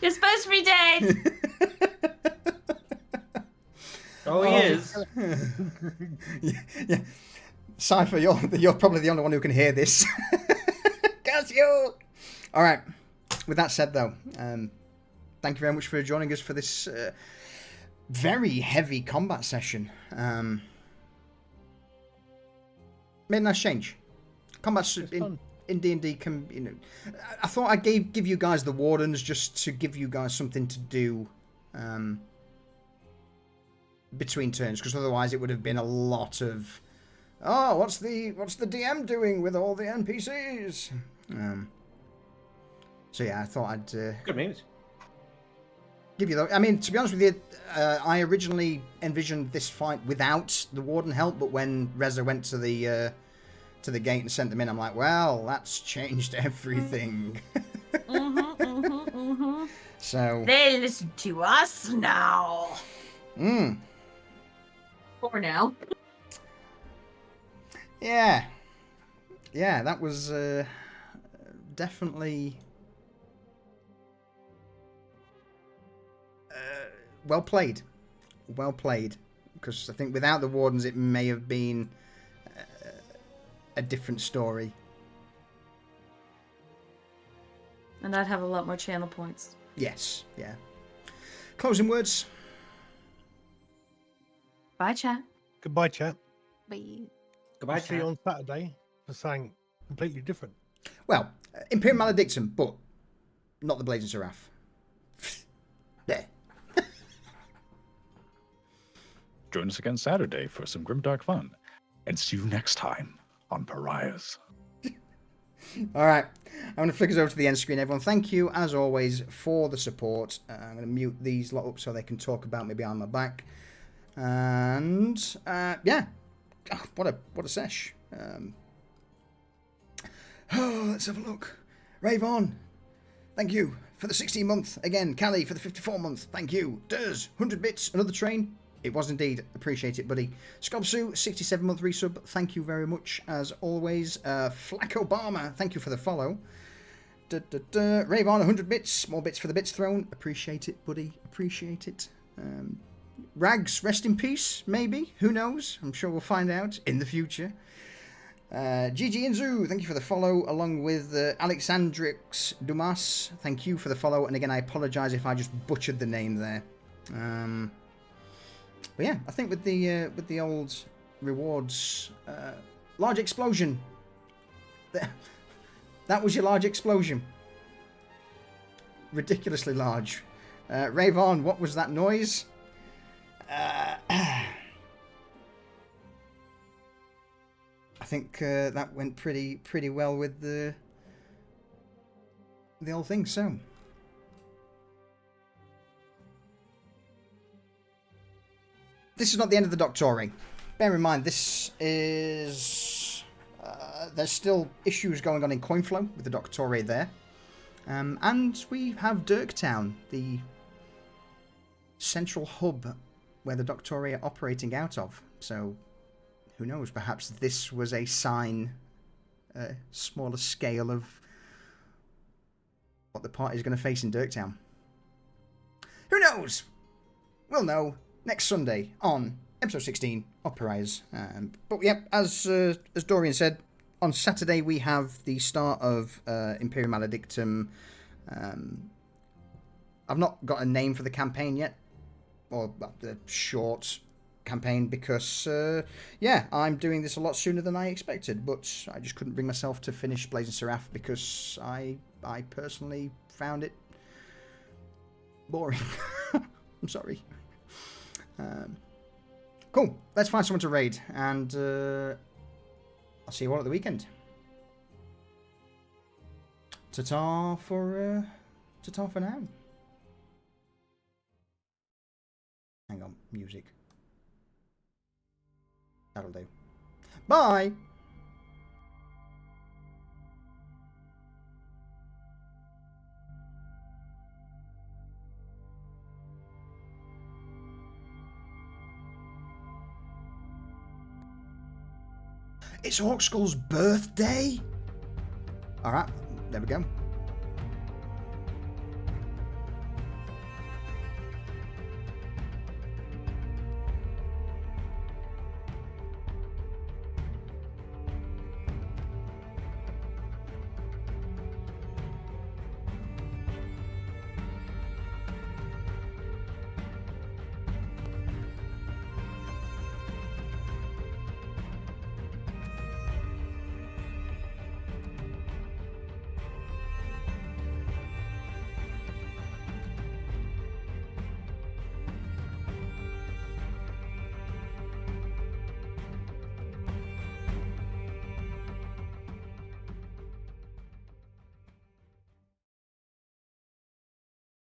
You're supposed to be dead. Oh, he is. Yeah. Cypher, you're probably the only one who can hear this. Curse you! All right. With that said, though, thank you very much for joining us for this very heavy combat session. Made a nice change. Combat in D&D can, you know. I thought I'd give you guys the Wardens just to give you guys something to do between turns, because otherwise it would have been a lot of, oh, what's the DM doing with all the NPCs? So yeah, I thought I'd Good news. give you the. I mean, to be honest with you, I originally envisioned this fight without the Warden help, but when Reza went to the gate and sent them in, I'm like, well, that's changed everything. So They listen to us now. For now. Yeah, that was definitely well played. Well played. Because I think without the Wardens, it may have been a different story. And I'd have a lot more channel points. Yes, yeah. Closing words. Bye, chat. Goodbye, chat. Bye. Goodbye, I'll see you chat. on Saturday for something completely different. Well, Imperial Maledictum, but not the Blazing Seraph. There. Join us again Saturday for some grimdark fun. And see you next time on Pariahs. All right. I'm going to flick us over to the end screen, everyone. Thank you, as always, for the support. I'm going to mute these lot up so they can talk about me behind my back. And, yeah. Oh, what a sesh. Let's have a look. Ravon, thank you for the 16-month. Again, Callie for the 54-month. Thank you. Durs, 100 bits. Another train. It was indeed. Appreciate it, buddy. Scobsu, 67-month resub. Thank you very much, as always. Flack Obama, thank you for the follow. Ravon, 100 bits. More bits for the bits thrown. Appreciate it, buddy. Appreciate it. Rags, rest in peace, maybe. Who knows? I'm sure we'll find out in the future. GG Inzu, thank you for the follow, along with Alexandrix Dumas. Thank you for the follow. And again, I apologise if I just butchered the name there. But yeah, I think with the old rewards, large explosion. That was your large explosion. Ridiculously large. Ravon, what was that noise? I think that went pretty well with the whole thing. So. This is not the end of the Doctori. Bear in mind, this is... there's still issues going on in Coinflow with the Doctori there. And we have Dirktown, the central hub where the Doctori are operating out of. So, who knows, perhaps this was a sign, a smaller scale of what the party is going to face in Dirktown. Who knows? We'll know next Sunday on episode 16 of Pariahs. But yeah, as Dorian said, on Saturday we have the start of Imperium Maledictum. I've not got a name for the campaign yet, or the short campaign, because yeah, I'm doing this a lot sooner than I expected, but I just couldn't bring myself to finish Blazing Seraph because I personally found it boring. I'm sorry. Cool. Let's find someone to raid, and I'll see you all at the weekend. Ta-ta for now. Hang on, music. That'll do. Bye. It's Hawkskull's birthday? Alright, there we go.